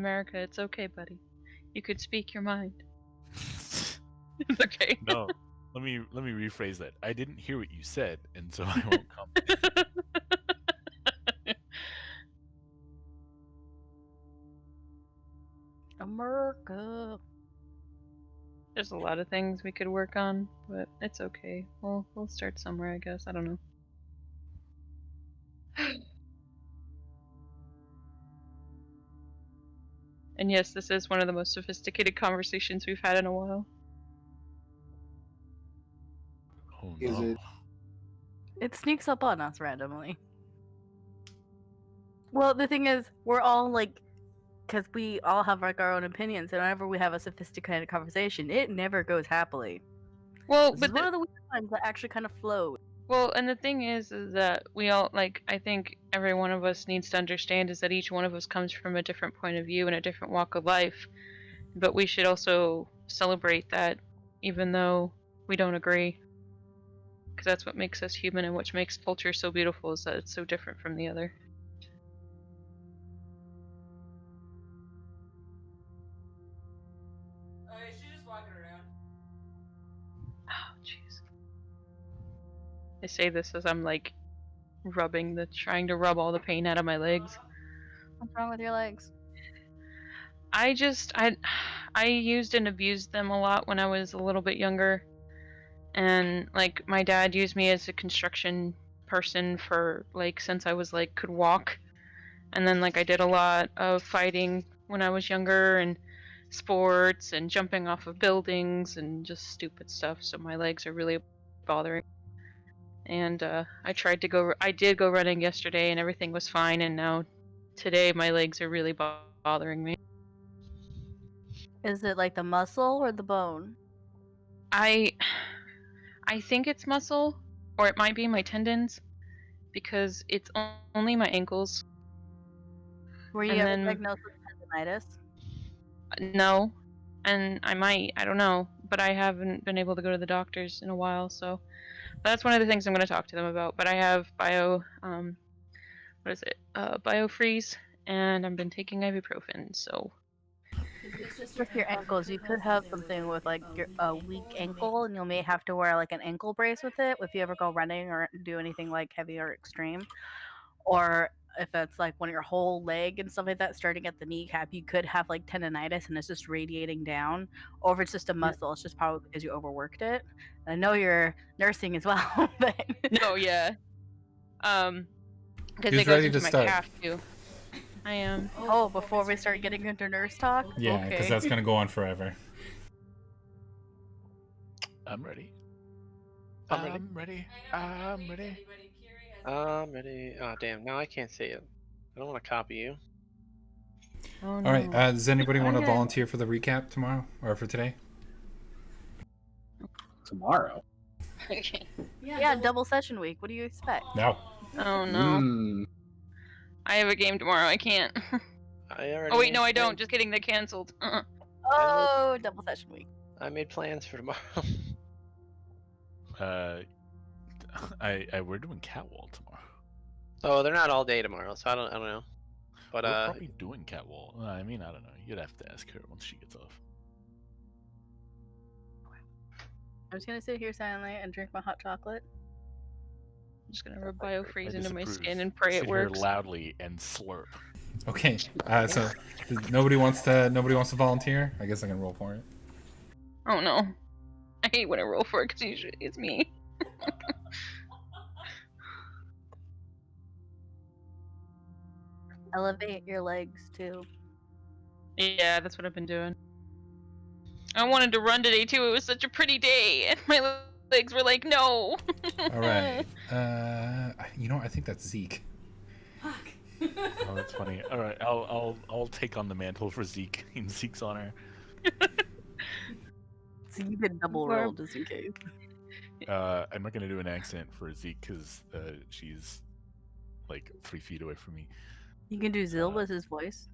America. It's okay, buddy. You could speak your mind. It's okay. No, let me rephrase that. I didn't hear what you said, and so I won't comment. America. There's a lot of things we could work on, but it's okay. We'll start somewhere, I guess. I don't know. And yes, this is one of the most sophisticated conversations we've had in a while. Oh Is no. it? It sneaks up on us randomly. Well, the thing is, we're all like, because we all have like our own opinions, and whenever we have a sophisticated conversation, it never goes happily. Well, This but is one of the weird times that actually kind of flows. well, and the thing is that we all, like, I think every one of us needs to understand is that each one of us comes from a different point of view and a different walk of life. But we should also celebrate that, even though we don't agree. Because that's what makes us human, and what makes culture so beautiful is that it's so different from the other. She's just walking around. Oh, jeez. I say this as I'm like trying to rub all the pain out of my legs. What's wrong with your legs? I used and abused them a lot when I was a little bit younger. And like my dad used me as a construction person for like since I was like could walk. And then like I did a lot of fighting when I was younger and sports and jumping off of buildings and just stupid stuff, so my legs are really bothering. And I did go running yesterday and everything was fine, and now today my legs are really bothering me. Is it like the muscle or the bone? I think it's muscle, or it might be my tendons, because it's only my ankles. Were you And ever then- diagnosed with tendonitis? No, and I might, I don't know, but I haven't been able to go to the doctors in a while, so that's one of the things I'm going to talk to them about. But I have BioFreeze, and I've been taking ibuprofen, so. With your ankles, you could have something with like a weak ankle, and you may have to wear like an ankle brace with it if you ever go running or do anything like heavy or extreme. Or if it's like when your whole leg and stuff like that, starting at the kneecap, you could have like tendonitis and it's just radiating down. Or if it's just a muscle, it's just probably because you overworked it. And I know you're nursing as well, but No, yeah. Because Who's it goes ready into to my start? calf too. I am. oh, before we start getting into nurse talk, Yeah, because okay. that's gonna go on forever. I'm ready. I'm ready. I'm ready. I'm I'm ready. I'm ready. Oh, damn. Now I can't say it. I don't want to copy you. Oh, no. All right. Does anybody want to Okay. volunteer for the recap tomorrow or for today? Tomorrow. Okay. Yeah, double session week. What do you expect? No. Oh no. Mm, I have a game tomorrow. I can't. I already. Oh wait, no, made I don't. plans- Just kidding. They canceled. Oh, double session week. I made plans for tomorrow. We're doing Catwall tomorrow. Oh, they're not all day tomorrow, so I don't know. But We're probably doing Catwall. I mean, I don't know. You'd have to ask her once she gets off. I'm just gonna sit here silently and drink my hot chocolate. I'm just gonna rub BioFreeze I into my disapprove. skin and pray Sit it here works. loudly and slurp. Okay. So nobody wants to volunteer. I guess I can roll for it. Oh no. I hate when I roll for it because usually it's me. Elevate your legs too. Yeah, that's what I've been doing. I wanted to run today too. It was such a pretty day, and my legs were like, no. All right. I think that's Zeke. Fuck. Oh, that's funny. All right, I'll take on the mantle for Zeke in Zeke's honor. So you can double Barb. roll just in case. I'm not gonna do an accent for Zeke because she's like 3 feet away from me. You can do Zilba's voice.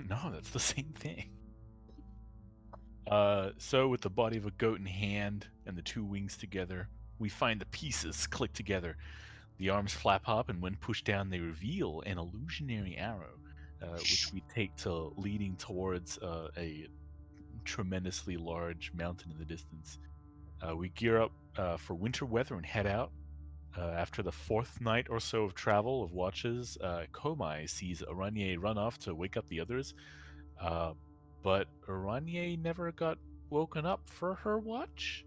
No, that's the same thing. So with the body of a goat in hand and the 2 wings together, we find the pieces click together. The arms flap up, and when pushed down, they reveal an illusionary arrow. which we take to leading towards a tremendously large mountain in the distance. We gear up for winter weather and head out. After the fourth night or so of travel of watches, Komai sees Aranye run off to wake up the others, but Aranye never got woken up for her watch.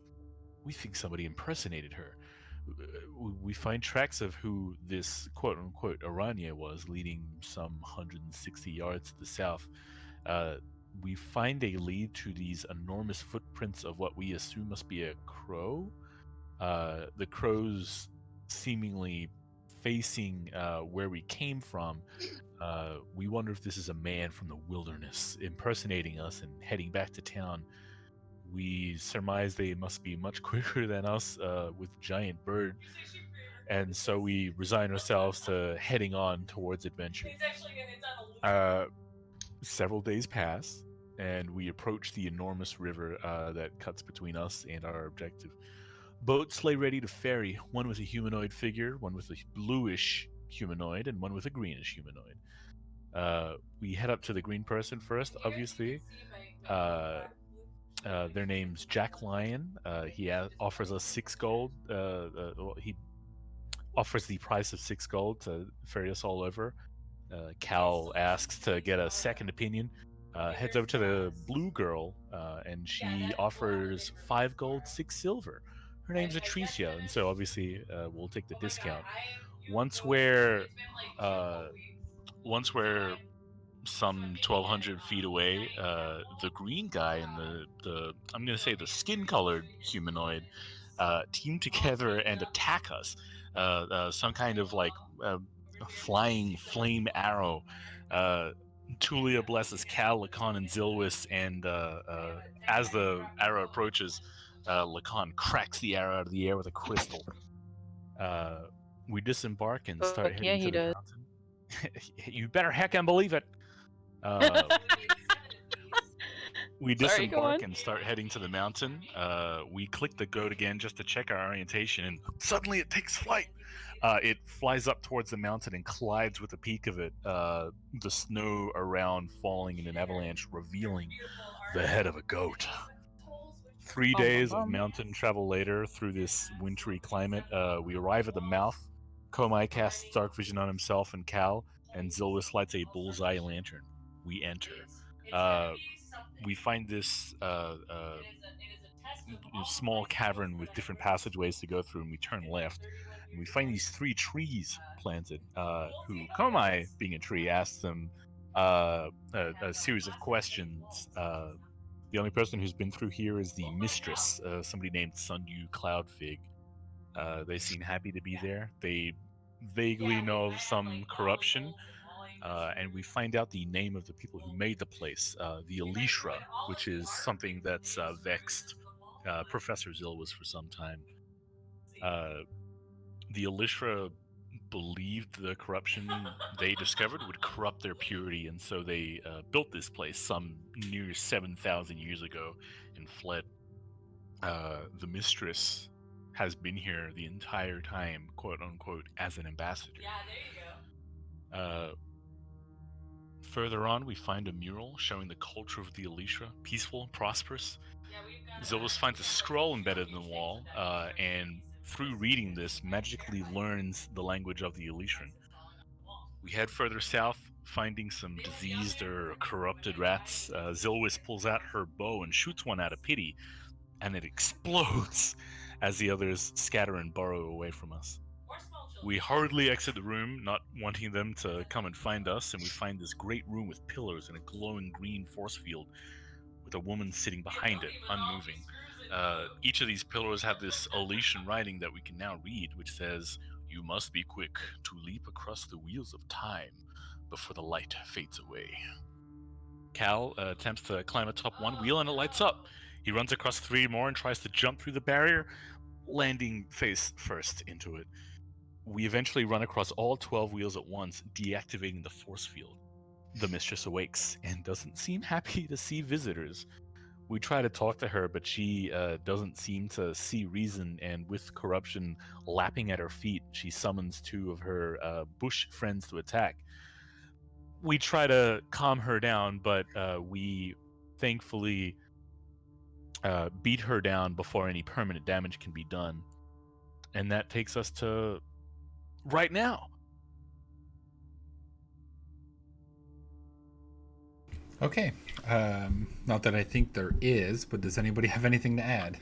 We think somebody impersonated her. We find tracks of who this quote-unquote Aranye was, leading some 160 yards to the south. We find a lead to these enormous footprints of what we assume must be a crow. The crows seemingly facing where we came from. We wonder if this is a man from the wilderness impersonating us and heading back to town. We surmise they must be much quicker than us with giant bird, and so we resign ourselves to heading on towards adventure. Several days pass, and we approach the enormous river that cuts between us and our objective. Boats lay ready to ferry, one with a humanoid figure, one with a bluish humanoid, and one with a greenish humanoid. We head up to the green person first, obviously. Their name's Jack Lyon. He offers us 6 gold. He offers the price of 6 gold to ferry us all over. Cal asks to get a second opinion. Heads over to the blue girl, and she offers 5 gold, 6 silver. Her name's Atricia, and so obviously we'll take the discount. Once we're some 1,200 feet away, the green guy and the I'm gonna say the skin-colored humanoid team together and attack us. Some kind of like flying flame arrow. Tulia blesses Cal, Lacan, and Zilwis, and as the arrow approaches, Lacan cracks the arrow out of the air with a crystal. We disembark and start Fuck heading yeah, to he the does. mountain. You better heckin' believe it. We Sorry, go disembark on. and start heading to the mountain. We click the goat again just to check our orientation, and suddenly it takes flight. It flies up towards the mountain and collides with the peak of it, the snow around falling in an avalanche, revealing the head of a goat. 3 Bum, bum, days of bum. mountain travel later through this wintry climate, we arrive at the mouth. Komai casts dark vision on himself and Cal, and Zilwis lights a bullseye lantern. We enter. We find this small cavern with different passageways to go through, and we turn left. And we find these 3 trees planted, who Komai, being a tree, asks them a series of questions. The only person who's been through here is the mistress, somebody named Sundew Cloudfig. They seem happy to be there. They vaguely know of some corruption, and we find out the name of the people who made the place, the Elishra, which is something that's vexed Professor Zilwis for some time. The Elishra believed the corruption they discovered would corrupt their purity, and so they built this place some near 7,000 years ago and fled. The mistress has been here the entire time, quote unquote, as an ambassador. Yeah, there you go. Further on, we find a mural showing the culture of the Elishra, peaceful and prosperous. Yeah, we've got Zilwis finds a scroll embedded in the wall, and through reading this, magically learns the language of the Elishran. We head further south, finding some diseased or corrupted rats. Zilwis pulls out her bow and shoots one out of pity, and it explodes as the others scatter and burrow away from us. We hurriedly exit the room, not wanting them to come and find us, and we find this great room with pillars and a glowing green force field with a woman sitting behind it, unmoving. Each of these pillars have this Elishran writing that we can now read, which says, "You must be quick to leap across the wheels of time before the light fades away." Cal attempts to climb atop one wheel and it lights up. He runs across 3 more and tries to jump through the barrier, landing face first into it. We eventually run across all 12 wheels at once, deactivating the force field. The mistress awakes and doesn't seem happy to see visitors. We try to talk to her, but she doesn't seem to see reason, and with corruption lapping at her feet, she summons 2 of her bush friends to attack. we try to calm her down, but we thankfully beat her down before any permanent damage can be done. And that takes us to right now. Okay. Not that I think there is, but does anybody have anything to add?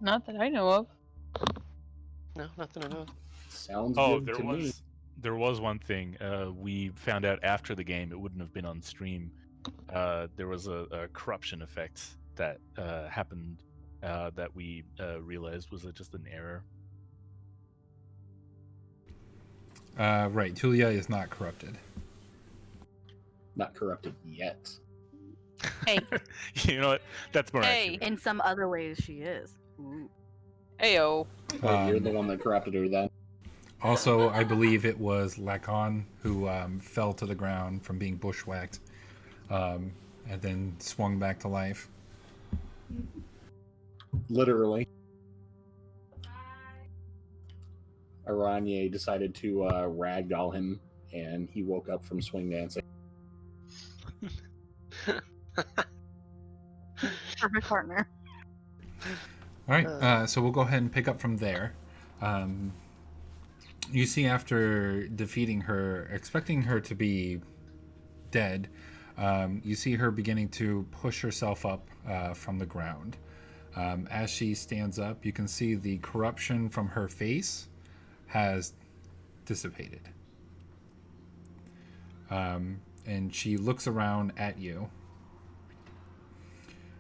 Not that I know of. No, nothing to know. Sounds Oh, good there to me. was one thing we found out after the game. It wouldn't have been on stream. There was a corruption effect that happened that we realized was just an error. Right. Tulia is not corrupted. Not corrupted yet. Hey, You know what? That's more Hey. accurate. In some other ways, she is. Ooh. heyo. Well, you're the one that corrupted her then. Also, I believe it was Lacan who fell to the ground from being bushwhacked and then swung back to life. Literally. Aranye decided to ragdoll him, and he woke up from swing dancing. Perfect partner. All right, so we'll go ahead and pick up from there. You see, after defeating her, expecting her to be dead, you see her beginning to push herself up from the ground. As she stands up, you can see the corruption from her face has dissipated. And she looks around at you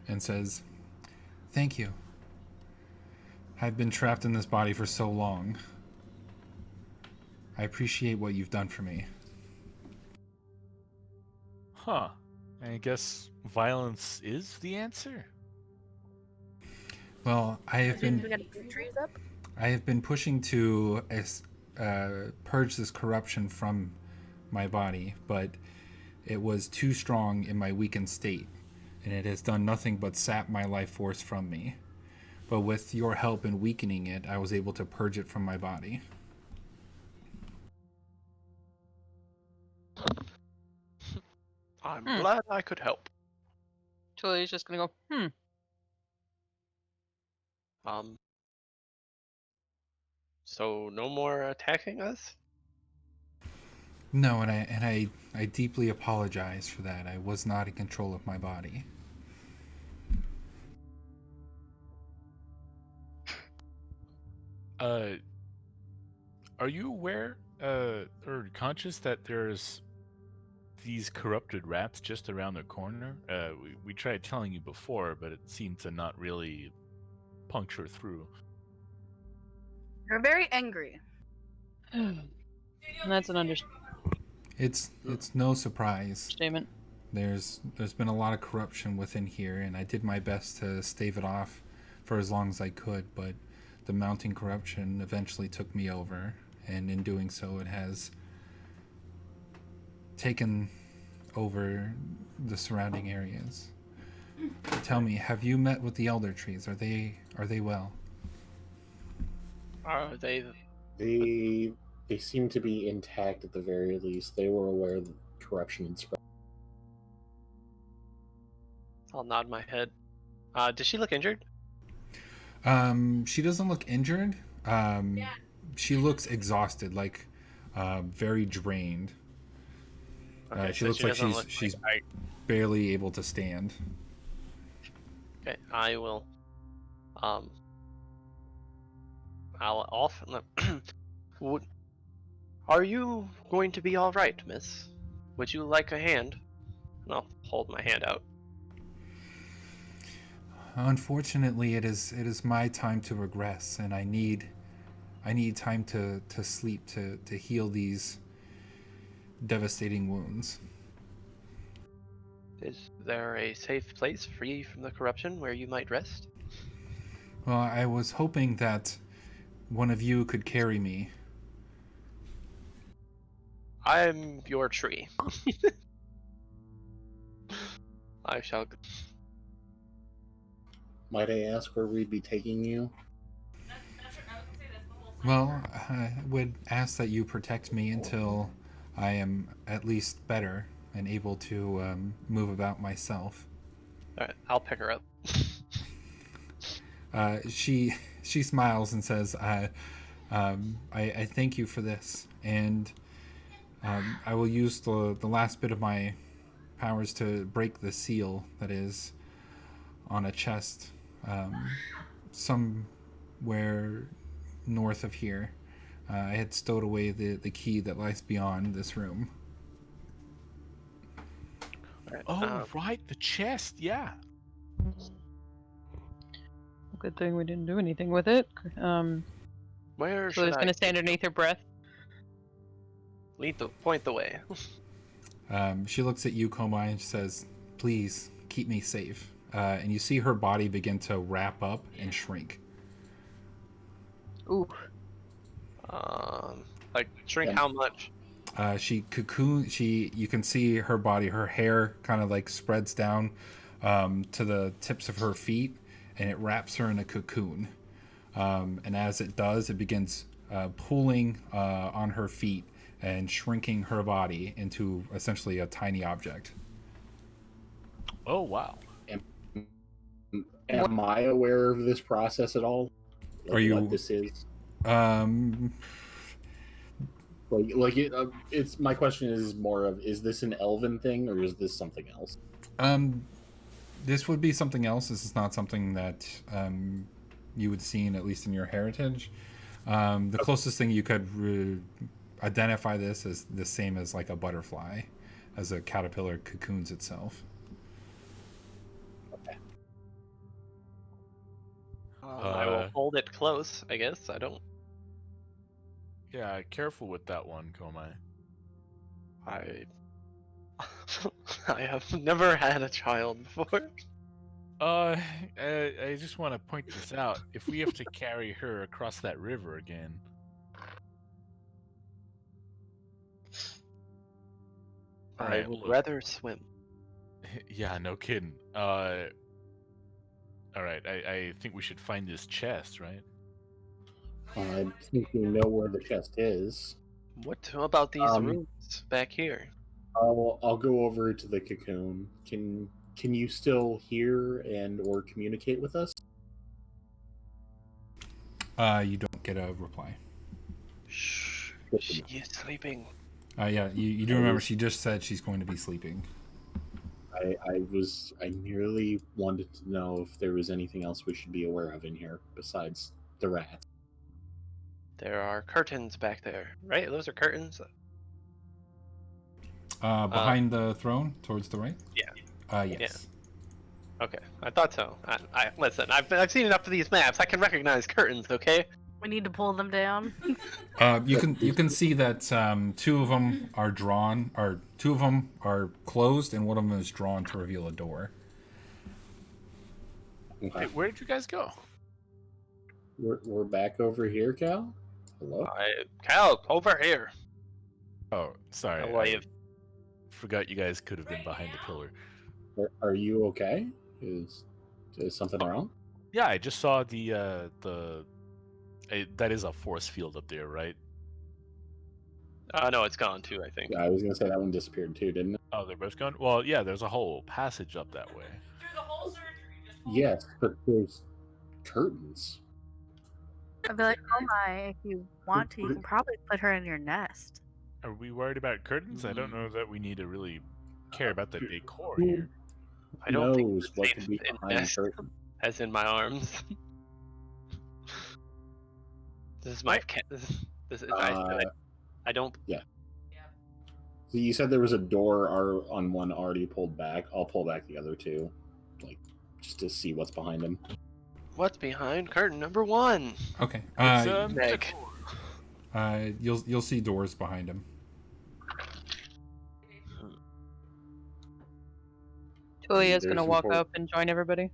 and says, "Thank you. I've been trapped in this body for so long. I appreciate what you've done for me." Huh. I guess violence is the answer? Well, I have We been gotta put trees up. pushing to purge this corruption from my body, but it was too strong in my weakened state, and it has done nothing but sap my life force from me. But with your help in weakening it, I was able to purge it from my body. I'm glad I could help. Tulia's just gonna go, So no more attacking us? No, and I deeply apologize for that. I was not in control of my body. Are you aware or conscious that there's these corrupted rats just around the corner? We tried telling you before, but it seemed to not really puncture through. You're very angry. and that's an It's no surprise. understatement. There's been a lot of corruption within here, and I did my best to stave it off for as long as I could, but the mounting corruption eventually took me over, and in doing so it has taken over the surrounding areas. Tell me, have you met with the elder trees? Are they well? Are they? They seem to be intact at the very least. They were aware that corruption had spread. I'll nod my head. Does she look injured? She doesn't look injured. She looks exhausted, like very drained. Okay, She so looks like doesn't look she's barely able to stand. Okay, I will. I'll off. Would. Are you going to be all right, miss? Would you like a hand? And I'll hold my hand out. Unfortunately, it is my time to regress, and I need time to sleep to heal these devastating wounds. Is there a safe place free from the corruption where you might rest? Well, I was hoping that one of you could carry me. I'm your tree. I shall. Might I ask where we'd be taking you? Well, I would ask that you protect me until I am at least better and able to move about myself. All right, I'll pick her up. She smiles and says, I thank you for this, and I will use the last bit of my powers to break the seal that is on a chest somewhere north of here. I had stowed away the key that lies beyond this room. All right, Oh, right, the chest. Yeah. Good thing we didn't do anything with it. where So should it's I gonna stay underneath her breath. point the way? She looks at you, Komai, and says, "Please keep me safe." And you see her body begin to wrap up and shrink. Ooh. Like shrink Yeah. how much? You can see her body, her hair kind of like spreads down to the tips of her feet, and it wraps her in a cocoon. And as it does, it begins pulling on her feet and shrinking her body into essentially a tiny object. Oh, wow. Am I aware of this process at all? Like Are you- what this is? Um, It's my question is more of, is this an elven thing or is this something else? this would be something else. This is not something that you would see at least in your heritage. The closest thing you could identify this as the same as like a butterfly, as a caterpillar cocoons itself. I will hold it close, I guess. I don't. Yeah, careful with that one, Komai. I. I have never had a child before. I just want to point this out. If we have to carry her across that river again, I Alright, would look. rather swim. yeah, no kidding. All right, I think we should find this chest, right? I think we know where the chest is. What about these Um, rooms back here? I'll go over to the cocoon. Can you still hear and or communicate with us? You don't get a reply. Shh. She is sleeping. Yeah, you do remember she just said she's going to be sleeping. I merely wanted to know if there was anything else we should be aware of in here besides the rats. There are curtains back there, right? Those are curtains. Behind the throne, towards the right. Yeah. Yes. Okay, I thought so. I listen. I've seen enough of these maps. I can recognize curtains. Okay. We need to pull them down. You can see that two of them are drawn, or two of them are closed, and one of them is drawn to reveal a door. Okay. Hey, where did you guys go? We're back over here, Cal. Hello. Cal, over here. Oh, sorry. How are I you? forgot you guys could have been behind the pillar. Are you okay? Is something wrong? Yeah, I just saw that is a force field up there, right? No, it's gone too. I think. Yeah, I was gonna say that one disappeared too, didn't it? Oh, they're both gone. Well, yeah, there's a whole passage up that way. Yes, but there's curtains. I'd be like, oh my, if you want to, you can probably put her in your nest. Are we worried about curtains? I don't know that we need to really care about the decor Who here. I don't think knows it's what safe could be to behind invest, curtains? as in my arms. This is my cat. This is I don't. So you said there was a door on one already pulled back. I'll pull back the other two, like just to see what's behind them. What's behind curtain number 1? Okay. It's Meg. decor. You'll see doors behind him. Tulia's There's gonna walk important- up and join everybody.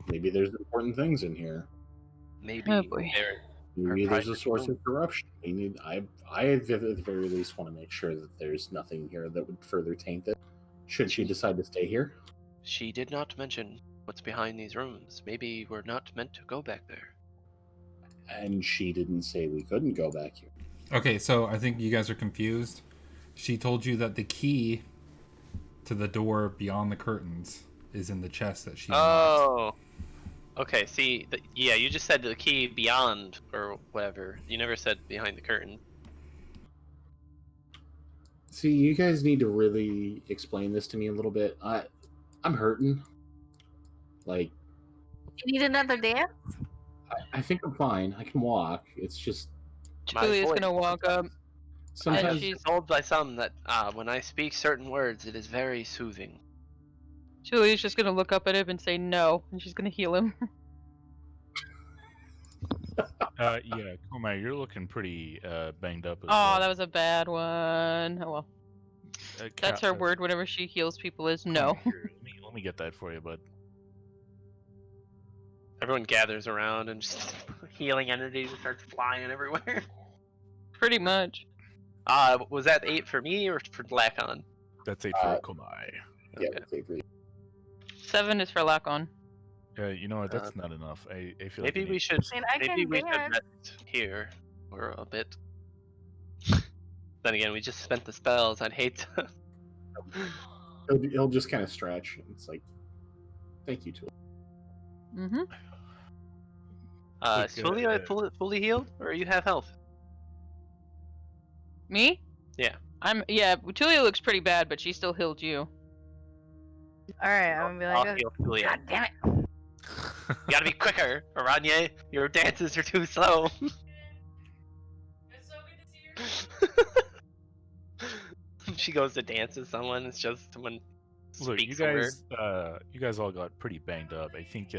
Maybe there's important things in here. Maybe Oh, boy. there. Maybe Our there's a private source room. of corruption. I at the very least want to make sure that there's nothing here that would further taint it. Should she decide to stay here? She did not mention what's behind these rooms. Maybe we're not meant to go back there. And she didn't say we couldn't go back here. Okay, so I think you guys are confused. She told you that the key to the door beyond the curtains is in the chest that she unlocked. Oh. Okay, see, yeah, you just said the key beyond or whatever. You never said behind the curtain. See, you guys need to really explain this to me a little bit. I'm hurting. Like, You need another dance? I think I'm fine. I can walk. It's just My Julia's voice gonna walk up. I sometimes. have she's- been told by some that when I speak certain words, it is very soothing. Julia's just gonna look up at him and say no, and she's gonna heal him. Yeah, Komai, you're looking pretty banged up as Oh, well. that was a bad one. Oh well. That's her word whenever she heals people is no. Komai, here, let me get that for you, bud. Everyone gathers around and just healing energy just starts flying everywhere. Pretty much. Was that 8 for me or for Lacon? That's 8 for Komai. Yeah, Okay. that's agree. 7 is for Lacon. You know what? That's not enough. I feel Maybe like we should. I mean, I Maybe can we should dance. rest here for a bit. Then again, we just spent the spells. I'd hate to. He'll just kind of stretch. It's like, thank you, Tool. Mm-hmm. Look, Is Julia fully healed, or you have health? Me? Yeah. Tulia looks pretty bad, but she still healed you. Alright, I'm gonna be I'll like, heal Julia. God damn it. You gotta be quicker, Aranye. Your dances are too slow. It's so good to see her. She goes to dance with someone. It's just someone Look, speaks a word. you guys all got pretty banged up. I think,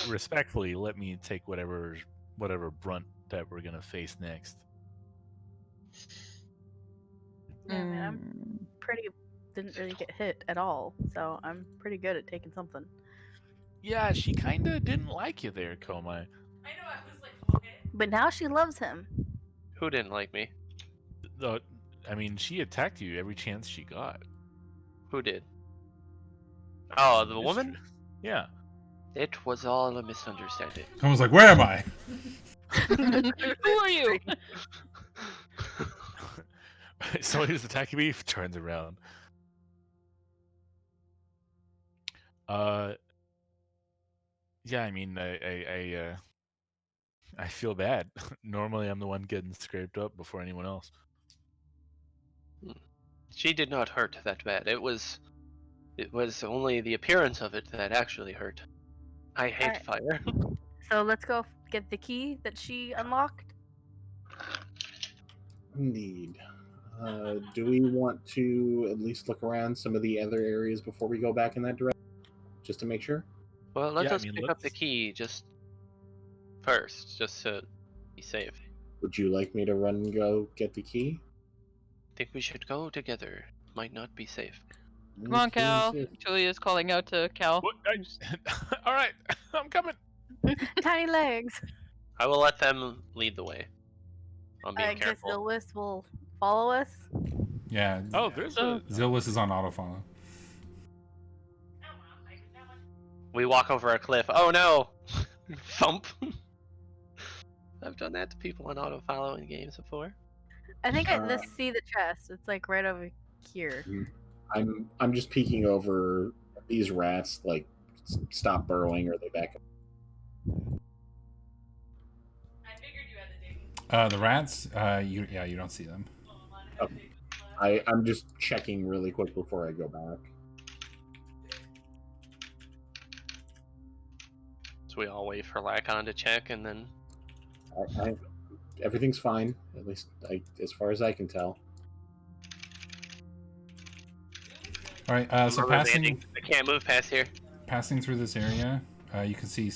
respectfully, let me take whatever brunt that we're gonna face next. Yeah, man, I'm pretty. Didn't really get hit at all, so I'm pretty good at taking something. Yeah, she kinda didn't like you there, Komai. I know, I was like, what? But now she loves him. Who didn't like me? I mean, she attacked you every chance she got. Who did? Oh, the Mistress. woman? Yeah. It was all a misunderstanding. I was like, where am I? Who are you? Somebody who's attacking me turns around. Yeah, I mean, I feel bad. Normally, I'm the one getting scraped up before anyone else. She did not hurt that bad. It was only the appearance of it that actually hurt. I hate fire. So let's go get the key that she unlocked. Indeed. Do we want to at least look around some of the other areas before we go back in that direction? Just to make sure? Well, let Yeah, I us mean, pick up the let's- key just first, just to be safe. Would you like me to run and go get the key? I think we should go together. Might not be safe. Come on, Cal. Okay. Julia's calling out to Cal. What? All right, I'm coming. Tiny legs. I will let them lead the way. I'm being I guess careful. Ilwis will follow us. Yeah. Oh, there's a. Zilwis is on autofollow. We walk over a cliff. Oh no! Thump! I've done that to people on auto-follow in games before. I think I just see the chest. It's like right over here. I'm just peeking over these rats. Like, stop burrowing, or they back up. I figured you had the dig. The rats, you don't see them. I'm just checking really quick before I go back. So we all wait for Lacon to check, and then Everything's fine, at least as far as I can tell. All right. So Remember landing. passing I can't move past here. through this area, you can see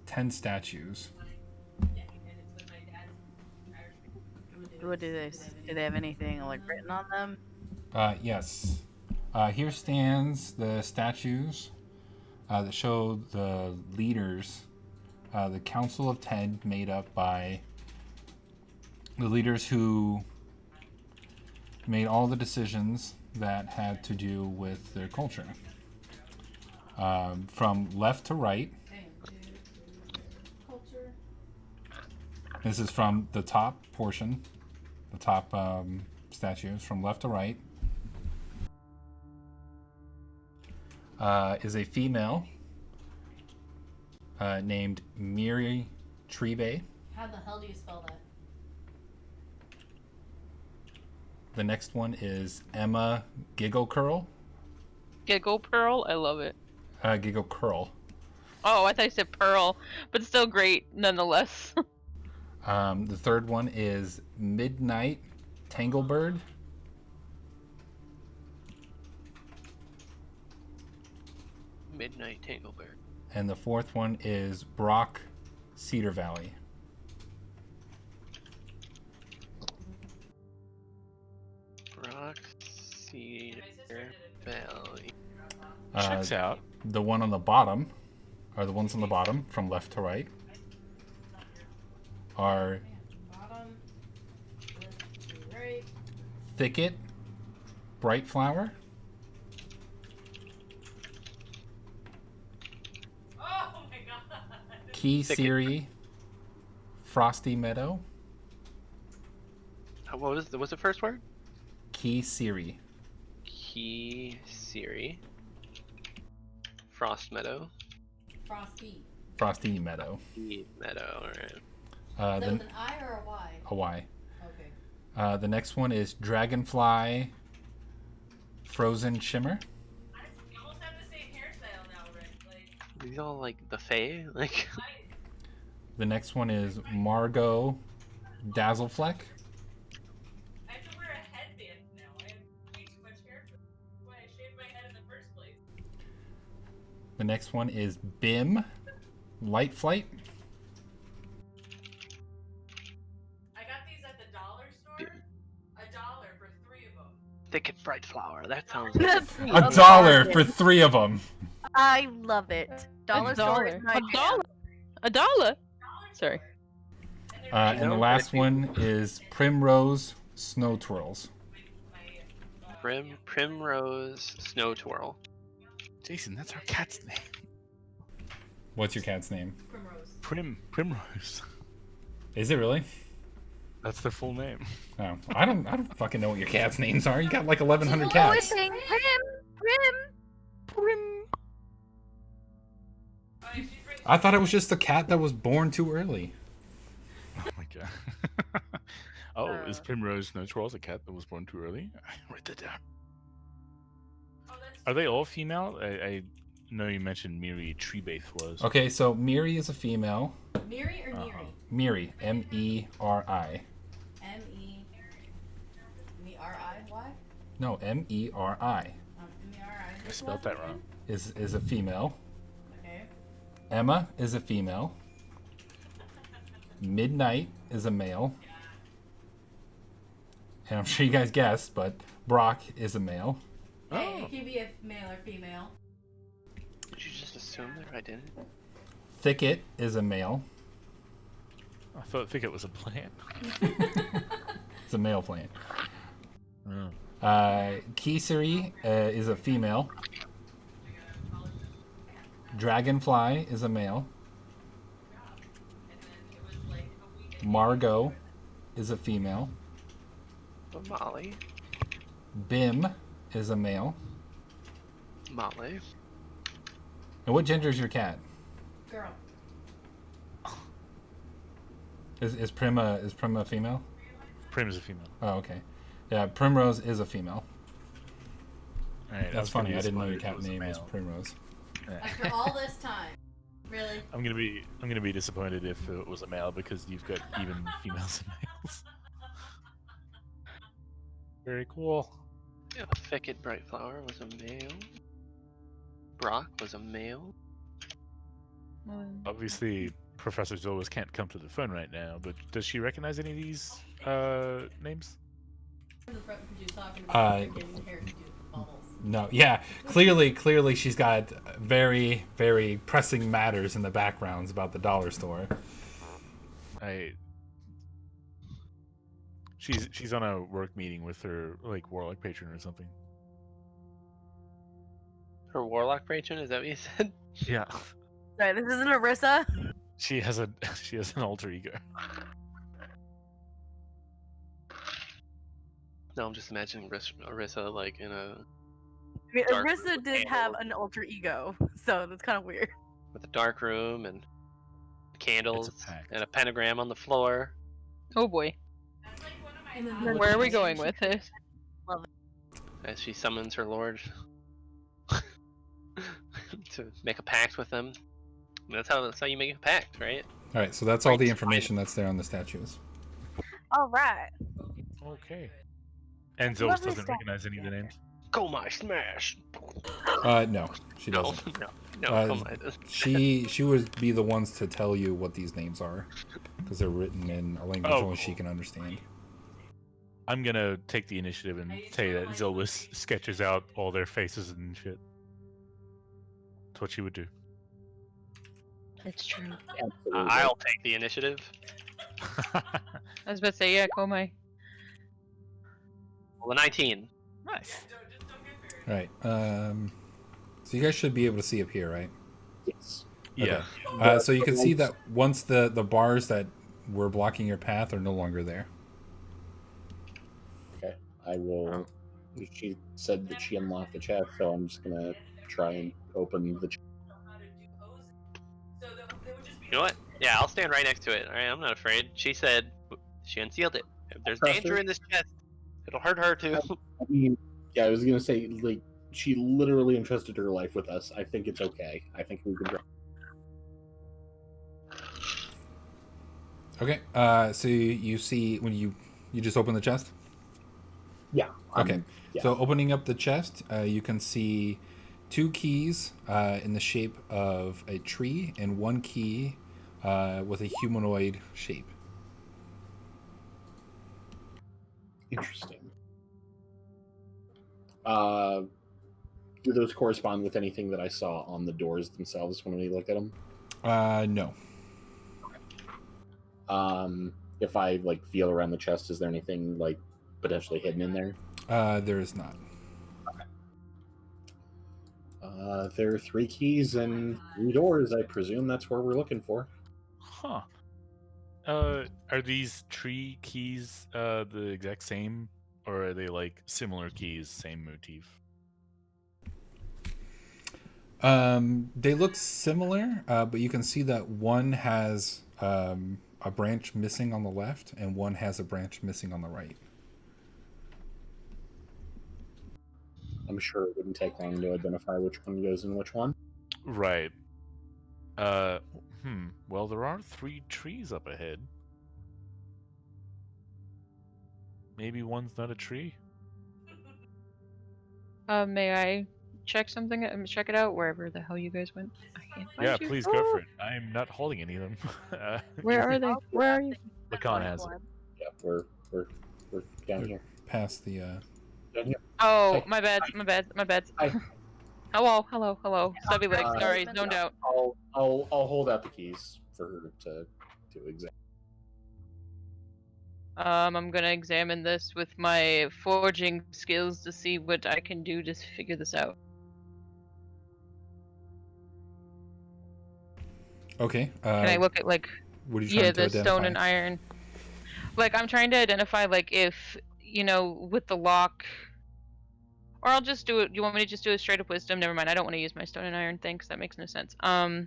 10 statues. What do they? Do they have anything like written on them? Yes. Here stands the statues that show the leaders, the Council of 10, made up by the leaders who made all the decisions that had to do with their culture. From left to right. This is from the top portion, the top statues from left to right is a female named Miri Tribe. How the hell do you spell that? The next one is Emma Giggle Curl. Giggle Pearl? I love it. Giggle Curl. Oh, I thought you said Pearl, but still great nonetheless. The third one is Midnight Tanglebird. Midnight Tanglebird. And the fourth one is Brock Cedar Valley. Brock Cedar Valley. Checks out. The one on the bottom, or the ones on the bottom from left to right, are Bottom, left to right. Thicket, Bright Flower, Oh my god. Key Siri, Frosty Meadow, What's the first word? Key Siri, Key Siri. Frost Meadow. Frosty. Frosty Meadow. Key Meadow. Alright. Is that Then with an I or a Y? a Y. Okay. The next one is Dragonfly, Frozen Shimmer. You almost have the same hairstyle now, right? Like, These all like the Fae? Like. The next one is Margot, Dazzlefleck. I have to wear a headband now. I have way too much hair for this. That's why I shaved my head in the first place. The next one is Bim, Light Flight. I got these at the dollar store. $1 for 3 of them. Thicket Bright Flower. That sounds. That's $1 for 3 of them. I love it. Dollar store is my A jam. dollar. A dollar. Sorry. And the last one is Primrose Snow Twirls. Primrose Snow Twirl. Jason, that's our cat's name. What's your cat's name? Primrose. Primrose. Is it really? That's their full name. Oh, I don't fucking know what your cat's names are. You got like 1,100 People always cats. saying Prim. I thought it was just a cat that was born too early. Oh my god. Oh, is Primrose Snow Twirls a cat that was born too early? Write that down. Are they all female? I know you mentioned Miri Treebaith was. Okay, so Miri is a female. Miri or Neri? Miri, Meri. M-E-R-I-Y? No, Meri M-E-R-I. I spelled that wrong. is a female. Okay. Emma is a female. Midnight is a male. And I'm sure you guys guessed, but Brock is a male. Hey, Oh. it can be a male or female. Did you just assume their identity? Thicket is a male. I think it was a plant. It's a male plant. Oh. Kisari is a female. Dragonfly is a male. Margot is a female. But Molly. Bim is a male. Molly. And what gender is your cat? Girl. Is Prim a female? Prim is a female. Oh, okay. Yeah, Primrose is a female. All right, That's funny. I didn't know your disappointed cat if it name was male. Primrose. Yeah. After all this time. Really? I'm gonna be disappointed if it was a male because you've got even females and males. Very cool. Yeah, Thicket Bright Flower was a male. Brock was a male. Obviously, Professor Zolas can't come to the phone right now, but does she recognize any of these names? From the front, because you're talking about Uh, getting hair to do bubbles. No, yeah, clearly she's got very, very pressing matters in the backgrounds about the dollar store. She's on a work meeting with her like warlock patron or something. Her warlock patron, is that what you said? Yeah, Sorry, this isn't Arissa. she has an alter ego. No, I'm just imagining Arissa like in a I mean, dark Arissa room did have an alter ego, so that's kind of weird. with a dark room and candles pact. and a pentagram on the floor. Oh boy. That's like one of my And then thoughts. Where are we Yes, going she with could- this? As she summons her lord to make a pact with them. That's how you make a pact, right? All right, so that's all the Right. information that's there on the statues. All right. Okay. And Zoe Lovely doesn't stuff. recognize any of the names. Go my smash. No, she No, doesn't. no, Uh, come on. She would be the ones to tell you what these names are, because they're written in a language Oh, only she can understand. I'm gonna take the initiative and say that Zoe sketches out all their faces and shit. That's what she would do. It's true. Absolutely. I'll take the initiative. I was about to say, yeah, Komai. Well, 19. Nice. Just don't get very. All right. So you guys should be able to see up here, right? Yes. Yeah. So you can see that once the bars that were blocking your path are no longer there. Okay. I will. She said that she unlocked the chest, so I'm just gonna try and open the chest. How to do poses. So they would just be. You know what? Yeah, I'll stand right next to it. All right, I'm not afraid. She said she unsealed it. If there's Trust danger her. in this chest, it'll hurt her too. I mean, yeah, I was gonna say, like, she literally entrusted her life with us. I think it's okay. I think we can. Okay. So you see when you just open the chest. Yeah. Okay. Yeah. So opening up the chest, you can see 2 keys in the shape of a tree and 1 key with a humanoid shape. Interesting. Do those correspond with anything that I saw on the doors themselves when we looked at them? No. If I like feel around the chest, is there anything like potentially hidden in there? There is not. There are 3 keys and 3 doors. I presume that's where we're looking for. Huh. Are these tree keys the exact same, or are they like similar keys, same motif? They look similar, but you can see that one has a branch missing on the left and one has a branch missing on the right. I'm sure it wouldn't take long to identify which one goes in which one. Right. Well, there are 3 trees up ahead. Maybe one's not a tree. May I check something? Check it out wherever the hell you guys went. I can't find Yeah, you. please Oh, go for it. I'm not holding any of them. Where are they? Where are you? Lacan has it. Yeah, we're down here. Past the. Down here. Oh, Hey. my bad. My bad. My bad. Hi. Hello. Stubby legs. Uh, Sorry, zoned out. I'll hold out the keys for her to examine. I'm gonna examine this with my forging skills to see what I can do to figure this out. Okay. Can I look at like What are you trying to the identify? stone and iron? Like I'm trying to identify like if with the lock. Or I'll just do it. You want me to just do a straight up wisdom? Never mind. I don't want to use my stone and iron thing because that makes no sense. Blah,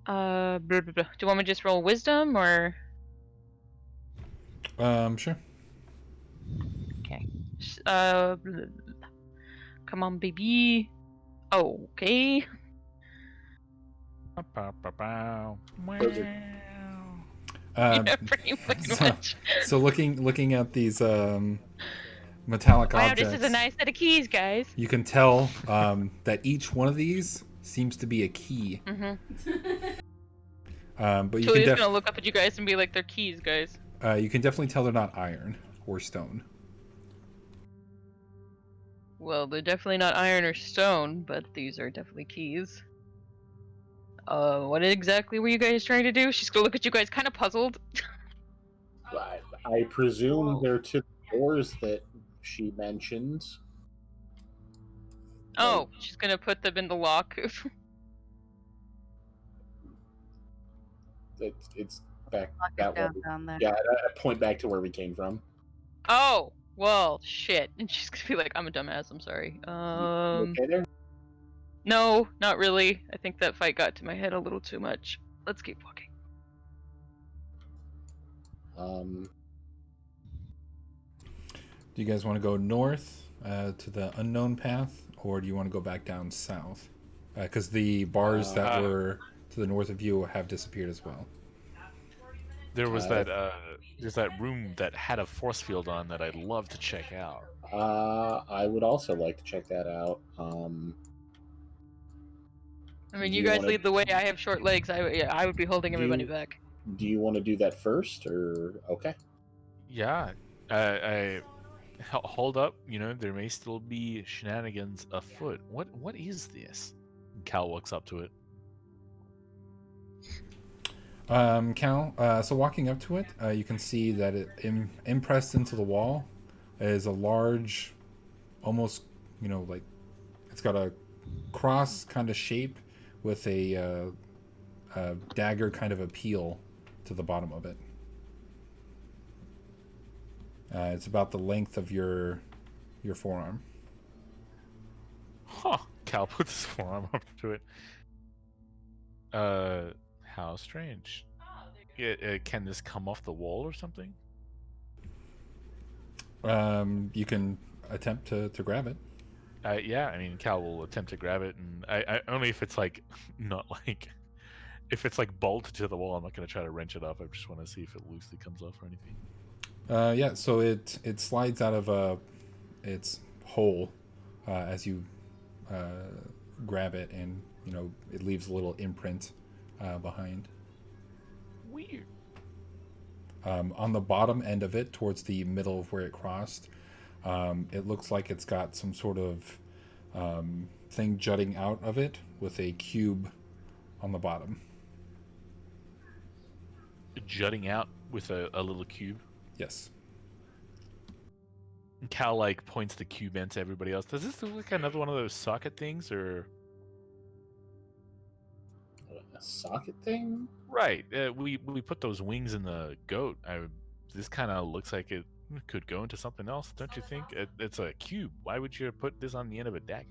blah, blah. Do you want me to just roll wisdom or? Sure. Okay. Blah, blah, blah. Come on, baby. Okay. Yeah, pretty fucking so- much. So looking at these metallic Wow, objects, this is a nice set of keys, guys. you can tell that each one of these seems to be a key. Mm-hmm. But you Julia's can gonna look up at you guys and be like, "They're keys, guys." you can definitely tell they're not iron or stone. Well, they're definitely not iron or stone, but these are definitely keys. What exactly were you guys trying to do? She's gonna look at you guys, kind of puzzled. I presume they're 2 doors that she mentioned. Oh, she's gonna put them in the lock. It's back Lock that it way. down there. Yeah, I point back to where we came from. Oh, well, shit. And she's gonna be like, I'm a dumbass, I'm sorry. You okay there? No, not really. I think that fight got to my head a little too much. Let's keep walking. Do you guys want to go north to the unknown path, or do you want to go back down south? Because the bars that were to the north of you have disappeared as well. There was there's that room that had a force field on that I'd love to check out. I would also like to check that out. I mean, Do you you guys wanna- lead the way. I have short legs. I would be holding everybody back. Do you want to do that first, or okay? Yeah, I hold up. You know, there may still be shenanigans afoot. What is this? Cal walks up to it. Cal, so walking up to it, you can see that it impressed into the wall is a large, almost, like it's got a cross kind of shape with a dagger kind of appeal to the bottom of it. It's about the length of your forearm. Huh. Cal puts his forearm up to it. How strange. Can this come off the wall or something? You can attempt to grab it. Yeah, I mean, Cal will attempt to grab it, and I only if it's like not like if it's like bolted to the wall. I'm not going to try to wrench it off. I just want to see if it loosely comes off or anything. Yeah, so it slides out of its hole as you grab it, and it leaves a little imprint behind. Weird. On the bottom end of it, towards the middle of where it crossed, it looks like it's got some sort of thing jutting out of it with a cube on the bottom. Jutting out with a little cube. Yes. And Cal like points the cube end to everybody else. Does this look like another one of those socket things, or A socket thing? right? We put those wings in the goat. This kind of looks like it could go into something else, don't you think? It's a cube. Why would you put this on the end of a dagger?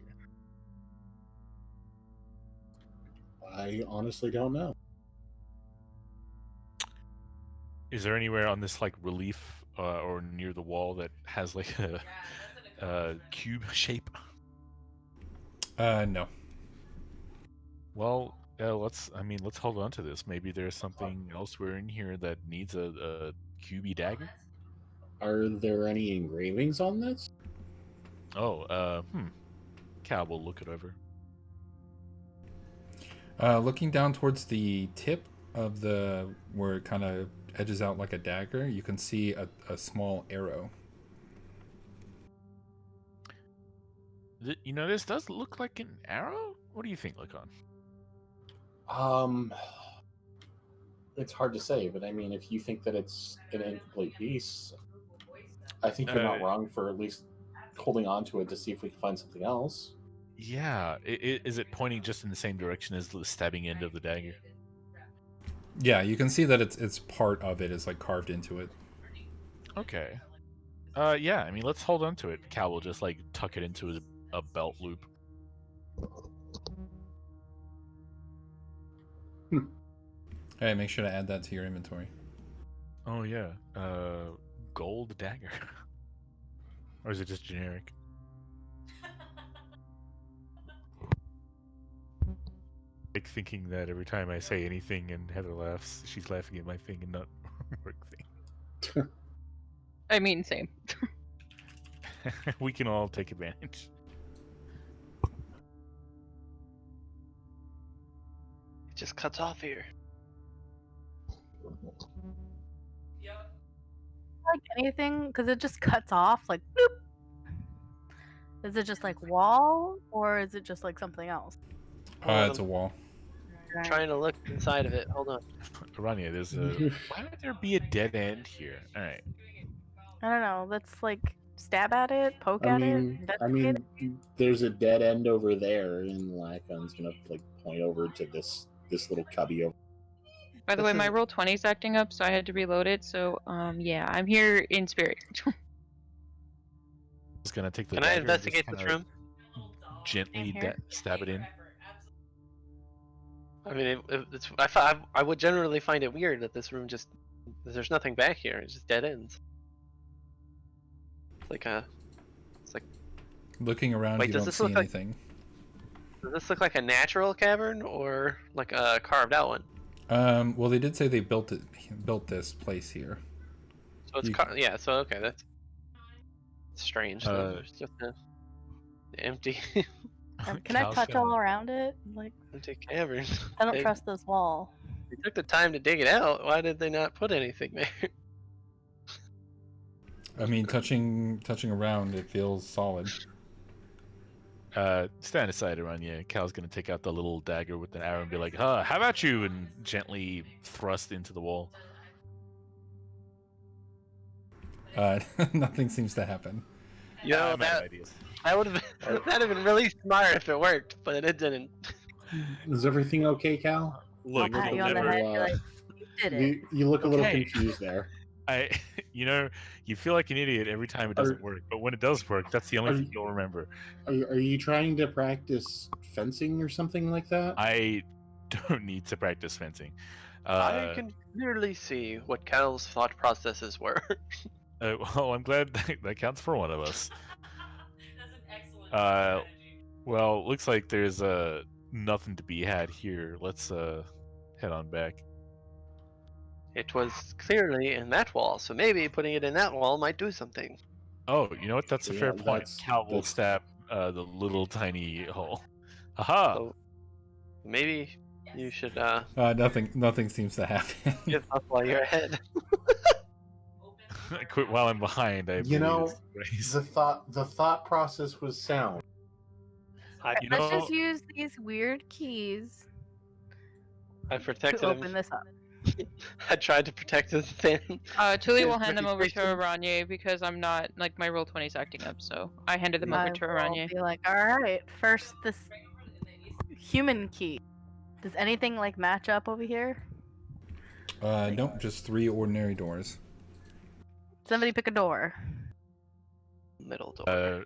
I honestly don't know. Is there anywhere on this like relief or near the wall that has like a cube shape? No. Well, let's hold on to this. Maybe there's something elsewhere in here that needs a cubey dagger. Are there any engravings on this? Oh, Cal will look it over. Looking down towards the tip of where it kind of edges out like a dagger, you can see a small arrow. This does look like an arrow. What do you think, Lacan? It's hard to say, but I mean, if you think that it's an incomplete piece, I think you're not wrong for at least holding on to it to see if we can find something else. Yeah, is it pointing just in the same direction as the stabbing end of the dagger? Yeah, you can see that it's part of it is like carved into it. Okay. Yeah, I mean, let's hold on to it. Cal will just like tuck it into a belt loop. Hey, make sure to add that to your inventory. Oh yeah, gold dagger. Or is it just generic? Like thinking that every time I say anything and Heather laughs, she's laughing at my thing and not work thing. I mean, same. We can all take advantage. It just cuts off here. Yep. Like anything, because it just cuts off like boop. Is it just like wall, or is it just like something else? It's a wall. I'm trying to look inside of it. Hold on. Rania, why would there be a dead end here? All right. I don't know. Let's like stab at it, poke I at mean, it. there's a dead end over there, and Lacon's gonna like point over to this little cubby over. By the way, my roll 20 is acting up, so I had to reload it. So, yeah, I'm here in spirit. was gonna take the Can I dagger and just investigate this kinda room? gently here. stab it in. I mean, I would generally find it weird that this room just there's nothing back here. It's just dead ends. It's like Looking around, wait, you does don't this see look like anything. does this look like a natural cavern or like a carved out one? Well, they did say they built this place here. So it's You- yeah. So okay, that's strange. Then there's just a empty Can I Cal's touch gonna- all around it? Like, empty cavern. I don't They- trust this wall. They took the time to dig it out. Why did they not put anything there? I mean, touching around, it feels solid. Stand aside, Aranya. Cal's gonna take out the little dagger with an arrow and be like, how about you? And gently thrust into the wall. Nothing seems to happen. You know I'm out of ideas. that would have that'd have been really smart if it worked, but it didn't. Is everything okay, Cal? Look, Pat you'll you on the never. head. You're like, you did it. You look a little Okay. confused there. You feel like an idiot every time it doesn't work, but when it does work, that's the only Are thing you- you'll remember. Are you trying to practice fencing or something like that? I don't need to practice fencing. I can clearly see what Cal's thought processes were. Well, I'm glad that counts for one of us. That's an excellent Uh, strategy. Well, looks like there's nothing to be had here. Let's head on back. It was clearly in that wall, so maybe putting it in that wall might do something. Oh, you know what? That's a Yeah, fair point. that's- Cal will that's- stab the little tiny hole. Haha! So maybe you should Nothing seems to happen. give up while you're ahead. I quit while I'm behind. I You know, believe is the thought process was sound. You Let's know, just use these weird keys I to protected open him. this up. I tried to protect his thing. Tuli will His hand them over to reputation. Aranye because I'm not like my roll 20's acting up, so I handed them I over to will Aranye. be like, all right, first this human key. Does anything like match up over here? Nope, just 3 ordinary doors. Somebody pick a door. Middle door.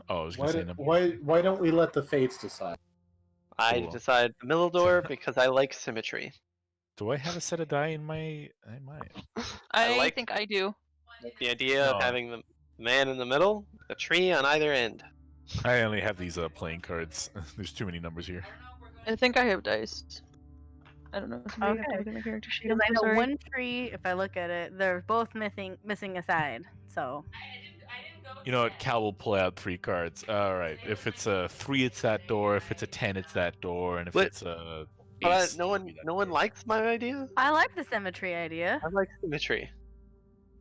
I was gonna say number. Why don't we let the fates decide? I cool. decided the middle door because I like symmetry. Do I have a set of die in my? I might. I like- think I do. The idea of No. having the man in the middle, the tree on either end. I only have these playing cards. There's too many numbers here. I think I have dice. I don't know. Somebody have to Okay. look at my character sheet. Because I'm I so know sorry. one tree, if I look at it, they're both missing a side. So I didn't go You know what? Cal will pull out 3 cards. All right. If it's a 3, it's that door. If it's a 10, it's that door. And if What? it's a But ace, no it'll be one, that no one door. likes my idea. I like the symmetry idea. I like symmetry.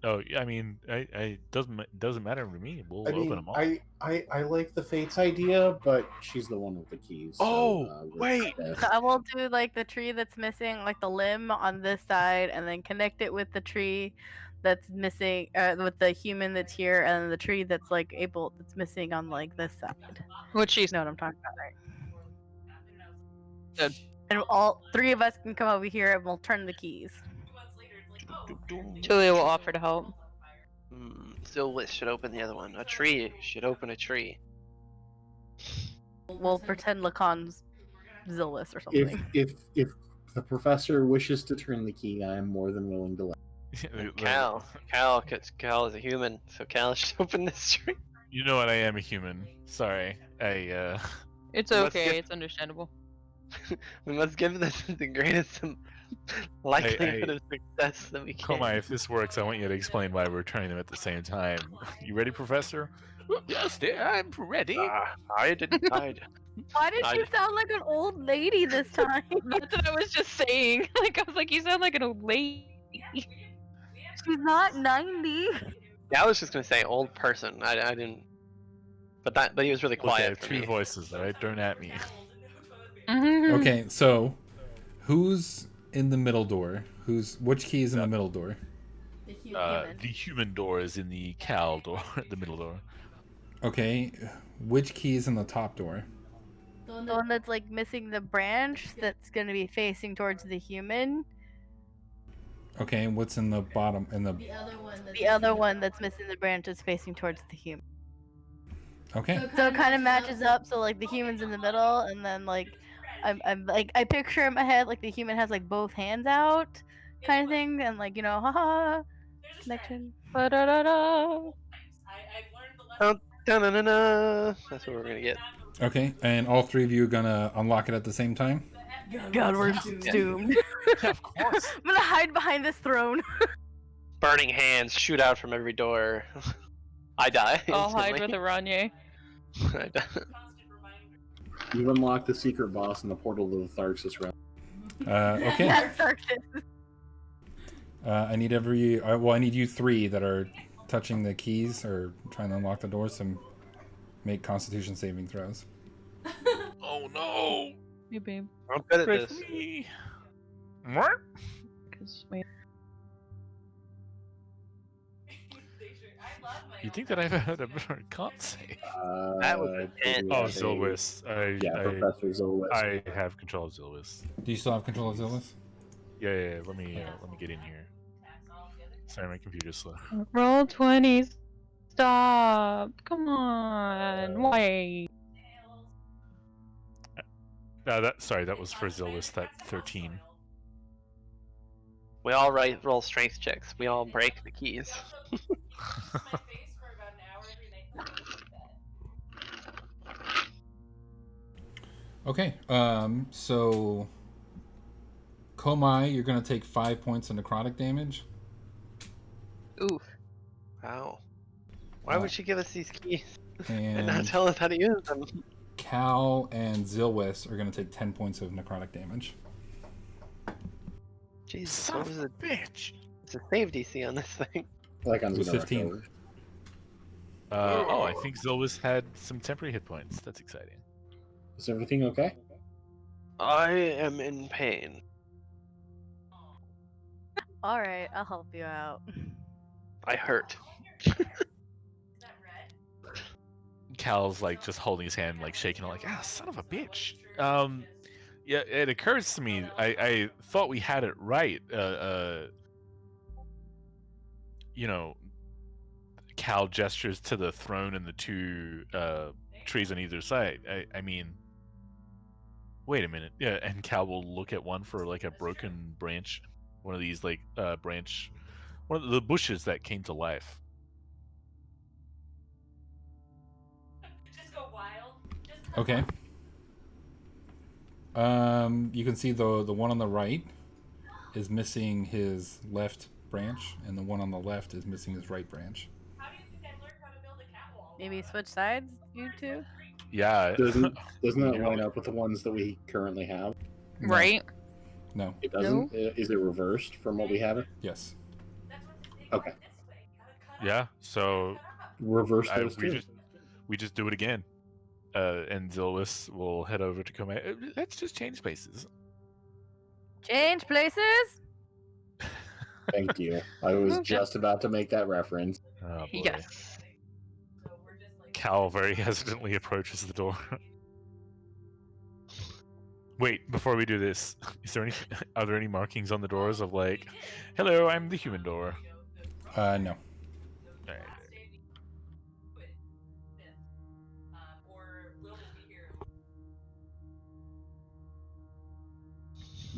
Oh, I mean, I doesn't matter to me. We'll I open mean, them all. I like the fates idea, but she's the one with the keys. Oh, we're wait. best. So I will do like the tree that's missing, like the limb on this side, and then connect it with the tree that's missing, with the human that's here, and the tree that's that's missing on like this side. What she's You know what I'm talking about, right? Good. And all 3 of us can come over here, and we'll turn the keys. Tuli will offer to help. Zilwis should open the other one. A tree should open a tree. We'll pretend Lacan's Zillis or If something. if the professor wishes to turn the key, I am more than willing to let. Cal is a human, so Cal should open this tree. You know what? I am a human. Sorry. It's Let's okay. get- It's understandable. We must give this the greatest likelihood of success that we can. Komai, if this works, I want you to explain why we're turning them at the same time. You ready, Professor? Yes, I'm ready. I didn't. Why did I- you sound like an old lady this time? That's what I was just saying. Like I was like, you sound like an old lady. She's not 90. Yeah, I was just gonna say old person. I didn't. But he was really quiet Okay, for 2 me. voices, all right? Don't at me. Mhm. Okay, so who's in the middle door? Which key is in the middle door? The human. The human door is in the Cal door, the middle door. Okay, which key is in the top door? The one The one that's like missing the branch that's gonna be facing towards the human. Okay, and what's in the bottom? the other one. That's The other one that's missing the branch is facing towards the human. Okay. So it kind of matches up. So like the human's in the middle, and then like I'm like I picture in my head like the human has like both hands out, kind of thing, and like haha connection. Ba-da-da-da. I've learned the lesson. Dun-dun-dun-dun. That's what we're gonna get. Okay, and all three of you are gonna unlock it at the same time? God, we're Yeah. doomed. Yeah, of course. I'm gonna hide behind this throne. Burning hands shoot out from every door. I die I'll hide instantly. with Aranye. I die. Constant reminder. You unlock the secret boss in the portal to the Tharxis realm. Okay. That's Arxis. I need I need you three that are touching the keys or trying to unlock the doors to make Constitution saving throws. Oh no! Hey, babe. I'm good at Pray this. for me. What? 'Cause wait. I love my You think that I've had a can't save? That was a 10. Oh, Zilwis. Yeah, Professor Zilwis. I have control of Zilwis. Do you still have control of Zillis? Yeah. Let me get in here. Sorry, my computer's slow. Roll 20s. Stop. Come on. Why? That was for Zilwis. That 13. We all roll strength checks. We all break the keys. Okay. So Komai, you're gonna take 5 points of necrotic damage. Oof. Wow. Why would she give us these keys and not And tell us how to use them? Cal and Zilwis are gonna take 10 points of necrotic damage. Jesus, Son what of was a it? bitch. It's a save DC on this thing. Like on It was Xenorach 15. over. I think Zilwis had some temporary hit points. That's exciting. Is everything okay? I am in pain. All right, I'll help you out. I hurt. Cal's like just holding his hand, like shaking it, like son of a bitch. Yeah, it occurs to me. I thought we had it right. Cal gestures to the throne and the two trees on either side. I mean, wait a minute. Yeah, and Cal will look at one for like a broken branch, one of these like branch, one of the bushes that came to life. Just go wild. Okay. You can see the one on the right is missing his left branch, and the one on the left is missing his right branch. How do you think I learned how to build a catwalk? Maybe switch sides, you two. Yeah. Doesn't that Yeah. line up with the ones that we currently have? No. Right? No. It doesn't. Is it reversed from what we have? Yes. Okay. Yeah. So Reverse those two. we just do it again. And Zilwis will head over to come. Let's just change spaces. Change places. Thank you. I was Okay. just about to make that reference. Oh, boy. Yes. Cal very hesitantly approaches the door. Wait, before we do this, are there any markings on the doors of like, "Hello, I'm the human door"? No. Alright.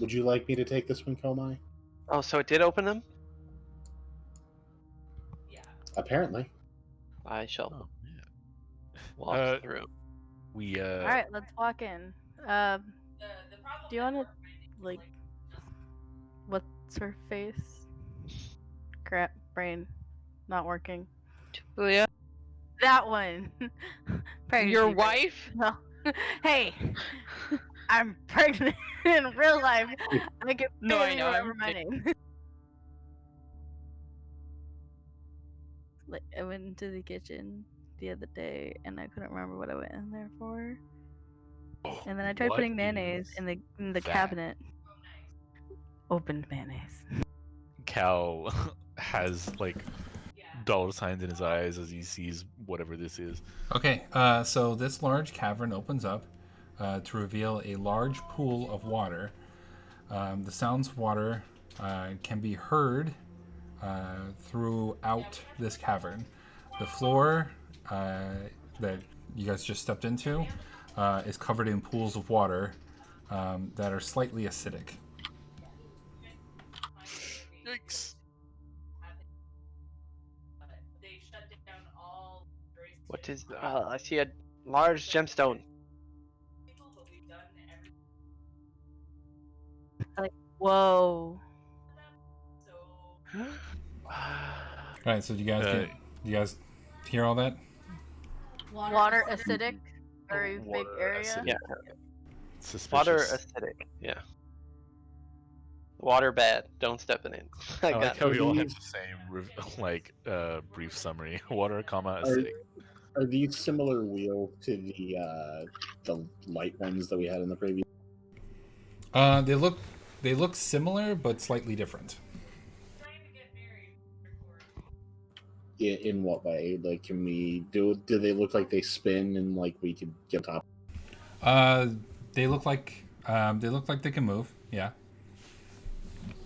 Would you like me to take this one, Komai? Oh, so it did open them? Apparently. I shall Oh, yeah. walk through. We All right, let's walk in. Do you want to like? What's her face? Crap, brain, not working. Julia, That one. Pregnancy, your right? wife? No. Hey, I'm pregnant in real life. I can No, I barely know, remember I'm my kidding. name. Like, I went into the kitchen the other day and I couldn't remember what I went in there for. And then I tried What putting mayonnaise is in the that? cabinet. Opened mayonnaise. Cal has like dollar signs in his eyes as he sees whatever this is. Okay. So this large cavern opens up to reveal a large pool of water. The sounds of water can be heard throughout this cavern. The floor that you guys just stepped into is covered in pools of water that are slightly acidic. Yikes. They shut down all race What is? I see a large gemstone. people, but we've done everything. Like, whoa. So All right, so do you guys hear all that? Water acidic, very big Water area. acidic. Yeah. Suspicious. Water acidic. Yeah. Water bad. Don't step in it. I I got like it. how we all have These- the same brief summary. Water, comma, Are, acidic. are these similar wheels to the light ones that we had in the previous? They look similar but slightly different. trying to get married. In what way? Like, can we do they look like they spin and like we could get on top? They look like they can move. Yeah.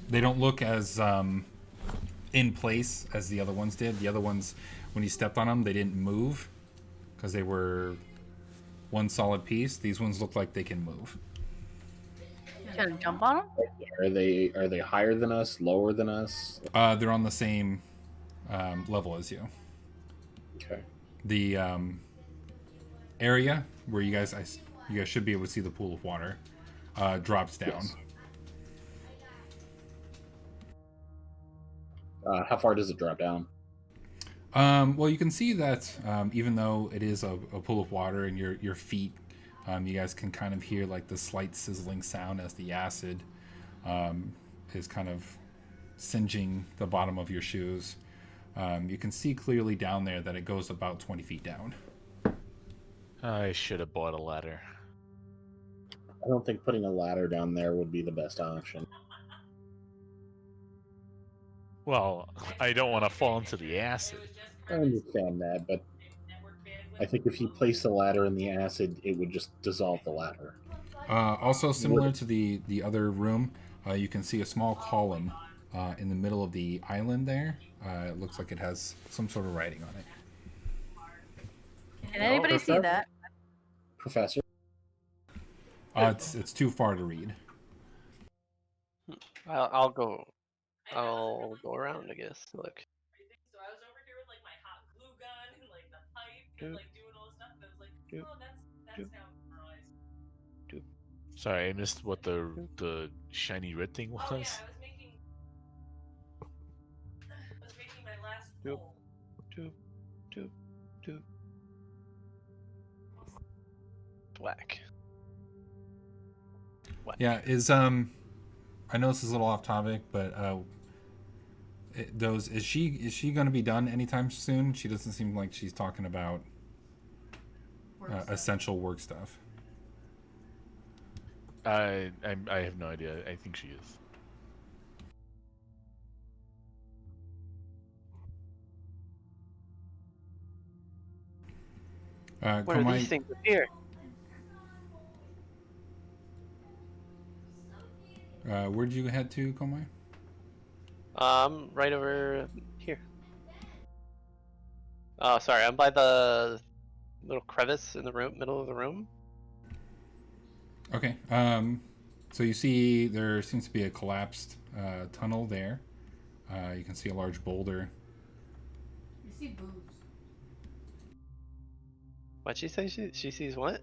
They don't look as in place as the other ones did. The other ones, when you stepped on them, they didn't move because they were one solid piece. These ones look like they can move. Gonna jump on them? Are they higher than us? Lower than us? They're on the same level as you. Okay. The area where you guys should be able to see the pool of water drops down. Yes. How far does it drop down? Well, you can see that even though it is a pool of water and your feet, you guys can kind of hear like the slight sizzling sound as the acid is kind of singeing the bottom of your shoes. You can see clearly down there that it goes about 20 feet down. I should have bought a ladder. I don't think putting a ladder down there would be the best option. Well, I don't want to fall into the acid. I understand that, but I think if you place the ladder in the acid, it would just dissolve the ladder. Also similar to the other room, you can see a small column in the middle of the island there. It looks like it has some sort of writing on it. Can anybody see that? Professor? It's too far to read. I'll go. I'll go around, I guess. Look. So I was over here with like my hot glue gun and like the pipe and like doing all this stuff. And I was like, oh, that's now normalized. Sorry, I missed what the shiny red thing was. Oh yeah, I was making my last pull. Whack. Yeah, is I know this is a little off topic, but is she going to be done anytime soon? She doesn't seem like she's talking about essential work stuff. I have no idea. I think she is. What are these things up here? Where'd you head to, Komai? Right over here. Oh, sorry, I'm by the little crevice in the room, middle of the room. Okay. So you see there seems to be a collapsed tunnel there. You can see a large boulder. You see boobs. What'd she say? She sees what?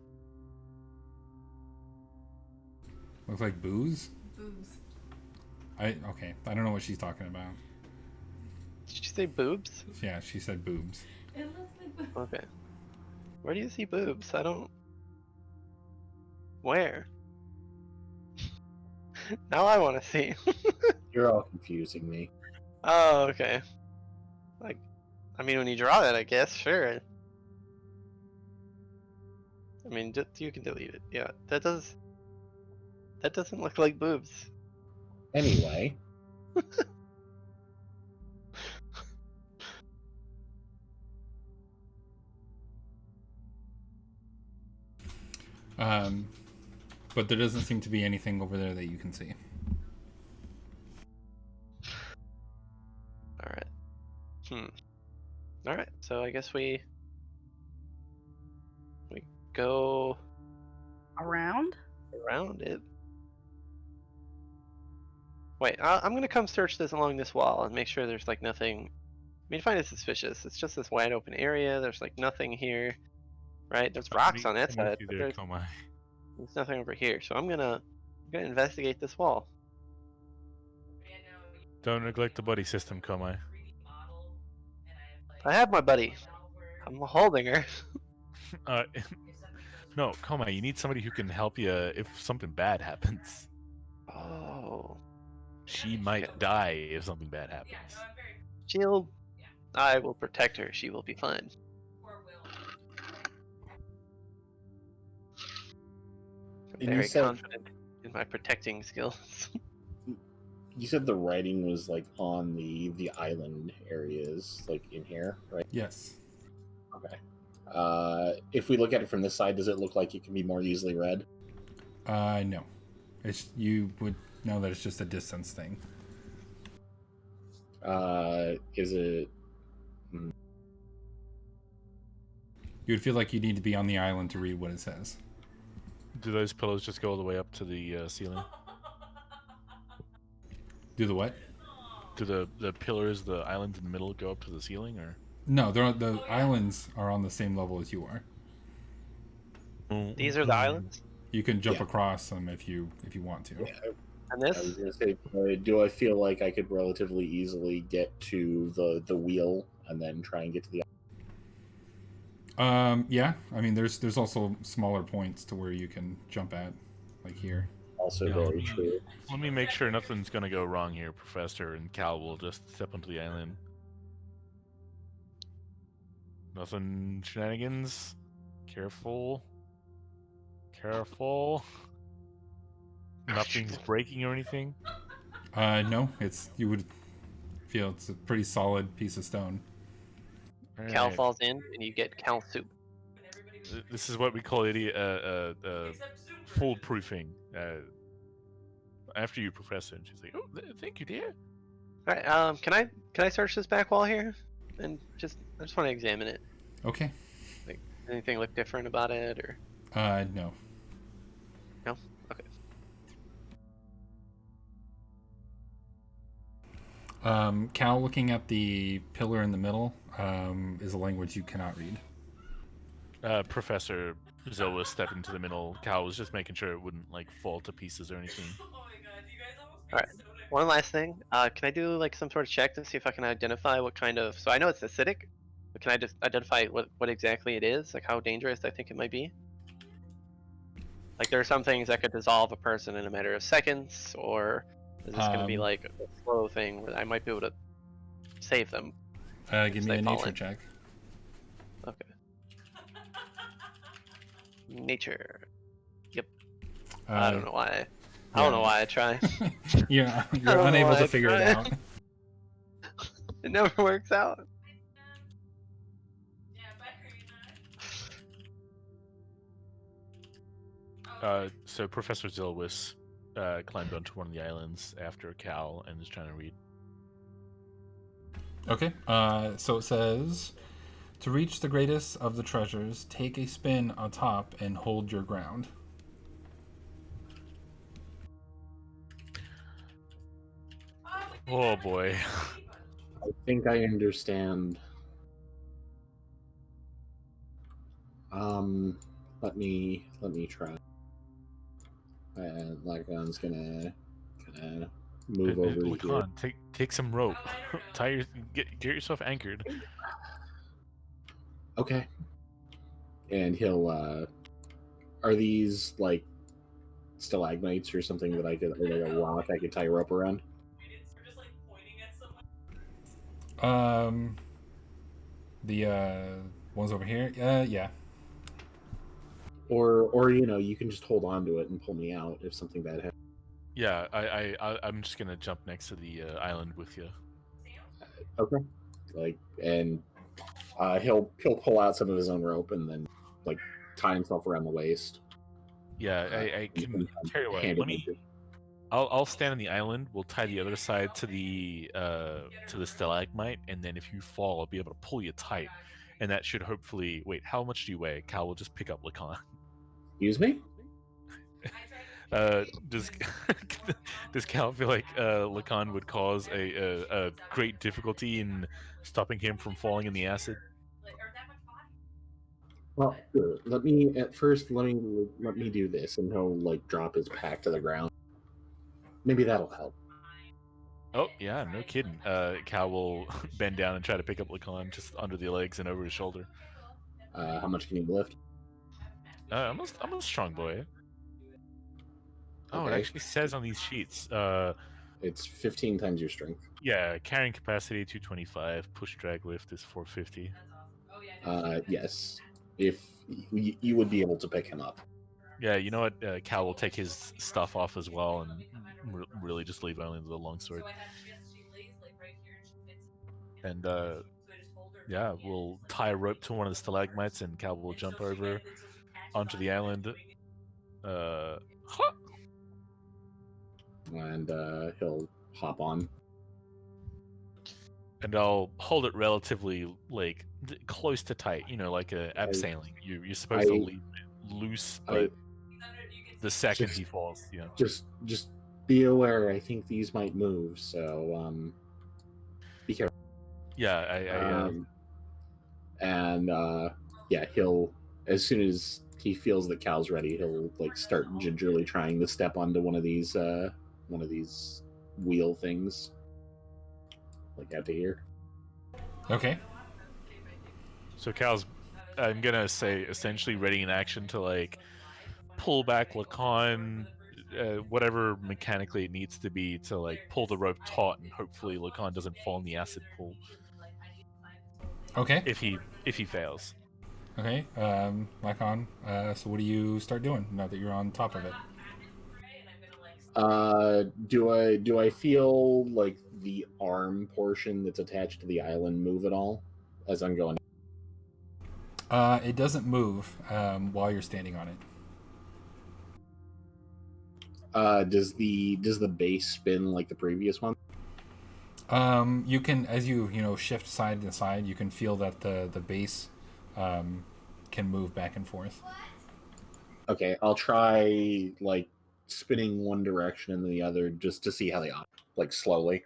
Looks like booze. Boobs. Okay. I don't know what she's talking about. Did she say boobs? Yeah, she said boobs. It looks like boobs. Okay. Where do you see boobs? I don't. Where? Now I want to see. You're all confusing me. Oh, okay. Like, I mean, when you draw that, I guess, sure. I mean, you can delete it. Yeah, that doesn't look like boobs. Anyway, But there doesn't seem to be anything over there that you can see. Alright. Alright, so I guess we go Around? around it. Wait, I'm gonna come search this along this wall and make sure there's like nothing. I mean, find it suspicious. It's just this wide open area. There's like nothing here, right? There's rocks on that I'm with side, you but there, there's Komai. nothing over here. So I'm gonna investigate this wall. Don't neglect the buddy system, Komai. I have my buddy. I'm holding her. Uh, no, Komai, you need somebody who can help you if something bad happens. Oh, She might die if something bad happens. she'll. I will protect her. She will be fine. I'm And you very said- confident in my protecting skills. You said the writing was like on the island areas, like in here, right? Yes. Okay. If we look at it from this side, does it look like it can be more easily read? No. You would know that it's just a distance thing. Is it? You would feel like you need to be on the island to read what it says. Do those pillows just go all the way up to the ceiling? Do the what? Do the pillars, the islands in the middle, go up to the ceiling, or? No, the islands are on the same level as you are. These are the islands, You can jump Yeah. across them if you want to. Yeah, and I was this. gonna say, do I feel like I could relatively easily get to the wheel and then try and get to the? Yeah. I mean, there's also smaller points to where you can jump at, like here. Also Yeah, very true. Let me make sure nothing's gonna go wrong here, Professor, and Cal will just step onto the island. Nothing shenanigans. Careful. Careful. Nothing's breaking or anything. No, you would feel it's a pretty solid piece of stone. Cal Alright. falls in, and you get Cal soup. This is what we call foolproofing. After you, Professor, and she's like, "Oh, thank you, dear." All right. Can I search this back wall here, and I just want to examine it. Okay. Anything look different about it, or? No. No. Okay. Cal, looking at the pillar in the middle, is a language you cannot read. Professor Zoe was stepping into the middle. Cal was just making sure it wouldn't like fall to pieces or anything. All right. One last thing. Can I do like some sort of check to see if I can identify what kind of? So I know it's acidic, but can I just identify what exactly it is? Like how dangerous I think it might be? Like there are some things that could dissolve a person in a matter of seconds, or is this going to be like a slow thing where I might be able to save them? Give me they a fall nature in. check. Okay. Nature. Yep. I don't know why. I don't know why I try. Yeah, I you're don't know unable why to I figure it try. out. It never works out. So Professor Zilwis climbed onto one of the islands after Cal and is trying to read. Okay, so it says, to reach the greatest of the treasures, take a spin atop and hold your ground. Oh boy. I think I understand. Let me try. Lagon's gonna move over here. Lacan, take some rope. Get yourself anchored. Okay. And he'll are these like stalagmites or something that I could, or like a rock I could tie a rope around? The ones over here, yeah. Or you can just hold on to it and pull me out if something bad happens. Yeah, I'm just gonna jump next to the island with you. Okay. And he'll pull out some of his own rope and then like tie himself around the waist. Yeah, I can carry away. Hand Let it me. over. I'll stand on the island. We'll tie the other side to the stalagmite, and then if you fall, I'll be able to pull you tight, and that should hopefully. Wait, how much do you weigh? Cal will just pick up Lacan. Excuse me? Does does Cal feel like Lacan would cause a great difficulty in stopping him from falling in the acid? Well, sure. Let me do this, and he'll like drop his pack to the ground. Maybe that'll help. Oh yeah, no kidding. Cal will bend down and try to pick up Lacan just under the legs and over his shoulder. How much can you lift? I'm a strong boy. Oh, it Okay. actually says on these sheets. It's 15 times your strength. Yeah, carrying capacity 225, push drag lift is 450. Yes. If you would be able to pick him up. Yeah, you know what? Cal will take his stuff off as well and really just leave only the longsword. And yeah, we'll tie a rope to one of the stalagmites, and Cal will jump over onto the island. And he'll hop on. And I'll hold it relatively like close to tight, you know, like abseiling. You're supposed to leave it loose, but the second he falls, you know. Just be aware. I think these might move, so be careful. Yeah, and yeah, he'll, as soon as he feels that Cal's ready, he'll like start gingerly trying to step onto one of these wheel things, like out to here. Okay. So Cal's, I'm gonna say, essentially ready in action to like pull back Lacan, whatever mechanically it needs to be to like pull the rope taut, and hopefully Lacan doesn't fall in the acid pool. Okay. If he fails. Okay. Lacan. So what do you start doing now that you're on top of it? Do I feel like the arm portion that's attached to the island move at all as I'm going? It doesn't move while you're standing on it. Does the base spin like the previous one? You can, as you shift side to side, you can feel that the base can move back and forth. Okay, I'll try like spinning one direction and the other just to see how they operate, like slowly.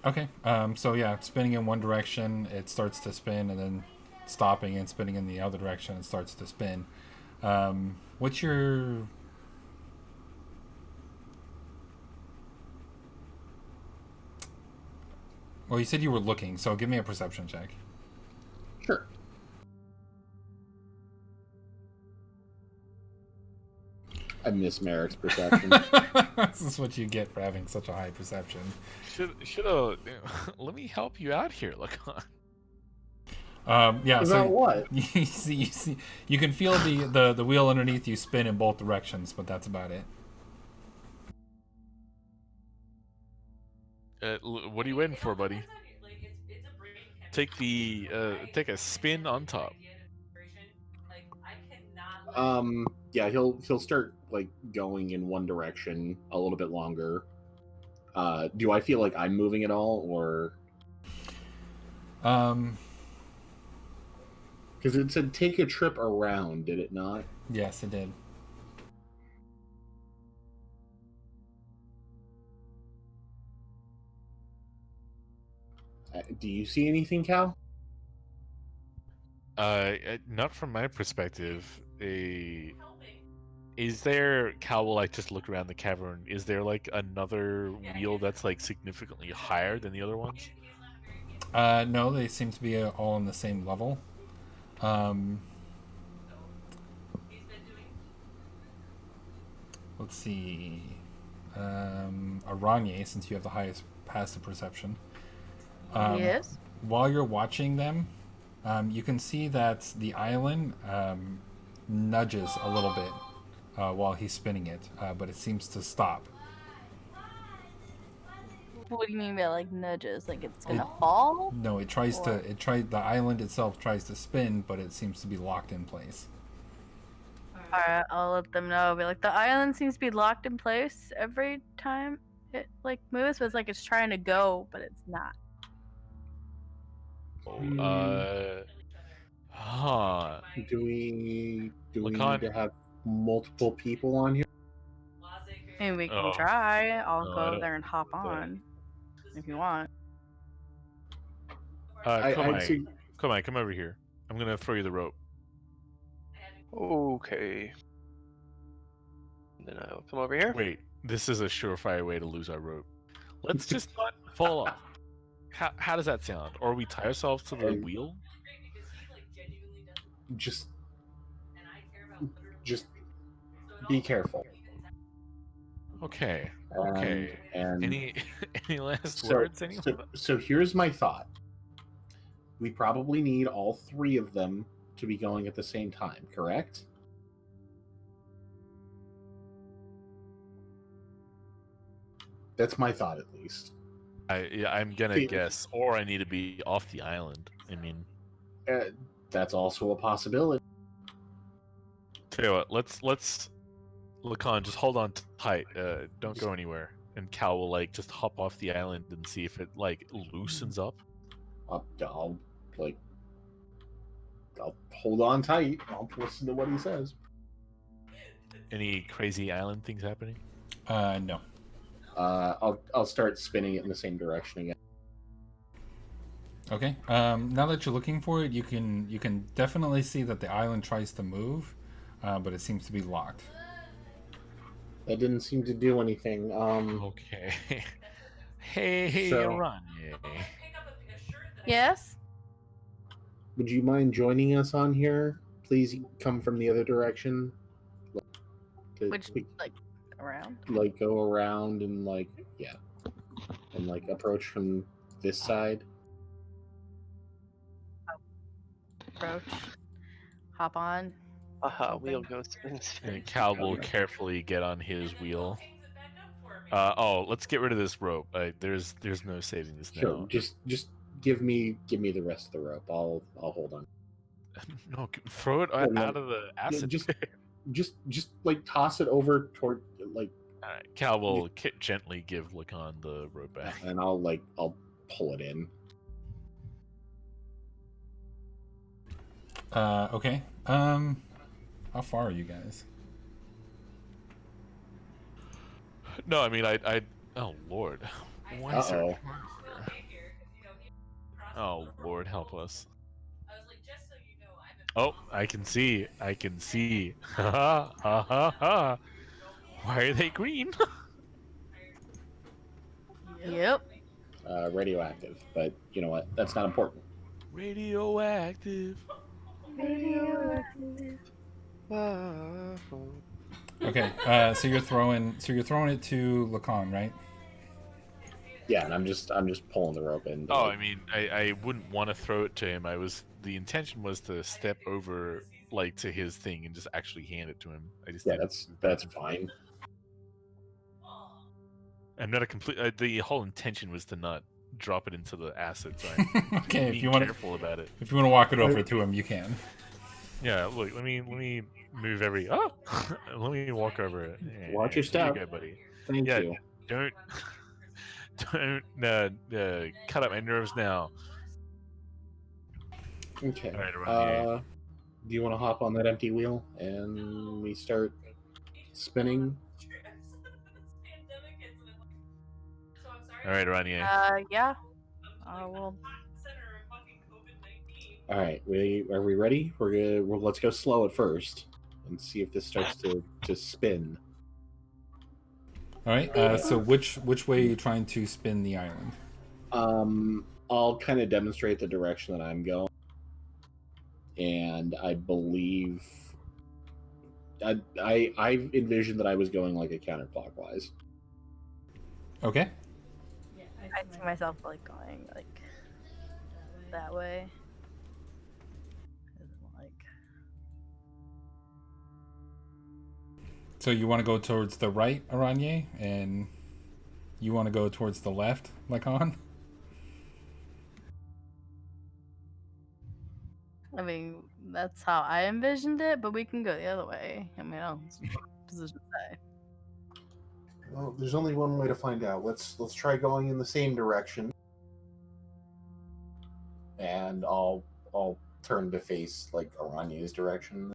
Okay. So yeah, spinning in one direction, it starts to spin, and then stopping and spinning in the other direction, it starts to spin. What's your... Well, you said you were looking, so give me a perception check. Sure. I miss Merrick's perception. This is what you get for having such a high perception. Should let me help you out here, Lacan. Yeah. About so what? You see, you can feel the wheel underneath you spin in both directions, but that's about it. What are you waiting for, buddy? Take a spin on top. Yeah, he'll start like going in one direction a little bit longer. Do I feel like I'm moving at all, or because it said take a trip around, did it not? Yes, it did. Do you see anything, Cal? Not from my perspective. Is there, Cal will like just look around the cavern, is there like another wheel that's like significantly higher than the other ones? No, they seem to be all on the same level. Let's see. Aranye, since you have the highest passive perception. Yes. While you're watching them, you can see that the island nudges a little bit while he's spinning it, but it seems to stop. What do you mean by like nudges? Like it's gonna fall? No, it tries to. The island itself tries to spin, but it seems to be locked in place. Alright, I'll let them know. Be like, the island seems to be locked in place every time it like moves, but it's like it's trying to go, but it's not. Huh. Do we Lacan, need to have multiple people on here? And we can Oh. try. I'll No, I go don't there and hop think that. on if you want. I'd Komai, say Komai, come over here. I'm gonna throw you the rope. Okay. Then I'll come over here. Wait, this is a surefire way to lose our rope. Let's just not fall off. How does that sound? Or we tie ourselves to the And- wheel? just be careful. Okay. And, Okay. And Any last so, words? Anyone? so here's my thought. We probably need all three of them to be going at the same time, correct? That's my thought, at least. I'm gonna guess, or I need to be off the island. I mean, That's also a possibility. tell you what, let's Lacan, just hold on tight. Don't go anywhere. And Cal will like just hop off the island and see if it like loosens up. I'll hold on tight. I'll listen to what he says. Any crazy island things happening? No. I'll start spinning it in the same direction again. Okay. Now that you're looking for it, you can definitely see that the island tries to move, but it seems to be locked. That didn't seem to do anything. Okay. Hey, So- Ranye. Yes? Would you mind joining us on here? Please come from the other direction. Which, like, around? Like go around and and like approach from this side. Approach. Hop on. Aha, Something. wheel goes spin spin. And Cal will carefully get on his wheel. Let's get rid of this rope. There's no saving this now. Sure. Just give me the rest of the rope. I'll hold on. No, throw it no. out of the acid. Just like toss it over toward like. All right, Cal will gently give Lacan the rope back. And I'll pull it in. Okay. How far are you guys? No, I mean I. Oh Lord, why is there? Oh Lord, help us! Oh, I can see. Ha ha ha ha ha. Why are they green? Yep. Radioactive, but you know what? That's not important. Radioactive. Okay. So you're throwing it to Lacan, right? Yeah, and I'm just pulling the rope in. Oh, I mean, I wouldn't want to throw it to him. The intention was to step over like to his thing and just actually hand it to him. That's fine. I'm not a complete. The whole intention was to not drop it into the acid. So I'm Okay. being careful about it. If you want to walk it over to him, you can. Yeah, look. Let me move every. Oh, let me walk over it. Yeah, Watch your step, you go, buddy. Thank Yeah, you. don't cut up my nerves now. Okay. All right, around Do you want to hop on that empty wheel and we start spinning? All right, Ranye. Yeah. Well, All right. Are we ready? We're good. Well, let's go slow at first and see if this starts to spin. All right. So which way are you trying to spin the island? I'll kind of demonstrate the direction that I'm going, and I believe I envisioned that I was going like a counterclockwise. Okay. I see myself like going like that way. Like, So you want to go towards the right, Aranye, and you want to go towards the left, Lacan? I mean, that's how I envisioned it, but we can go the other way. I mean, I'll position say. Well, there's only one way to find out. Let's try going in the same direction, and I'll turn to face like Aranye's direction.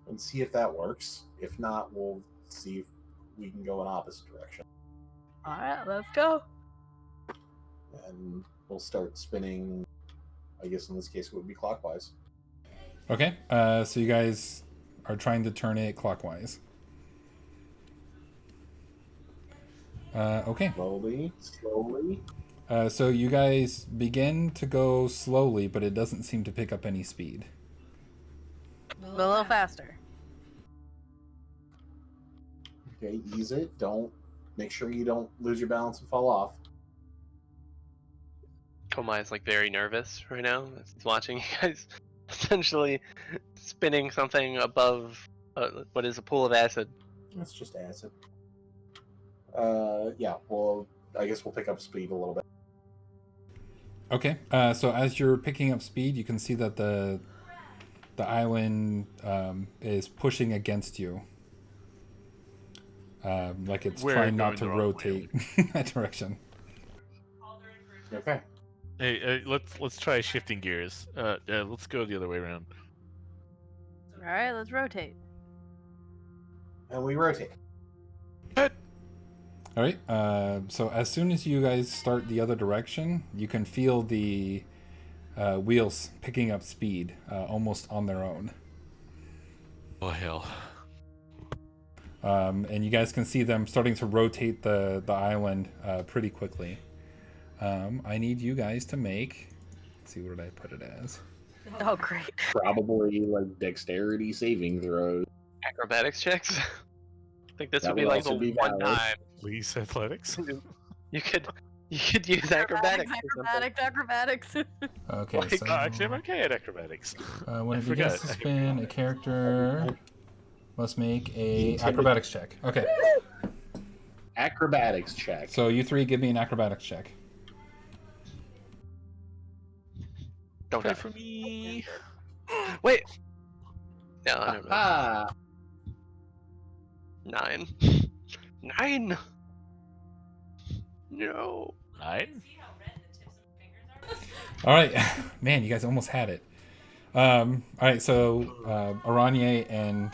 and see if that works. If not, we'll see if we can go in opposite direction. All right, let's go. And we'll start spinning. I guess in this case it would be clockwise. Okay, so you guys are trying to turn it clockwise. Okay. Slowly. So you guys begin to go slowly, but it doesn't seem to pick up any speed. A little faster. Okay, ease it. Make sure you don't lose your balance and fall off. Komai is like very nervous right now. He's watching you guys essentially spinning something above what is a pool of acid. That's just acid. Yeah. Well, I guess we'll pick up speed a little bit. Okay. So as you're picking up speed, you can see that the island is pushing against you. Like it's We're trying going not to the wrong rotate that direction. Okay. Hey, let's try shifting gears. Let's go the other way around. All right, let's rotate. And we rotate. All right. So as soon as you guys start the other direction, you can feel the wheels picking up speed almost on their own. Oh hell! And you guys can see them starting to rotate the island pretty quickly. I need you guys to make. Let's see, what did I put it as? Oh, great. Probably like dexterity saving throws. Acrobatics checks. I think this That would be would like the also be one valid. time Please, athletics. you could use acrobatics. or something. Acrobatics. Okay. Like, So Actually, I'm okay at acrobatics. when I it begins forgot. to spin, a character must make a acrobatics check. Okay. Acrobatics check. So you three, give me an acrobatics check. Don't Try die. for me. Wait. No, I don't know. Ah, 9. 9. No. 9. All right, man, you guys almost had it. All right, so Aranye and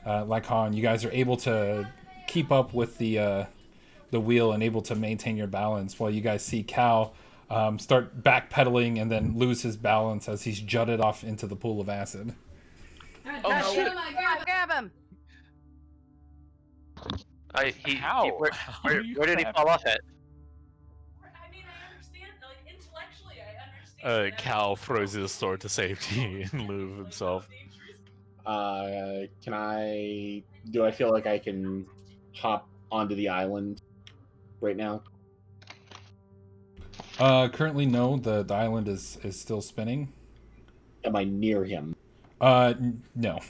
Lycon, you guys are able to keep up with the wheel and able to maintain your balance, while you guys see Cal start backpedaling and then lose his balance as he's jutted off into the pool of acid. Oh, shit. Grab him. How? Where How do you did he grab fall off at? I mean, I understand, like, intellectually, I understand. Cal throws his sword to safety in lieu of himself. do I feel like I can hop onto the island right now? Currently, no. The island is still spinning. Am I near him? No.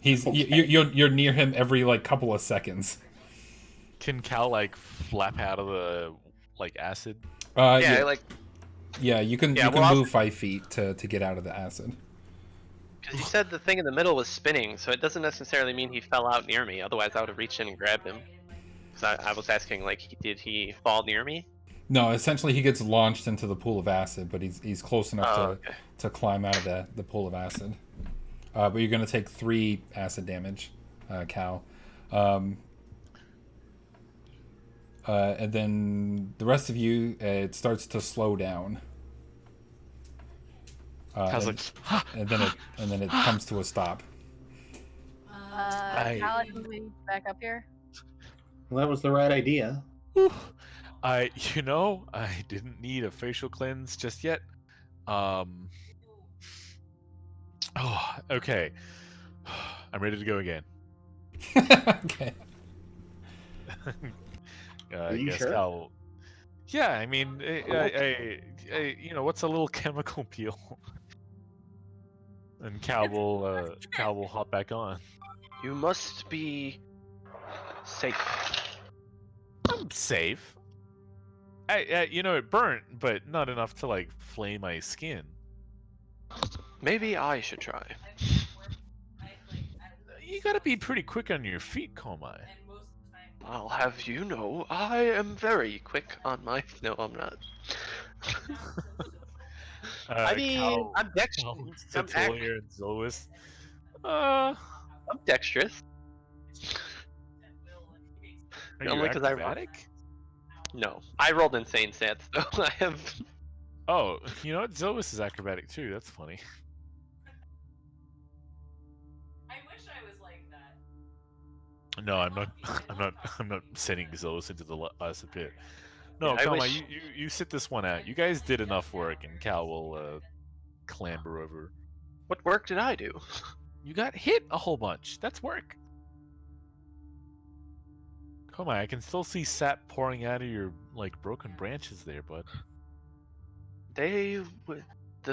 He's Okay. you're near him every like couple of seconds. Can Cal like flap out of the like acid? Yeah, like Yeah, you can Yeah, you well, can I'll- move 5 feet to get out of the acid. because you said the thing in the middle was spinning, so it doesn't necessarily mean he fell out near me. Otherwise, I would have reached in and grabbed him. Because I was asking, like, did he fall near me? No, essentially he gets launched into the pool of acid, but he's close enough Oh, okay. to climb out of the pool of acid. But you're gonna take 3 acid damage, Cal. And then the rest of you, it starts to slow down. Cal's and, like, and then it comes to a stop. Cal, can we back up here? Well, that was the right idea. I didn't need a facial cleanse just yet. Oh, okay. I'm ready to go again. Okay. Are I you guess sure? Cal. Yeah, I mean, what's a little chemical peel? And Cal will hop back on. You must be safe. I'm safe. It burnt, but not enough to like flame my skin. Maybe I should try. You gotta be pretty quick on your feet, Komai. I'll have you know, I am very quick on my. No, I'm not. I mean, Cal, I'm Cal dexterous. looks to Talia and Zilwis. Uh, I'm dexterous. are you Only because I rolled. acrobatic? No, I rolled insane stats though. I have. Oh, you know what? Zois is acrobatic too. That's funny. I wish I was like that. No, I'm not. I'm not. I'm not sending Zois into the acid pit. No, Yeah, I Kalma, wish- you sit this one out. You guys did enough work, and Cal will clamber over. What work did I do? You got hit a whole bunch. That's work. Come on, I can still see sap pouring out of your like broken branches there, bud. The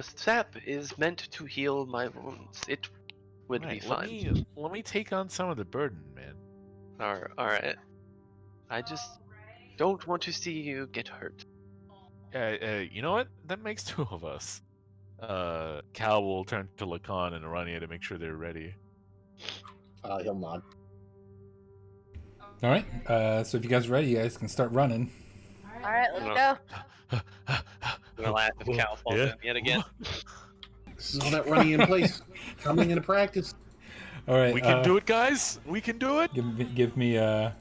sap is meant to heal my wounds. It would be Right, fine. let me take on some of the burden, man. All right. I just don't want to see you get hurt. You know what? That makes two of us. Cal will turn to Lacan and Arania to make sure they're ready. He'll nod. All right. So if you guys are ready, you guys can start running. All right, let's No. go. I'm gonna laugh if Cal falls Yeah. in yet again. This is all that running in place, coming into practice. All right. We can do it, guys. We can do it. Give me. Oh,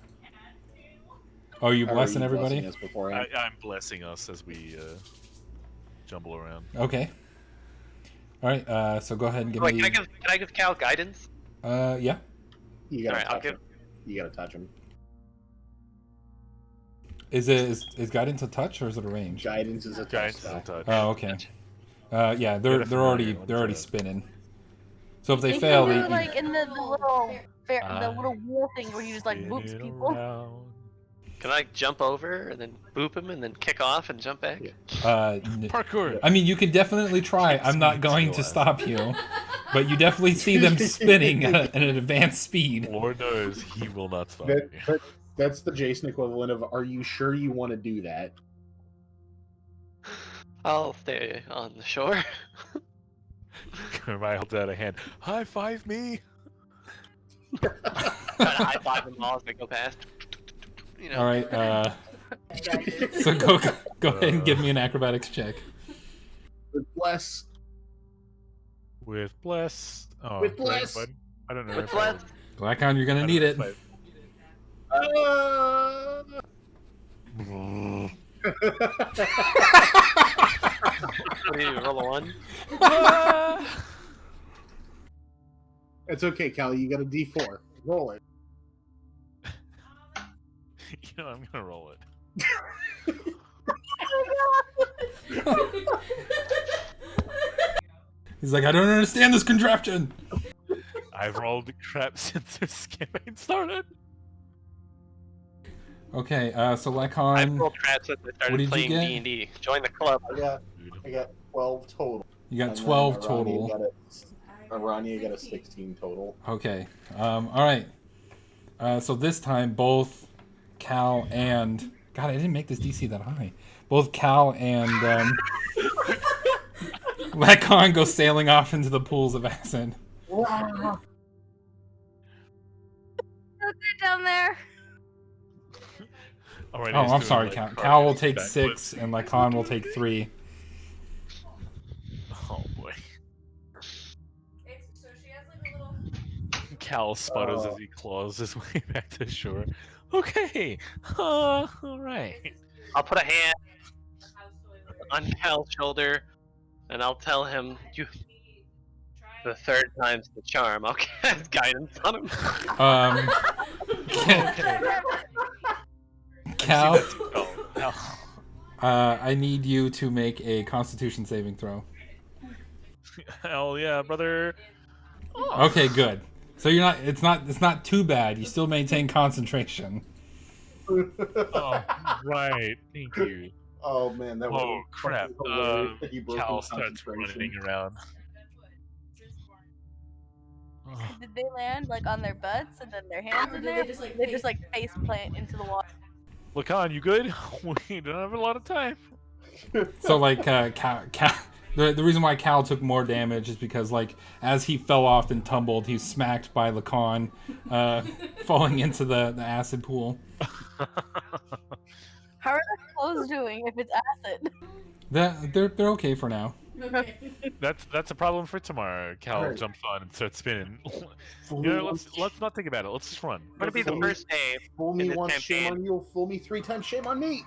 you How are blessing you everybody? blessing us beforehand? I'm blessing us as we jumble around. Okay. All right. So go ahead and give Wait, me. can I give Cal guidance? Yeah. You gotta Alright, I'll touch give- him. You gotta touch him. Is guidance a touch or is it a range? Guidance is a touch Guidance is a spell. touch. Oh, okay. Yeah, Get they're it familiar. Let me already try. spinning. So if they You fail, can they do like in the little I the little wheel thing where you just like boops spin people. around. Can I jump over and then boop him and then kick off and jump back? Yeah. Parkour. I mean, you could definitely try. I'm not going to stop you, but you definitely see them spinning at an advanced speed. Lord knows he will not stop That, me. that's the Jason equivalent of, are you sure you want to do that? I'll stay on the shore. I held out a hand. High five me. Try to high five them all as they go past. You know. All right. So go ahead and give me an acrobatics check. With bless. With bless. Oh, With go ahead, bless. bud. I don't know. With if I- bless. Blackhound, you're gonna I don't need know it. if What do you roll a 1? It's okay, Cal. You got a D4. Roll it. You know, I'm gonna roll it. He's like, I don't understand this contraption. I've rolled the crap since this campaign started. Okay. So I've Lycon, rolled traps since I What started did you playing get? D&D. Join the club. I got 12 total. you got And then 12 Arania total. Arania got a 16 total. Okay. All right. So this time, both Cal and God, I didn't make this DC that high. Both Cal and Lycon go sailing off into the pools of acid. Wow. Down there. Alright, Oh, he's I'm doing, sorry, like, Cal. cardio Cal will take backflips. 6, and Lycon will take 3. Oh boy. So she has like a little. Cal sputters Oh. as he claws his way back to shore. Okay. Alright. I'll put a hand on Cal's shoulder, and I'll tell him, "You, the third time's the charm." I'll cast guidance on him. Cal, Oh, I need you to make a Constitution saving throw. hell yeah, brother. Okay, good. So you're not. It's not too bad. You still maintain concentration. Oh, right. Thank you. Oh man, that Oh was crap. fucking hilarious that he broke Cal his starts concentration. running around. Oh, Did they land like on their butts and then their hands in there? They just like face plant into the water. Lacan, you good? We don't have a lot of time. So like Cal, the reason why Cal took more damage is because like as he fell off and tumbled, he was smacked by Lacan, falling into the acid pool. How are the clothes doing if it's acid? They're okay for now. Okay. That's a problem for tomorrow. Cal Alright. jumps on and starts spinning. Fool You me know, once, let's not think about it. Let's just run. It's gonna be the fool first day fool in me this once, shame campaign. on you. Fool me 3 times, shame on me.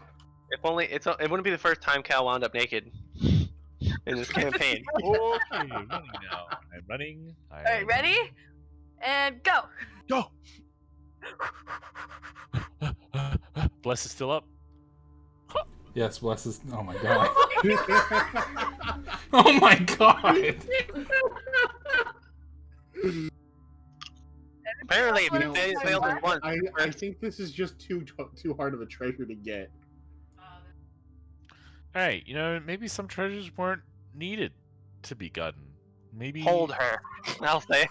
If only it wouldn't be the first time Cal wound up naked in this campaign. Okay, running now. I'm running. All right, ready? And go. Go. Bless is still up. Yes, Bless is. Oh my god. Oh my god. Apparently, if You you know, failed it once, I think this is just too hard of a treasure to get. All right, maybe some treasures weren't needed to be gotten. Maybe hold her. I'll say.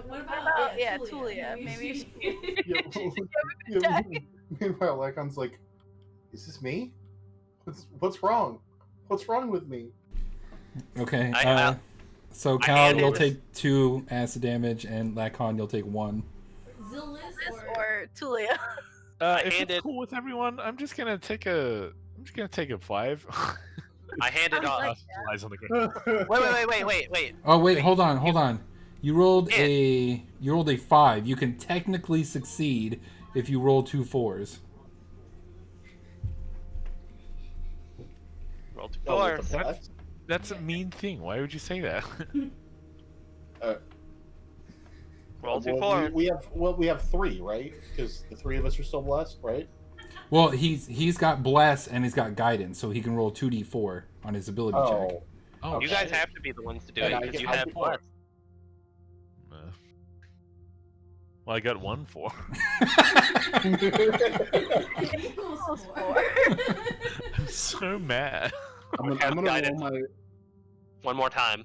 What about yeah, Tulia? Tulia, maybe Meanwhile, Lycon's like, "Is this me? What's wrong? What's wrong with me?" Okay. I So I Cal, handled you'll this. take 2 acid damage, and Lacon, you'll take 1. Zillis or Tulia. if handed- it's cool with everyone, I'm just gonna take a 5. I handed off. like Lies on the ground. Wait. Oh wait, hold on. You rolled a 5. You can technically succeed if you roll 2 4s. Roll 2 Oh, what 4s. the fuck? That's a mean thing. Why would you say that? Roll 2 well, 4s. we have 3, right? Because the 3 of us are still blessed, right? Well, he's got bless and he's got guidance, so he can roll 2d4 on his ability check. Oh, You Okay. guys have to be the ones to do And it I because get- you I have get- plus. Well, I got 1 4. equals 4. I'm so mad. I'm gonna Guidance. roll my One more time.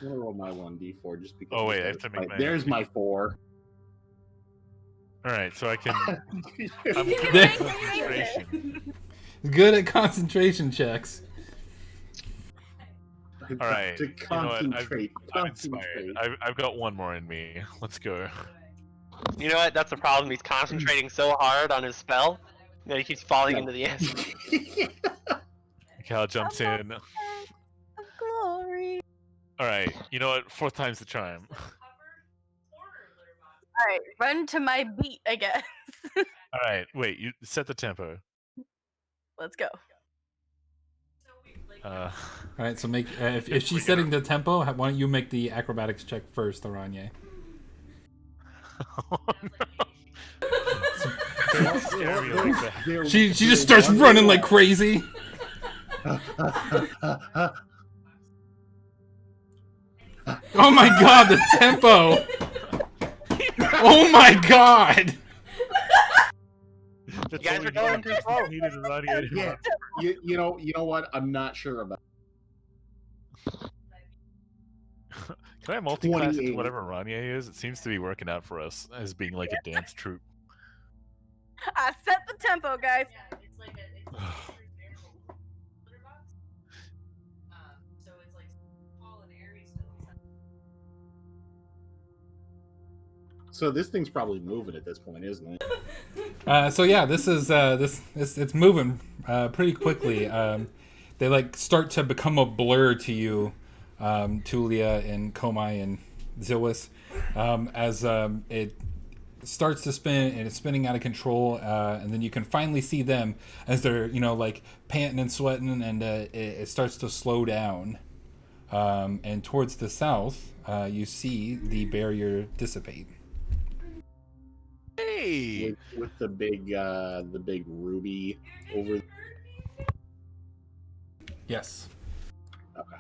1d4 just because. Oh, wait, I have to make my- There's my 4. All right, so I can. I'm You good can at make concentration. Good at concentration checks. All right, To you know what? concentrate. I'm inspired. I've got 1 more in me. Let's go. You know what? That's the problem. He's concentrating so hard on his spell that he keeps falling into the acid. Cal jumps in. Glory. All right, you know what? 4 times the charm. All right, run to my beat, I guess. All right, wait. You set the tempo. Let's go. Uh, All right, so make if she's setting the tempo, why don't you make the acrobatics check first, Aranye? oh, no. Don't scare me like that. She just starts running like crazy. Oh my god, the tempo! Oh my god! That's You guys all are going too slow. needed to run here. Yeah, you know what? I'm not sure about. Can I multi-class it to 28. whatever Ranye is? It seems to be working out for us as being like a dance troupe. I set the tempo, guys. Yeah, it's like a variable litter box. So it's like Paul and Aries. So this thing's probably moving at this point, isn't it? So yeah, this is it's moving pretty quickly. They like start to become a blur to you, Tulia and Komai and Zillis, as it starts to spin and it's spinning out of control, and then you can finally see them as they're like panting and sweating, and it starts to slow down, and towards the south you see the barrier dissipate. Hey! With the big ruby over. Yes. Okay.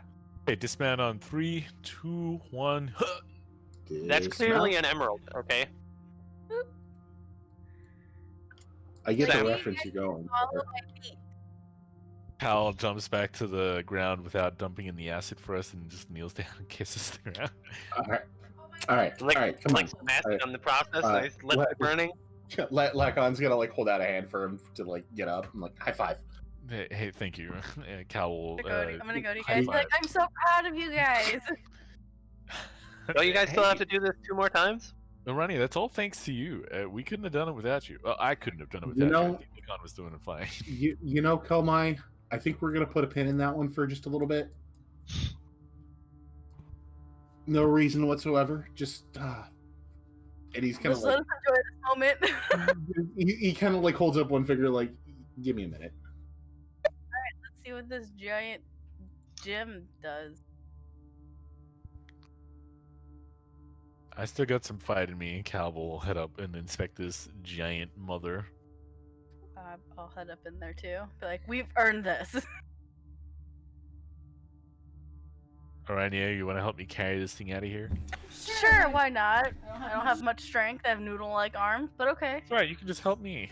Hey, dismount on 3, 2, 1. That's clearly an emerald, okay? I get the Sam. reference you're going. Follow my beat. Cal jumps back to the ground without dumping in the acid for us and just kneels down and kisses the ground. All right, come on. Smashing All right. on the process, nice let- lip burning. Lacon's gonna hold out a hand for him to get up. I'm high five. Hey, thank you. Cal will. I'm gonna go to you high guys. five. I'm so proud of you guys. Don't you guys still have to do this 2 more times? Ronnie, that's all thanks to you. We couldn't have done it without you. Well, I couldn't have done it You without you. I know- think Nikon was doing it fine. You know, Komai, I think we're gonna put a pin in that one for just a little bit. No reason whatsoever. Just and he's kind of Just let like us enjoy this moment. he kind of like holds up one finger, like, give me a minute. Let's see what this giant gym does. I still got some fight in me. Calvo will head up and inspect this giant mother. I'll head up in there too. Be like, we've earned this. Alright, yeah, you want to help me carry this thing out of here? Sure, why not? I don't have much strength. I have noodle-like arms, but okay. It's alright, you can just help me.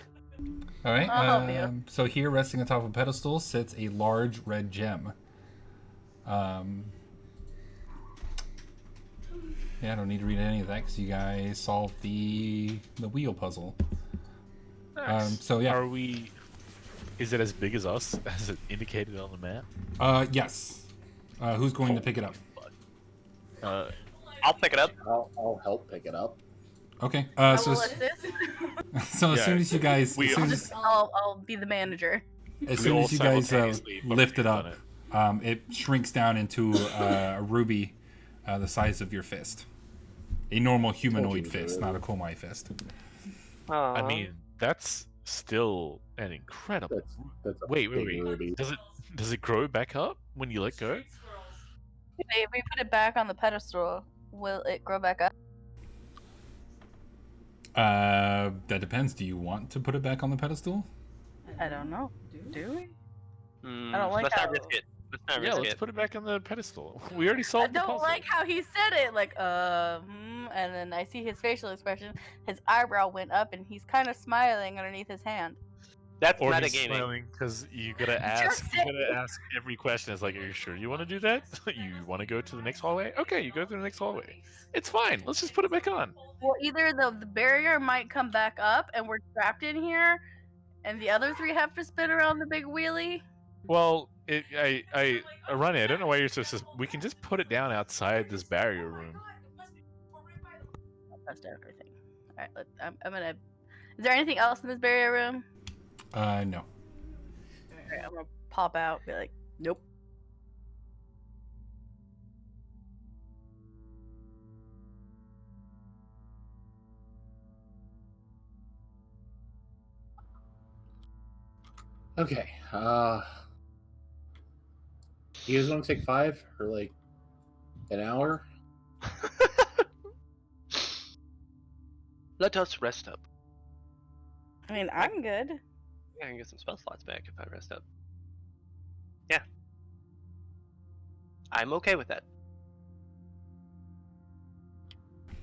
All right. I'll help you. So here, resting atop a pedestal, sits a large red gem. Yeah, I don't need to read any of that because you guys solved the wheel puzzle. Nice. So yeah. Are we... Is it as big as us, as it indicated on the map? Yes. Who's going to pick it up? I'll pick it up. I'll help pick it up. Okay. I So will assist. so as soon as you guys, we as soon all- as, I'll be the manager. as We soon all as you guys simultaneously lift it done up, it shrinks down into a ruby the size of your fist. A normal humanoid you, fist, dude. not a Komai fist. I mean, that's still an incredible... That's a Wait. big ruby. Does it grow back up when you let go? If we put it back on the pedestal, will it grow back up? That depends. Do you want to put it back on the pedestal? I don't know. Do we? I don't like let's how- not risk it. Let's not Yeah, risk let's it. put it back on the pedestal. We already I solved the don't puzzle. like how he said it. Like, and then I see his facial expression. His eyebrow went up, and he's kind of smiling underneath his hand. That's Or he's metagaming. smiling because you gotta ask. You gotta ask every question. It's like, are you sure you want to do that? You want to go to the next hallway? Okay, you go to the next hallway. It's fine. Let's just put it back on. Well, either the barrier might come back up, and we're trapped in here, and the other three have to spin around the big wheelie. Well, Ronnie, I don't know why you're so. We can just put it down outside this barrier room. That's everything. All right, I'm gonna. Is there anything else in this barrier room? No. All right, I'm gonna pop out. Be like, nope. Okay. You guys want to take 5 or like an hour? Let us rest up. I mean, I'm good. Yeah, I can get some spell slots back if I rest up. Yeah. I'm okay with that.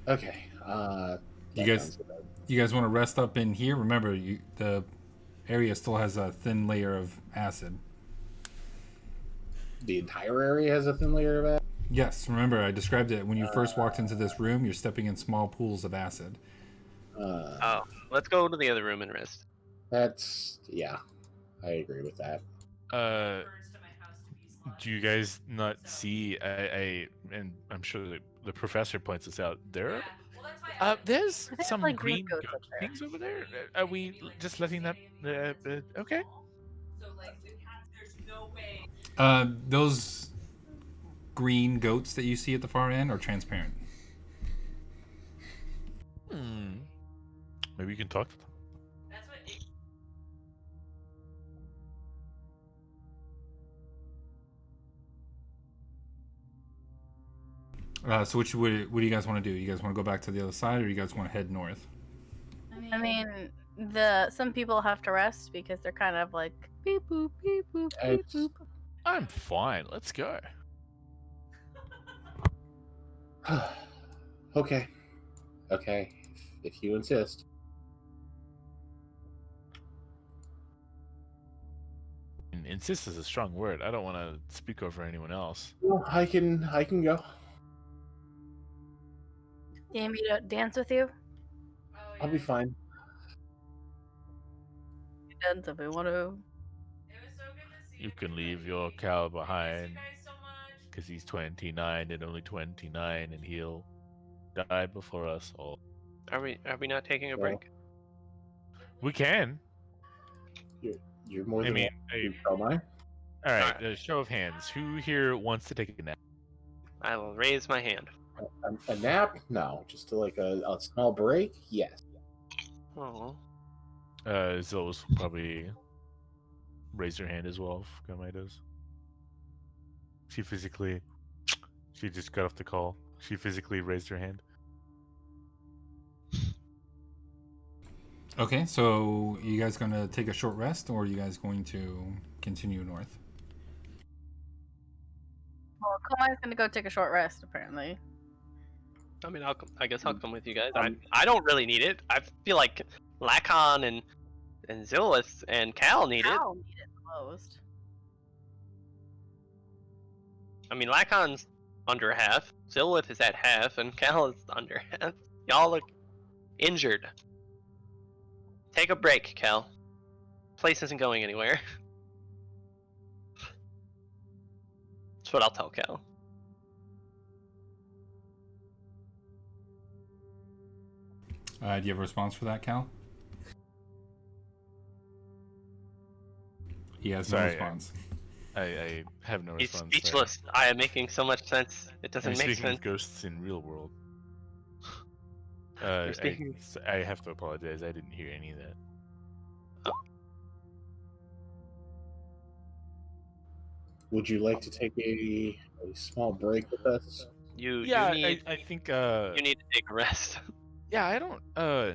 Okay. You that guys- sounds good. You guys want to rest up in here? Remember, the area still has a thin layer of acid. The entire area has a thin layer of acid. Yes, remember I described it when you first walked into this room. You're stepping in small pools of acid. Oh, let's go to the other room and rest. Yeah, I agree with that. Do you guys not see? And I'm sure the professor points this out. There's They have, some like, green green goats up there. things over there. Are we just letting that? Okay. So like there's no way. Those green goats that you see at the far end are transparent. Maybe you can talk to them. That's what it, So what do you guys want to do? You guys want to go back to the other side, or you guys want to head north? I mean, some people have to rest because they're kind of like beep boop beep boop beep It's- boop. I'm fine. Let's go. Okay. Okay. If you insist. And insist is a strong word. I don't want to speak over anyone else. Well, I can go. Do you need me to dance with you? oh, I'll be fine. Dance if we want to. It was so good to see You can leave your cow Miss behind you guys so much. because he's 29 and only 29, and he'll die before us all. Are we not taking a Well, break? We can. You're more I than mean, welcome to tell mine. all right. Alright. Show of hands. Who here wants to take a nap? I will raise my hand. A nap? No, just to like a small break. Yes. Oh. Zills probably raise her hand as well. If Gamai does. She just got off the call. She physically raised her hand. Okay, so you guys gonna take a short rest, or are you guys going to continue north? Well, Kamai's gonna go take a short rest, apparently. I mean, I guess I'll come with you guys. Um, I don't really need it. I feel like Lacon and Zillith and Cal need it. Cal need it the most. I mean, Lacon's under half. Zillith is at half, and Cal is under half. Y'all look injured. Take a break, Cal. Place isn't going anywhere. That's what I'll tell Cal. Do you have a response for that, Cal? He has no Sorry, response. I have no He's response. speechless. I am making so much sense. It I'm doesn't make speaking sense. of ghosts in real world. You're speaking. I have to apologize. I didn't hear any of that. Would you like to take a small break with us? You need I think you need to take a rest. yeah, I don't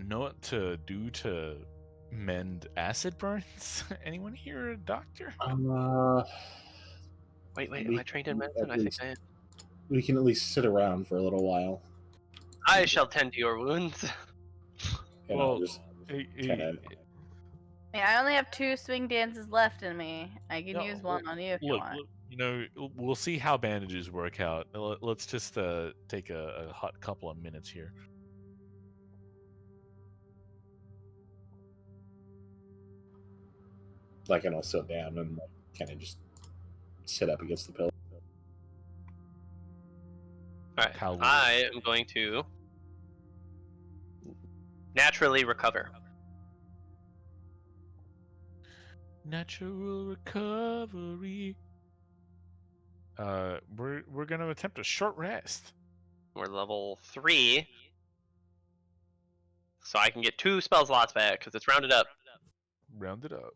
know what to do to mend acid burns. Anyone here a doctor? Wait, We am I trained in medicine? I think I am. We can at least sit around for a little while. I shall tend to your wounds. And Well, I'll just kind of. I only have 2 swing dances left in me. I can No, use one on you if you look, want. you know, we'll see how bandages work out. Let's just take a hot couple of minutes here. Like, and I'll sit down and kind of just sit up against the pillar. Alright, Cal will- I am going to naturally recover. Natural recovery. We're gonna attempt a short rest. We're level 3. So I can get 2 spell slots back, because it's rounded up. Round it up.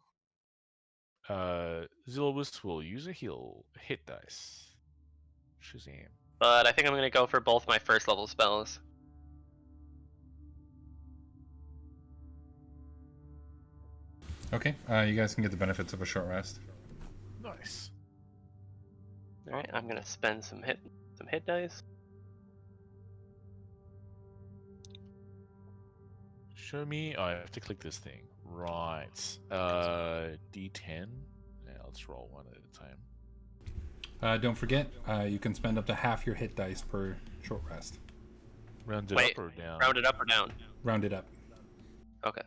Zilowis will use a hit dice. Shazam. But I think I'm going to go for both my first level spells. Okay, you guys can get the benefits of a short rest. Nice. Alright, I'm going to spend some hit dice. Show me. Oh, I have to click this thing. Right. D10. Yeah, let's roll one at a time. Don't forget, you can spend up to half your hit dice per short rest. Round it Wait, up or down? round it up or down? Round it up. Okay.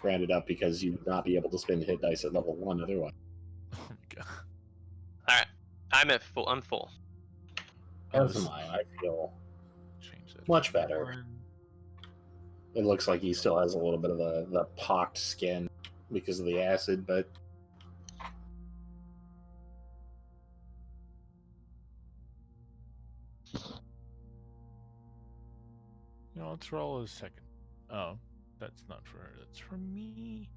Rounded up because you would not be able to spend hit dice at level 1 otherwise. Oh my god. Alright, I'm full. As am I feel Change that. much better. One. It looks like he still has a little bit of the pocked skin because of the acid, but No, let's roll a second. Oh, that's not for her. That's for me.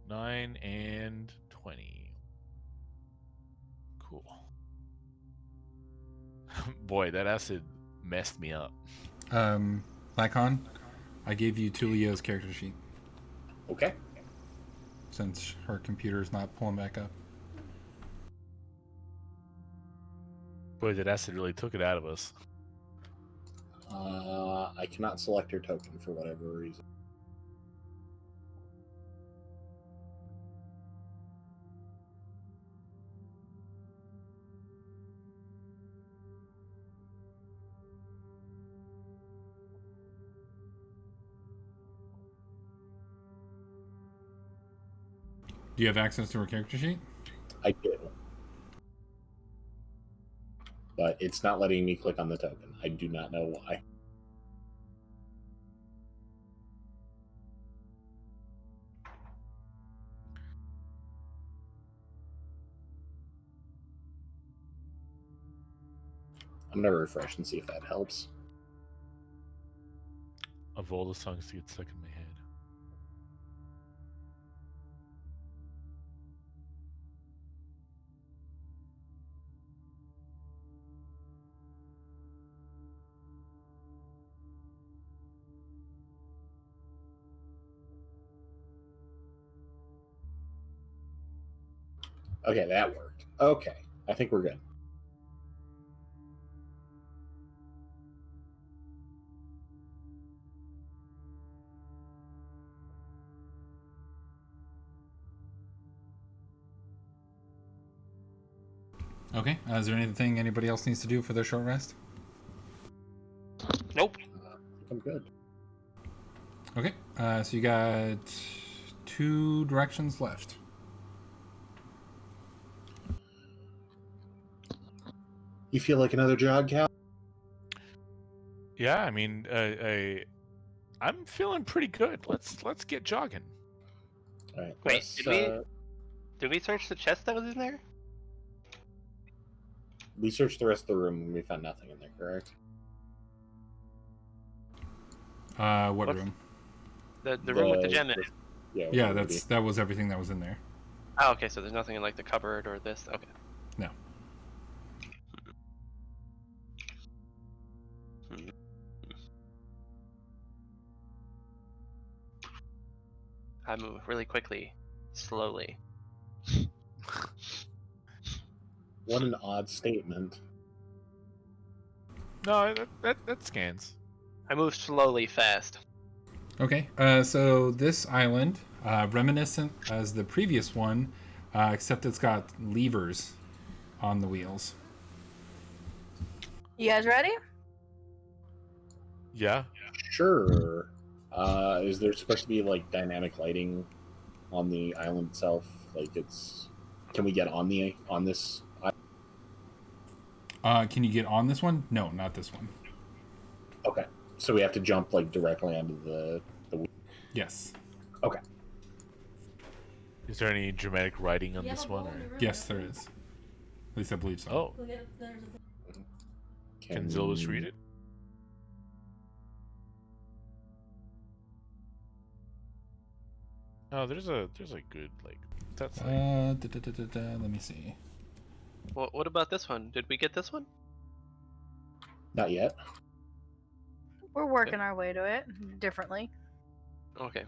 9 and 20. Cool. Boy, that acid messed me up. Lacon, I gave you Tulio's character sheet okay. since her computer's not pulling back up. Boy, that acid really took it out of us. I cannot select your token for whatever reason. Do you have access to her character sheet? I do. But it's not letting me click on the token. I do not know why. I'm gonna refresh and see if that helps. Of all the songs to get stuck in my head. Okay, that worked. Okay, I think we're good. Okay. Is there anything anybody else needs to do for their short rest? Nope. I'm good. Okay. So you got 2 directions left. You feel like another jog, Cal? Yeah, I mean, I'm feeling pretty good. Let's get jogging. All right. Wait, did we search the chest that was in there? We searched the rest of the room and we found nothing in there, correct? What What's- room? The room with the gem in it. Yeah. Yeah, that was everything that was in there. Oh, okay, so there's nothing in like the cupboard or this. Okay. No. I move really quickly, slowly. What an odd statement. No, that scans. I move slowly, fast. Okay. So this island, reminiscent as the previous one, except it's got levers on the wheels. You guys ready? Yeah. Sure. Is there supposed to be like dynamic lighting on the island itself? Like can we get on this? Can you get on this one? No, not this one. Okay. So we have to jump like directly onto the Yes. Okay. Is there any dramatic writing on this one? Or? Yes, there is. At least I believe so. Oh, can Zillis read it? Oh, there's a good like that's like Let me see. Well, what about this one? Did we get this one? Not yet. We're working our way to it differently. Okay.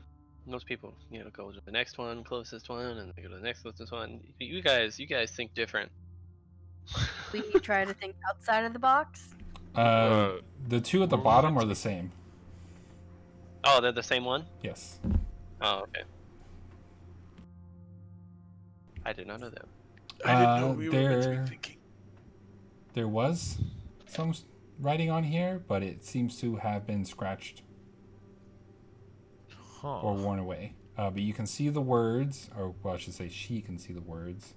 Most people, go to the next one, closest one, and they go to the next closest one. You guys think different. We try to think outside of the box. The 2 at the bottom are the same. Oh, they're the same one? Yes. Oh, okay. I did not know that. I didn't know we were meant to be thinking. There was some writing on here, but it seems to have been scratched or worn away. But you can see the words, or well, I should say she can see the words,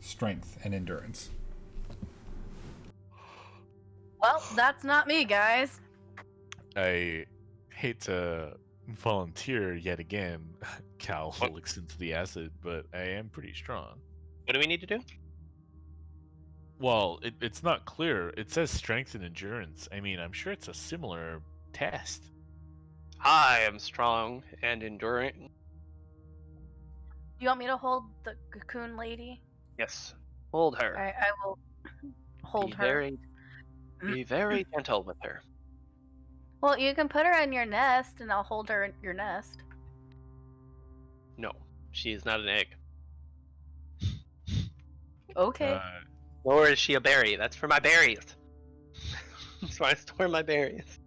strength and endurance. Well, that's not me, guys. I hate to volunteer yet again. Cal looks into the acid, but I am pretty strong. What do we need to do? Well, it's not clear. It says strength and endurance. I mean, I'm sure it's a similar test. I am strong and enduring. Do you want me to hold the cocoon lady? Yes. Hold her. I will hold her. Be very gentle with her. Well, you can put her in your nest, and I'll hold her in your nest. No, she is not an egg. Okay. Nor is she a berry. That's for my berries. That's why I store my berries.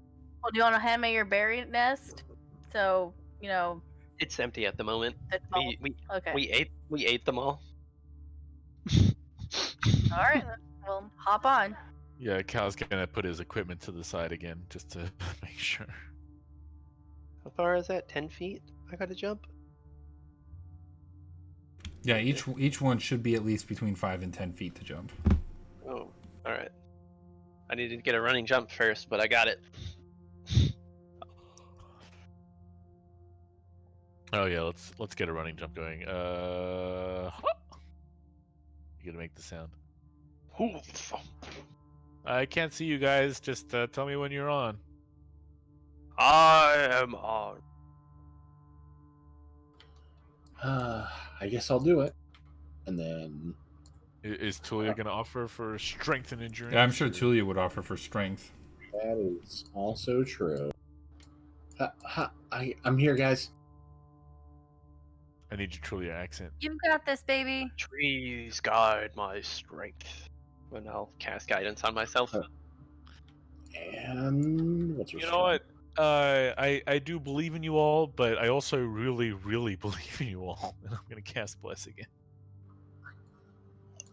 Well, do you want to hand me your berry nest? So, It's empty at the moment. Okay. We ate them all. All right, then. Well, hop on. Yeah, Cal's gonna put his equipment to the side again just to make sure. How far is that? 10 feet? I gotta jump? Yeah, each one should be at least between 5 and 10 feet to jump. Oh, alright. I needed to get a running jump first, but I got it. Oh yeah, let's get a running jump going. You gotta make the sound. I can't see you guys. Just tell me when you're on. I am on. I guess I'll do it. And then Is Tulia gonna offer for strength and endurance? Yeah, I'm sure or- Tulia would offer for strength. that is also true. I'm here, guys. I need your Tulia accent. You got this, baby. Trees guide my strength. And I'll cast guidance on myself. And what's your You know what? I do believe in you all, but I also really, really believe in you all, and I'm gonna cast Bless again.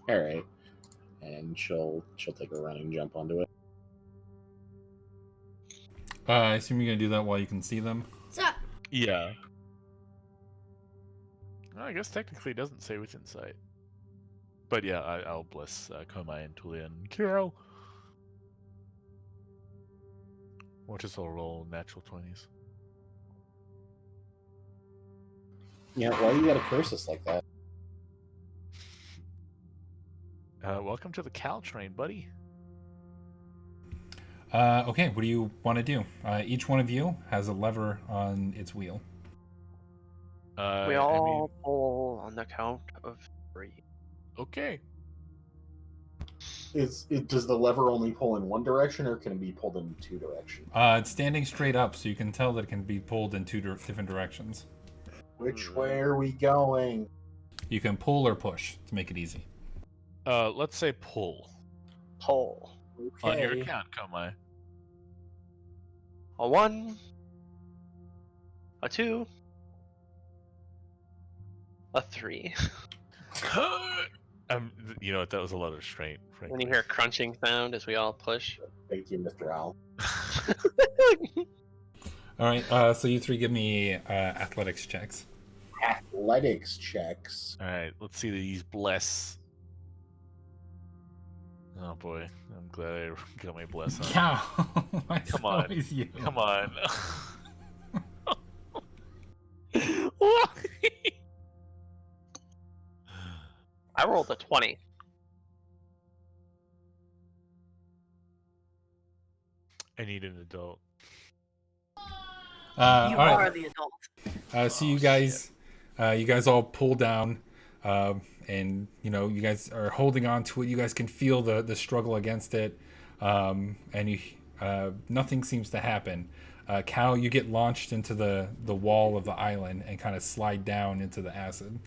All right. And she'll take a running jump onto it. I assume you're gonna do that while you can see them. Sup? Yeah. Well, I guess technically it doesn't say within sight. But yeah, I'll bless Komai and Tulia and Kiro. We'll just all roll natural 20s. Yeah, why you gotta curse us like that? Welcome to the Cal train, buddy. Okay, what do you want to do? Each one of you has a lever on its wheel. We all pull on the count of 3. Okay. Does the lever only pull in one direction, or can it be pulled in 2 directions? It's standing straight up, so you can tell that it can be pulled in 2 different directions. Which way are we going? You can pull or push to make it easy. Let's say pull. Pull. On your account, Komai. A 1. A 2. A 3. You know what? That was a lot of restraint. When you hear a crunching sound as we all push. Thank you, Mr. Owl. All right, so you three give me athletics checks. Athletics checks. All right, let's see these bless. Oh boy, I'm glad I got my bless on. Cow! Come on. Always you. Come on. Why? I rolled a 20. I need an adult. You all right. are the adult. So you guys all pull down, and you guys are holding on to it. You guys can feel the struggle against it, and nothing seems to happen. Cal, you get launched into the wall of the island and kind of slide down into the acid.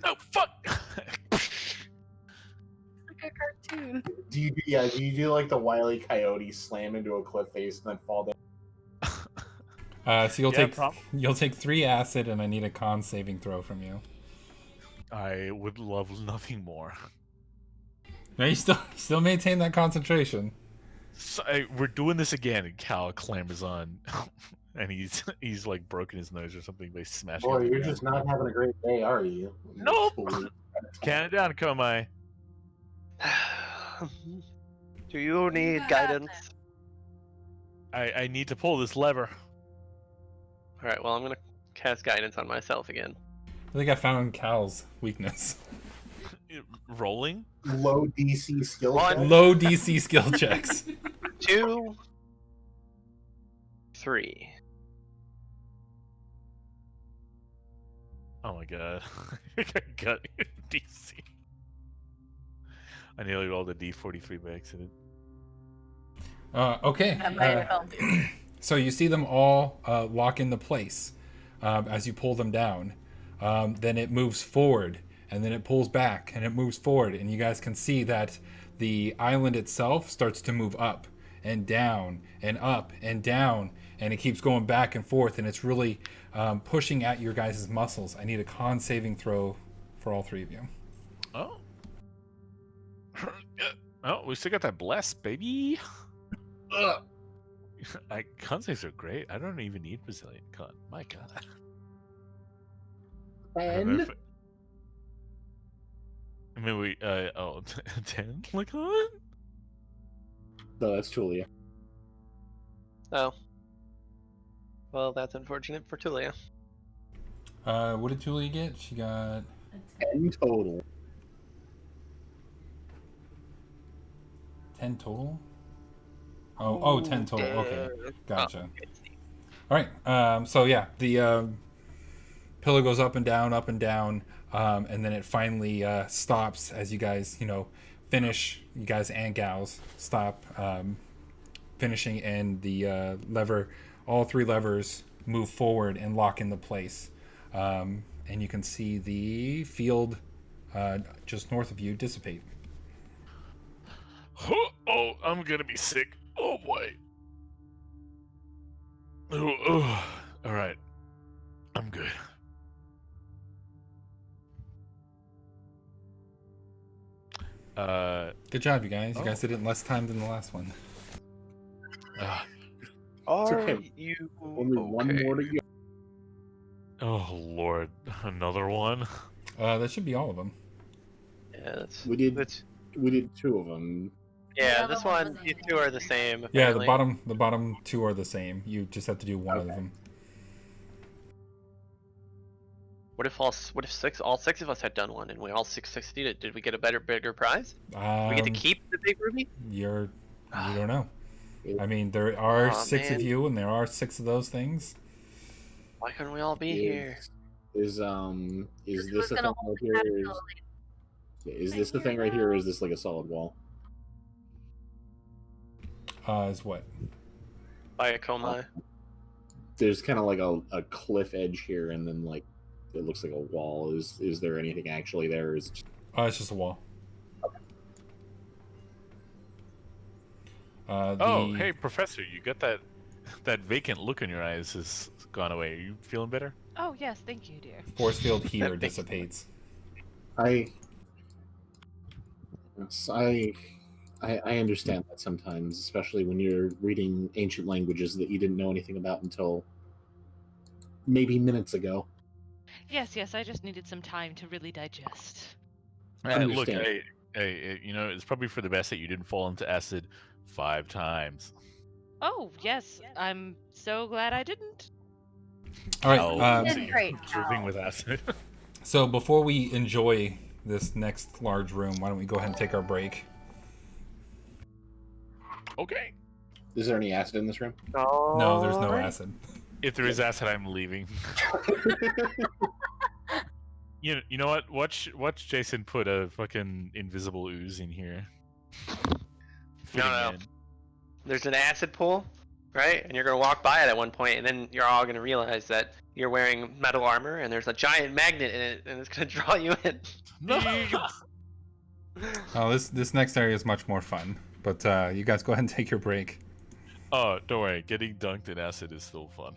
No, fuck! Like a cartoon. Do you do like the Wile E. Coyote slam into a cliff face and then fall down? So you'll take 3 acid, and I need a con saving throw from you. I would love nothing more. No, you still maintain that concentration. So, we're doing this again, and Cal clambers on, and he's like broken his nose or something by smashing. Boy, into you're the just ground. not having a great day, are you? Nope. Count it down, Komai. Do you need got guidance? I need to pull this lever. Alright, well, I'm gonna cast guidance on myself again. I think I found Cal's weakness. Rolling? Low DC skill One. check? Low DC skill checks. 2. 3. Oh my god. I got DC. I nearly rolled a D43 by accident. Okay. That might have helped you. So you see them all lock into place as you pull them down. Then it moves forward, and then it pulls back, and it moves forward, and you guys can see that the island itself starts to move up and down and up and down, and it keeps going back and forth, and it's really pushing at your guys' muscles. I need a con saving throw for all 3 of you. Oh. Oh, we still got that bless, baby. Con saves are great. I don't even need resilient con. My god. I don't know if 10? Like what? No, that's Tulia. Oh. Well, that's unfortunate for Tulia. What did Julia get? She got 10 total. 10 total? Oh, 10 total. Okay, gotcha. All right. So yeah, the pillar goes up and down, and then it finally stops as you guys, finish. You guys and gals stop finishing, and the lever, all 3 levers move forward and lock into place. And you can see the field just north of you dissipate. Oh, I'm gonna be sick. Oh boy. Oh. All right. I'm good. Good job, you guys. You guys did it in less time than the last one. Are okay. you Only one more to go. Oh Lord, another one. That should be all of them. Yeah, We did 2 of them. Yeah, The this other one one, was these in 2 are the same. Yeah, Apparently. the bottom 2 are the same. You just have to do one of them. What if all 6 of us had done one and we all 6 succeeded? Did we get a bigger prize? Do we get to keep the big ruby? You don't know. I mean, there are 6 of man. you, and there are 6 of those things. Why couldn't we all be here? Is this the thing right here? Is this the thing right here, or is this like a solid wall? Is what? By Akomai. There's kind of like a cliff edge here, and then like it looks like a wall. Is there anything actually there? Or is it just... It's just a wall. Oh, hey, Professor, you got that vacant look in your eyes has gone away. Are you feeling better? Oh, yes, thank you, dear. Force field here dissipates. I understand that sometimes, especially when you're reading ancient languages that you didn't know anything about until maybe minutes ago. Yes, I just needed some time to really digest. Look, hey, it's probably for the best that you didn't fall into acid 5 times. Oh, yes, I'm so glad I didn't. All right. Did great. Dripping with acid. So before we enjoy this next large room, why don't we go ahead and take our break? Okay. Is there any acid in this room? No, there's no acid. If there is acid, I'm leaving. You know what? Watch Jason put a fucking invisible ooze in here. No. There's an acid pool, right? And you're gonna walk by it at one point, and then you're all gonna realize that you're wearing metal armor, and there's a giant magnet in it, and it's gonna draw you in. No. Oh, this next area is much more fun. But you guys go ahead and take your break. Oh, don't worry. Getting dunked in acid is still fun.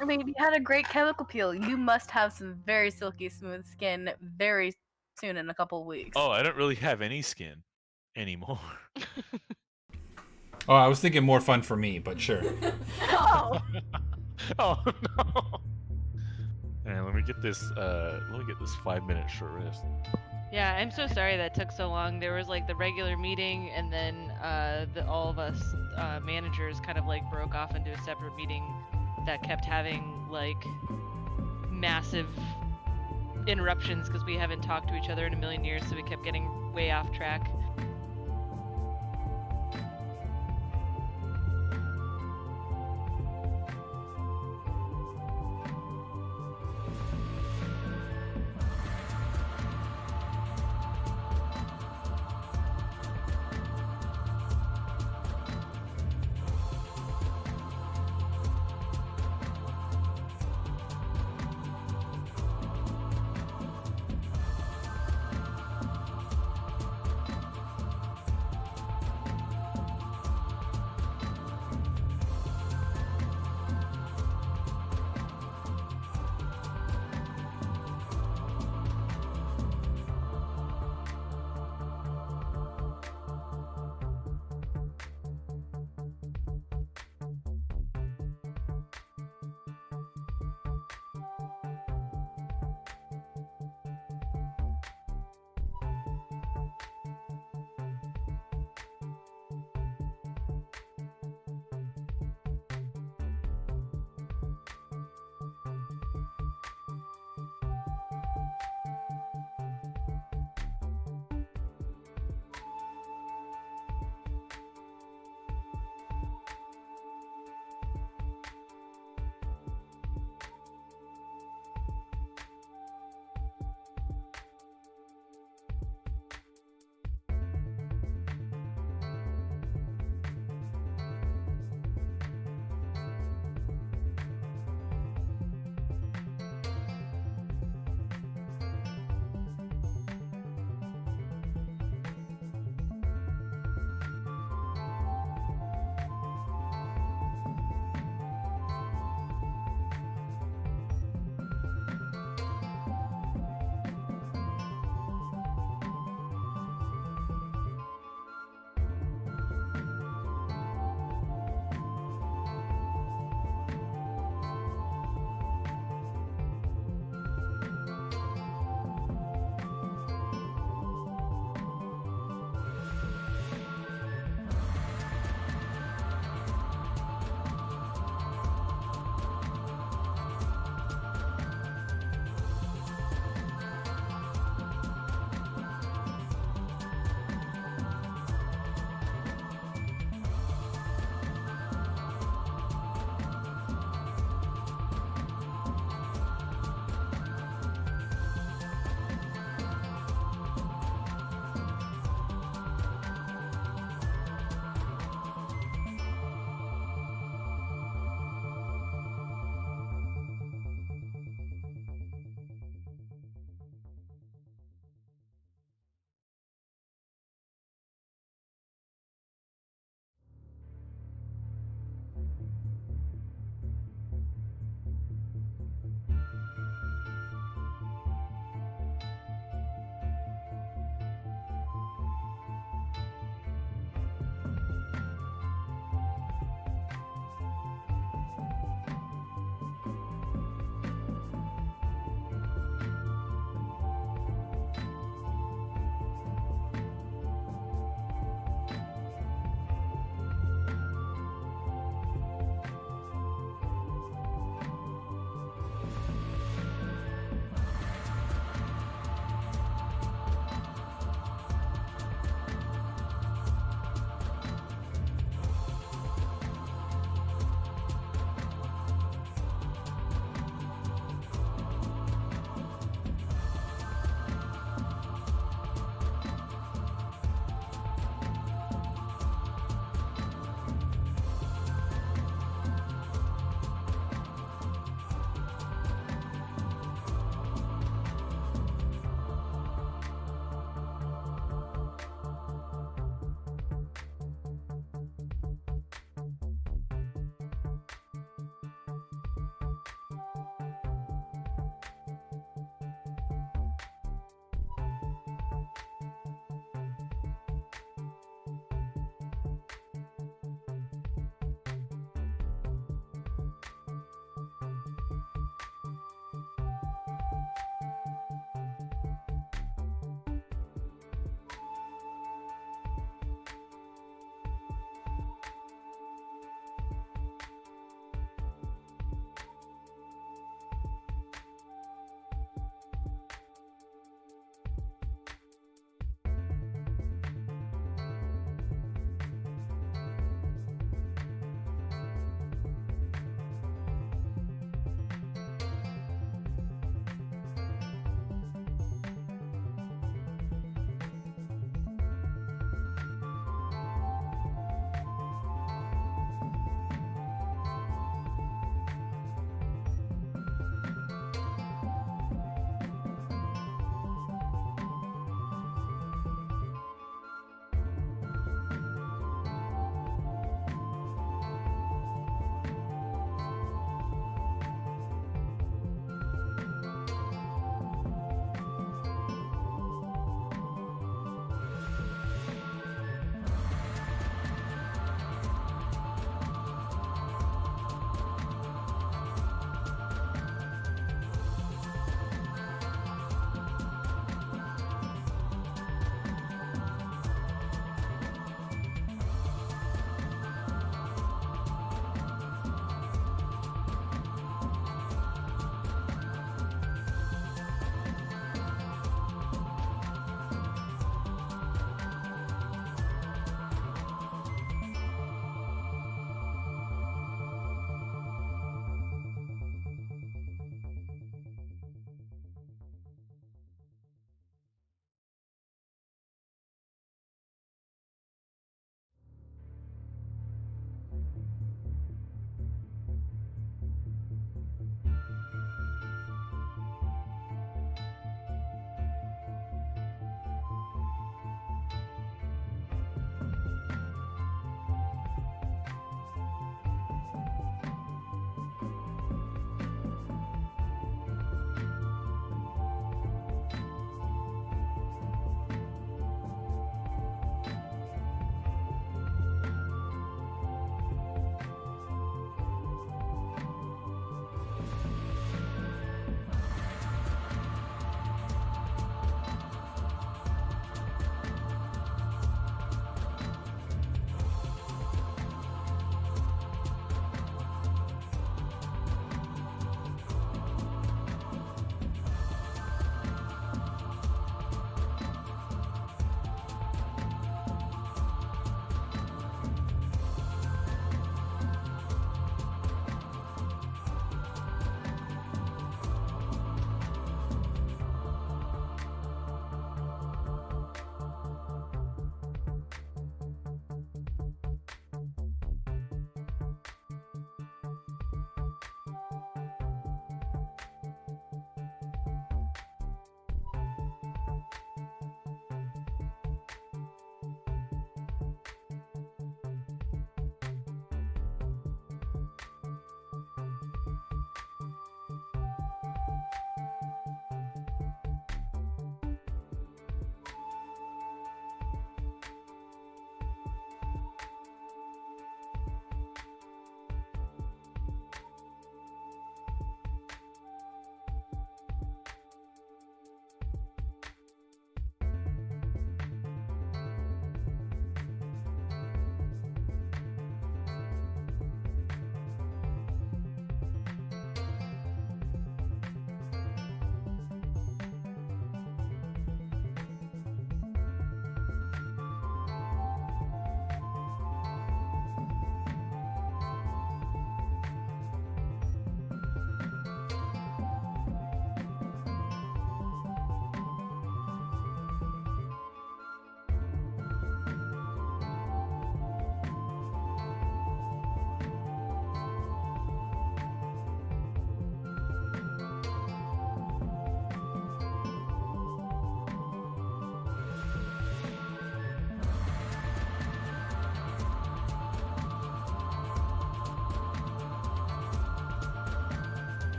I mean, you had a great chemical peel. You must have some very silky smooth skin very soon, in a couple of weeks. Oh, I don't really have any skin anymore. Oh, I was thinking more fun for me, but sure. Oh. Oh no. And let me get this 5-minute short rest. Yeah, I'm so sorry that took so long. There was like the regular meeting, and then all of us managers kind of like broke off into a separate meeting that kept having like massive interruptions because we haven't talked to each other in a million years, so we kept getting way off track.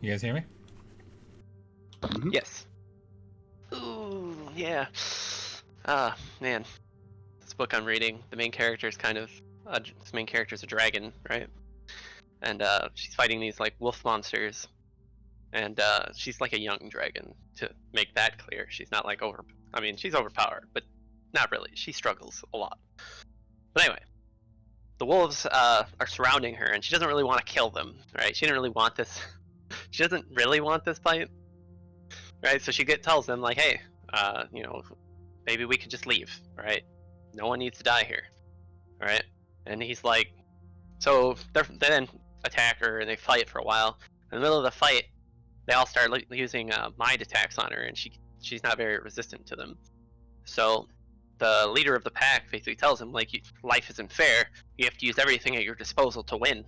You guys hear me? Yes. Ooh, yeah. Man. This book I'm reading, the main character is this main character is a dragon, right? And she's fighting these like wolf monsters, and she's like a young dragon. To make that clear, she's not like I mean, she's overpowered, but not really. She struggles a lot. But anyway, the wolves are surrounding her, and she doesn't really want to kill them, right? She didn't really want this. She doesn't really want this fight, right? So she tells them like, hey, you know, maybe we could just leave, right? No one needs to die here, right? And he's like, so they then attack her and they fight for a while. In the middle of the fight, they all start using mind attacks on her, and she's not very resistant to them. So the leader of the pack basically tells him like, life isn't fair. You have to use everything at your disposal to win,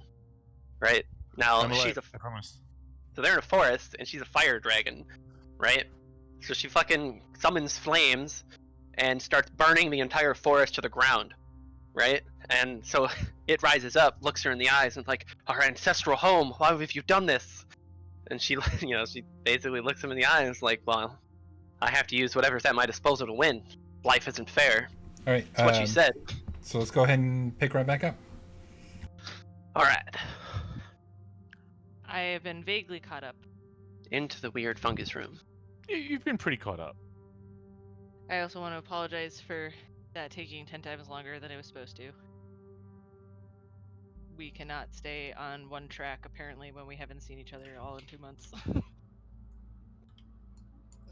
right? Now I promise. so they're in a forest, and she's a fire dragon, right? So she fucking summons flames and starts burning the entire forest to the ground, right? And so it rises up, looks her in the eyes, and like, our ancestral home, why have you done this? And she, you know, she basically looks him in the eyes like, well, I have to use whatever's at my disposal to win. Life isn't fair. All right. That's what she said. So let's go ahead and pick right back up. All right. I have been vaguely caught up. Into the weird fungus room. You've been pretty caught up. I also want to apologize for that taking 10 times longer than it was supposed to. We cannot stay on one track, apparently, when we haven't seen each other all in 2 months.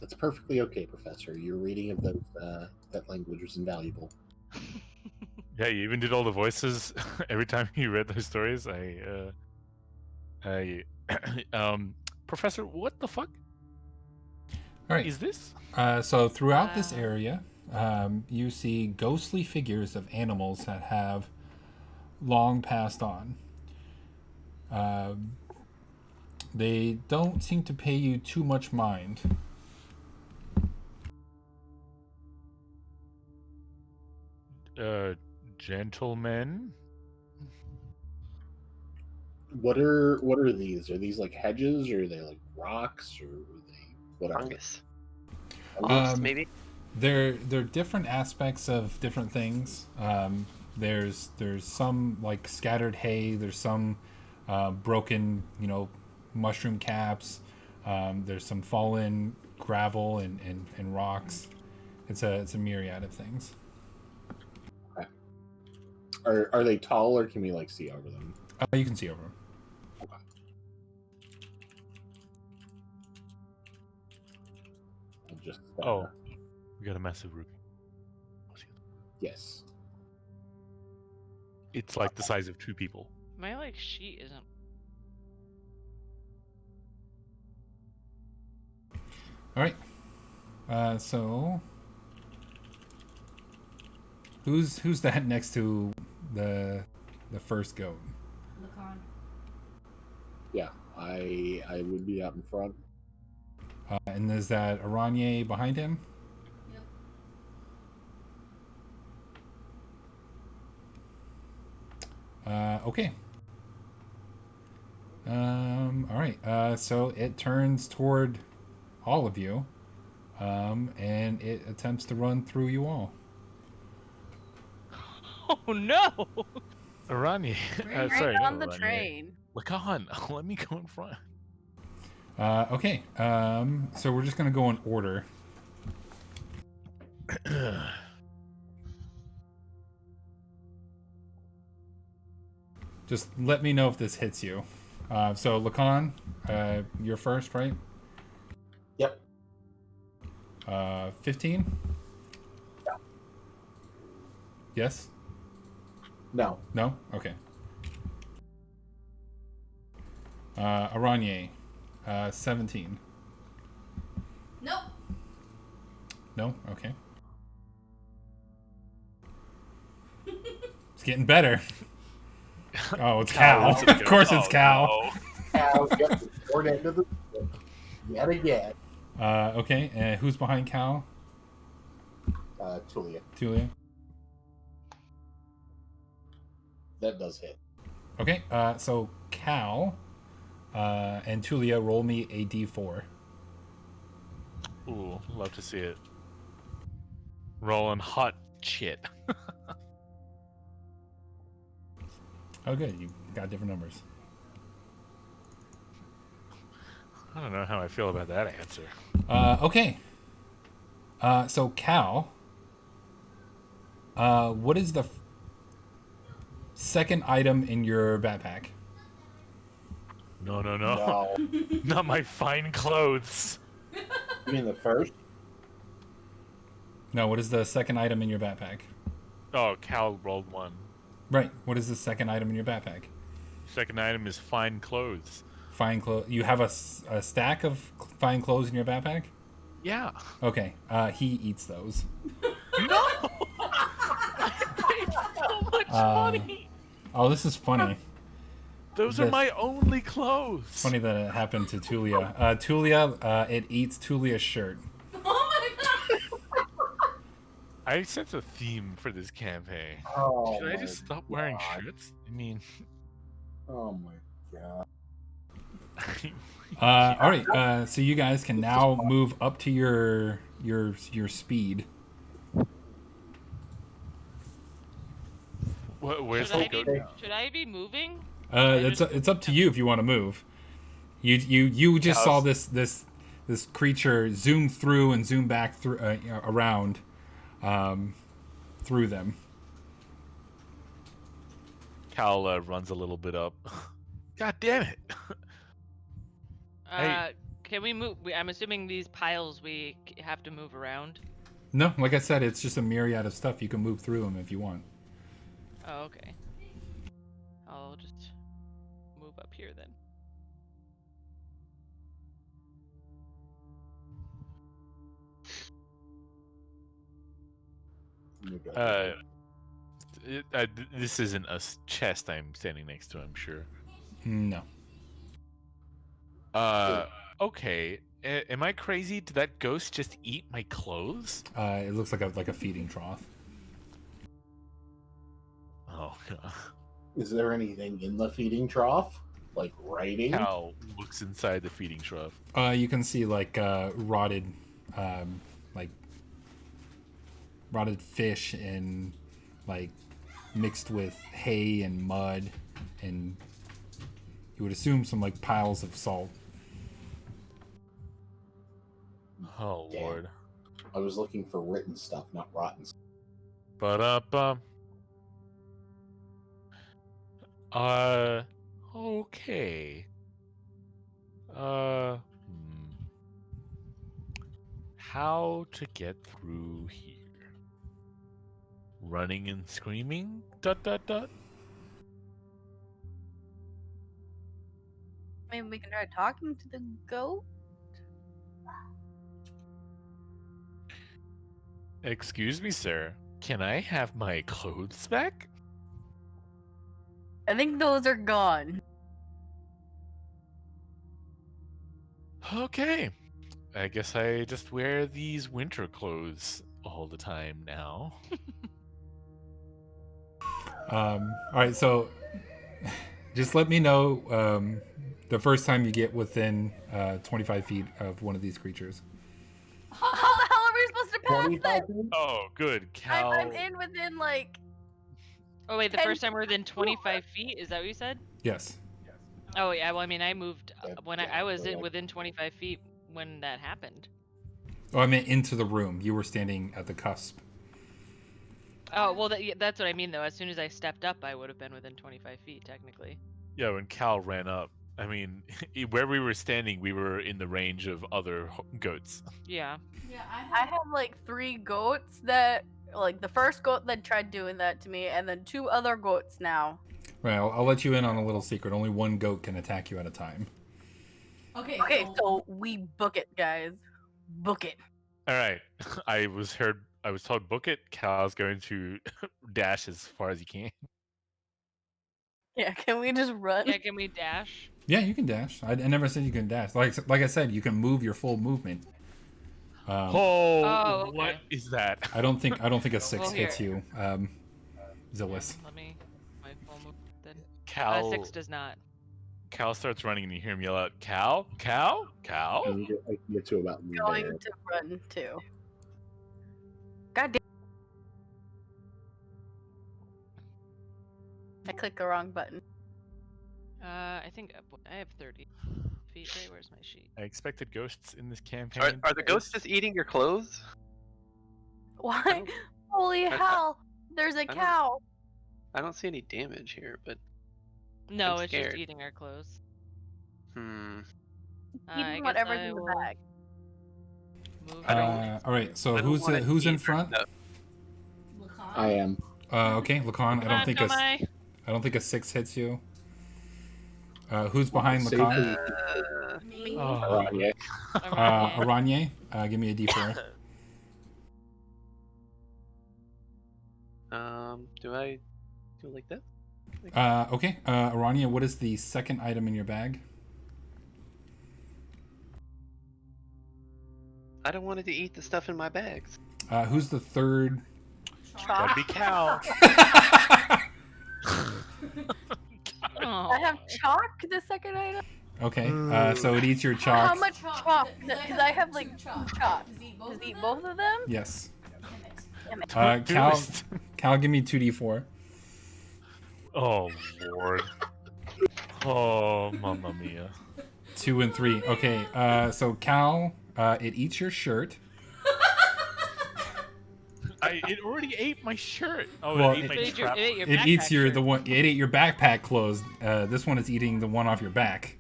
That's perfectly okay, Professor. Your reading of that language was invaluable. Yeah, you even did all the voices every time you read those stories. Professor, what the fuck? All right. Is this? So throughout this area, you see ghostly figures of animals that have long passed on. They don't seem to pay you too much mind. Gentlemen? What are these? Are these like hedges, or are they like rocks, or are they what are Fungus. they? Maybe? They're different aspects of different things. There's some like scattered hay. There's some broken, mushroom caps. There's some fallen gravel and rocks. It's a myriad of things. Okay. Are they tall, or can we like see over them? You can see over them. Okay. I'll just We got a massive ruby. yes. It's like the size of 2 people. My sheet isn't. All right. So who's that next to the first goat? Lacan. Yeah, I would be out in front. And is that Aranye behind him? Yep. Okay. All right. So it turns toward all of you, and it attempts to run through you all. Oh no! Aranye. Right sorry, on no, the Aranye. train. Lacan, let me go in front. Okay. So we're just gonna go in order. Just let me know if this hits you. So Lacan, you're first, right? Yep. 15? Yeah. Yes? No. No? Okay. Aranye, 17. Nope. No? Okay. It's getting better. Oh, it's Cal. Of course it's Cal. No. Cal gets the short end of the stick yet again. Okay, who's behind Cal? Tulia. Tulia? That does hit. Okay, so Cal, And Tulia, roll me a d4. Ooh, love to see it. Rolling hot shit. Oh, good. You got different numbers. I don't know how I feel about that answer. Okay. So, Cal, what is the second item in your backpack? No. No. Not my fine clothes. You mean the first? No, what is the second item in your backpack? Oh, Cal rolled 1. Right. What is the second item in your backpack? Second item is fine clothes. Fine clothes. You have a stack of fine clothes in your backpack? Yeah. Okay. He eats those. No! I paid so much money! Oh, this is funny. Those are my only clothes! Funny that it happened to Tulia. Tulia, it eats Tulia's shirt. Oh my god! I sense a theme for this campaign. Oh, Should I just stop wearing God. shirts? I mean... Oh my god. All right. So you guys can now move up to your speed. Where's Should the I be goat now? should I be moving? It's up to you if you want to move. You just saw Cows. this creature zoom through and zoom back through around through them. Cal runs a little bit up. God damn it! Hey. Can we move? I'm assuming these piles we have to move around. No, like I said, it's just a myriad of stuff. You can move through them if you want. Oh, okay. I'll just move up here then. This isn't a chest I'm standing next to, I'm sure. No. Okay. Am I crazy? Did that ghost just eat my clothes? It looks like a feeding trough. Oh, God. Is there anything in the feeding trough? Like writing? Cal looks inside the feeding trough. You can see like rotted fish and like mixed with hay and mud, and you would assume some like piles of salt. Oh, Damn. Lord. I was looking for written stuff, not rotten stuff. But okay. How to get through here? Running and screaming? ... Maybe we can try talking to the goat. Excuse me, sir. Can I have my clothes back? I think those are gone. Okay. I guess I just wear these winter clothes all the time now. All right, so just let me know the first time you get within 25 feet of one of these creatures. How the hell are we supposed to pass this? Oh, good. Cal. I'm in within like. Oh wait, the 10 first time we're within 25 feet? Is that what you said? Yes. Oh yeah. Well, I mean, I moved when I was Yeah, like- within 25 feet when that happened. Oh, I meant into the room. You were standing at the cusp. Oh well, that's what I mean though. As soon as I stepped up, I would have been within 25 feet technically. Yeah, when Cal ran up. I mean, where we were standing, we were in the range of other goats. Yeah. Yeah, I have like 3 goats that, like, the first goat that tried doing that to me, and then 2 other goats now. Right, I'll let you in on a little secret. Only one goat can attack you at a time. Okay, Okay, so we book it, guys. Book it. All right. I was told book it. Cal's going to dash as far as he can. Yeah, can we just run? Yeah. Can we dash? Yeah, you can dash. I never said you can dash. Like I said, you can move your full movement. Oh, What okay. is that? I don't think a 6 Well, hits here. you, Zillis. Let me my full move then. Cal 6 does not. Cal starts running and you hear him yell out, "Cal, Cal, Cal!" I can get to about Going there. to run too. God damn. I clicked the wrong button. I think I have 30 feet. Right, where's my sheet? I expected ghosts in this campaign. Are the ghosts just eating your clothes? Why? Holy hell! There's a don't- cow. I don't see any damage here, but No, I'm it's just scared. eating our clothes. I Eating guess whatever's I in the will bag. move I don't- on. All right. So I don't wanna who's eat in their front? stuff. I am. Okay, Lacan. Come on, Tomai. I don't think a 6 hits you. Who's behind Safely. Lacan? Me? Oh, Yeah. Aranye. Give me a D4. Do I do it like this? Okay. Aranye, what is the second item in your bag? I don't want it to eat the stuff in my bags. Who's the third? that'd be Cal. I have chalk, the second item. Okay. So it eats your chalk. How much chalk? Because I have like 2 chalk. Does it eat both of them? Yes. Damn it. Cal, give me 2d4. Oh Lord. Oh, mamma mia. 2 and 3. Okay. So Cal, it eats your shirt. It already ate my shirt. Oh, Well, it ate my strap. It eats your It ate your backpack clothes. This one is eating the one off your back.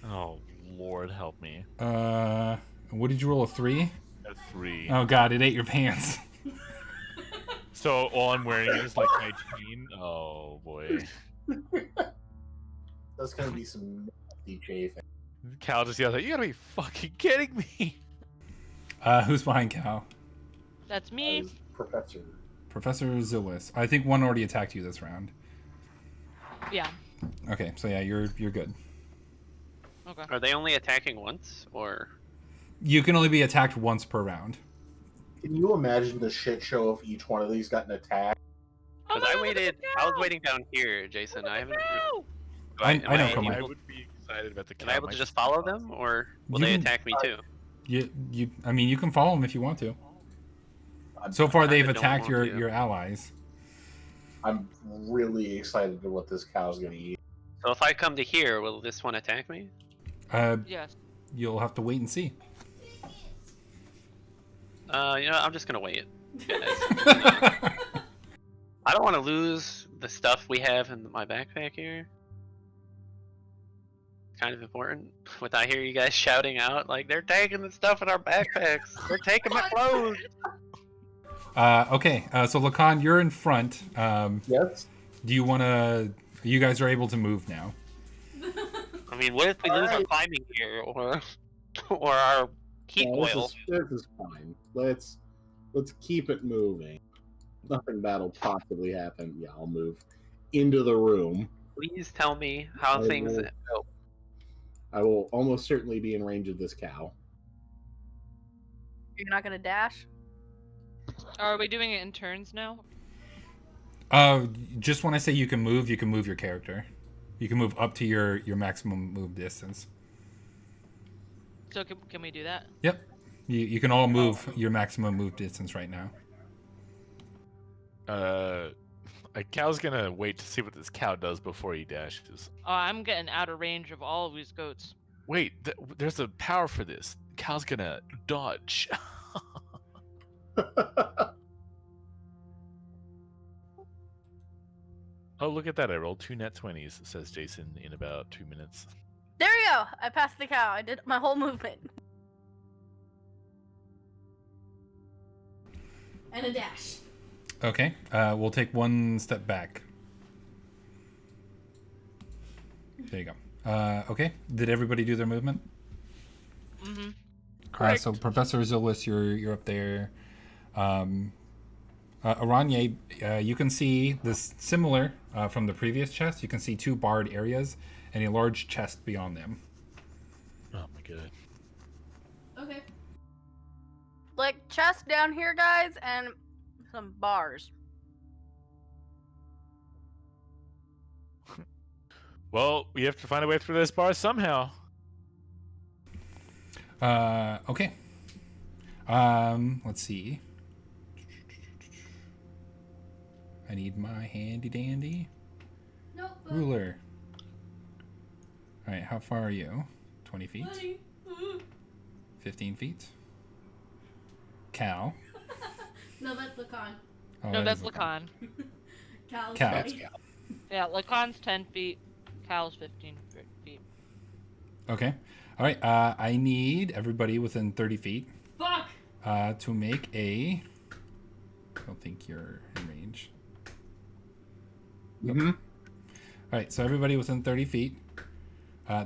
Oh Lord, help me. What did you roll, a 3? A 3. Oh God, it ate your pants. So all I'm wearing is like my chain. Oh boy. That's gonna be some DJ thing. Cal just yells out, "You gotta be fucking kidding me!" Who's behind Cal? That's me. Professor Zillis. I think one already attacked you this round. Yeah. Okay, so yeah, you're good. Okay. Are they only attacking once, or? You can only be attacked once per round. Can you imagine the shit show if each one of these got an attack? Because I was waiting down here, Jason. I haven't. I know, able- Kamai. I would be excited about the Cal. Am I able to just follow them, or will You they can- attack me too? I mean, you can follow them if you want to. So far, they've don't attacked want your to. allies. I'm really excited to what this cow's gonna eat. So if I come to here, will this one attack me? Yes. You'll have to wait and see. I'm just gonna wait. I don't want to lose the stuff we have in my backpack here. It's kind of important. With I hear you guys shouting out like they're taking the stuff in our backpacks. They're taking my clothes. Okay, so Lacan, you're in front. Yes. Do you want to? You guys are able to move now. I mean, what if we lose our climbing gear or our heat No, oil? this is fine. Let's keep it moving. Nothing bad'll possibly happen. Yeah, I'll move into the room. Please tell me how I things will- go. I will almost certainly be in range of this cow. You're not gonna dash? Are we doing it in turns now? Just when I say you can move your character. You can move up to your maximum move distance. So can we do that? Yep. You can all move your maximum move distance right now. Cal's gonna wait to see what this cow does before he dashes. Oh, I'm getting out of range of all of these goats. Wait, there's a power for this. Cal's gonna dodge. Oh, look at that. I rolled 2 net 20s, says Jason, in about 2 minutes. There we go! I passed the cow. I did my whole movement. And a dash. Okay. We'll take one step back. There you go. Okay. Did everybody do their movement? Mm-hmm. So Professor Zillis, you're up there. Aranye, you can see this similar from the previous chest. You can see 2 barred areas and a large chest beyond them. Oh my god. Okay. Like chest down here, guys, and some bars. Well, we have to find a way through this bar somehow. Okay. Let's see. I need my handy dandy Notebook. ruler. All right, how far are you? 20 feet? Money. 15 feet? Cal. No, that's Lacan. Oh, No, that that's is Lacan. Lacan. Cal's Cal. That's 20. Cal. Yeah, Lacan's 10 feet. Cal's 15 feet. Okay. All right. I need everybody within 30 feet Fuck! to make a. I don't think you're in range. Mm-hmm. All right. So everybody within 30 feet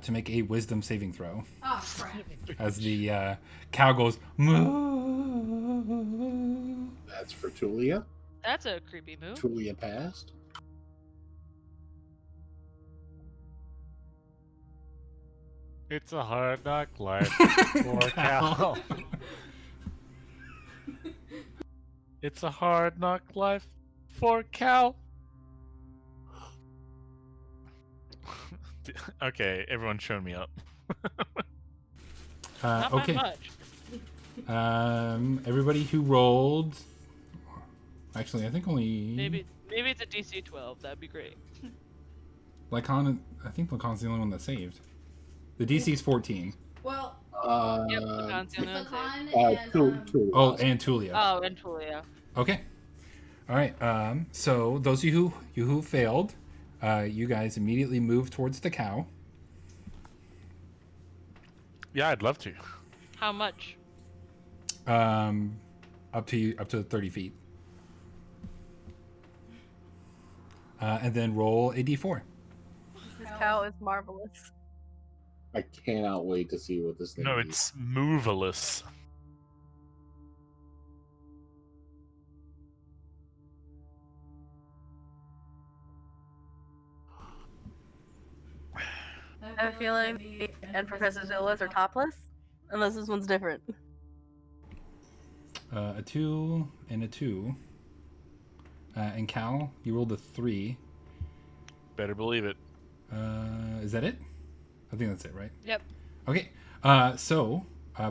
to make a wisdom saving throw. Oh, crap. As the cow goes. Moo. That's for Tulia. That's a creepy move. Tulia passed. It's a hard knock life for Cal. It's a hard knock life for Cal. Okay, everyone show me up. Not by Okay. much. Everybody who rolled. Actually, I think only. Maybe it's a DC 12. That'd be great. Lycon. I think Lycon's the only one that saved. The DC is 14. Well, Yep, Lacan's the it's only one saved. Lacan and Tulia. Oh, and Tulia. Oh, and Tulia. Okay. All right. So those of you who failed, you guys immediately move towards the cow. Yeah, I'd love to. How much? Up to 30 feet. And then roll a d4. This cow is marvelous. I cannot wait to see what this thing No, is. it's moveless. I have a feeling the and Professor Zula's are topless, unless this one's different. A 2 and a 2. And Cal, you rolled a 3. Better believe it. Is that it? I think that's it, right? Yep. Okay. So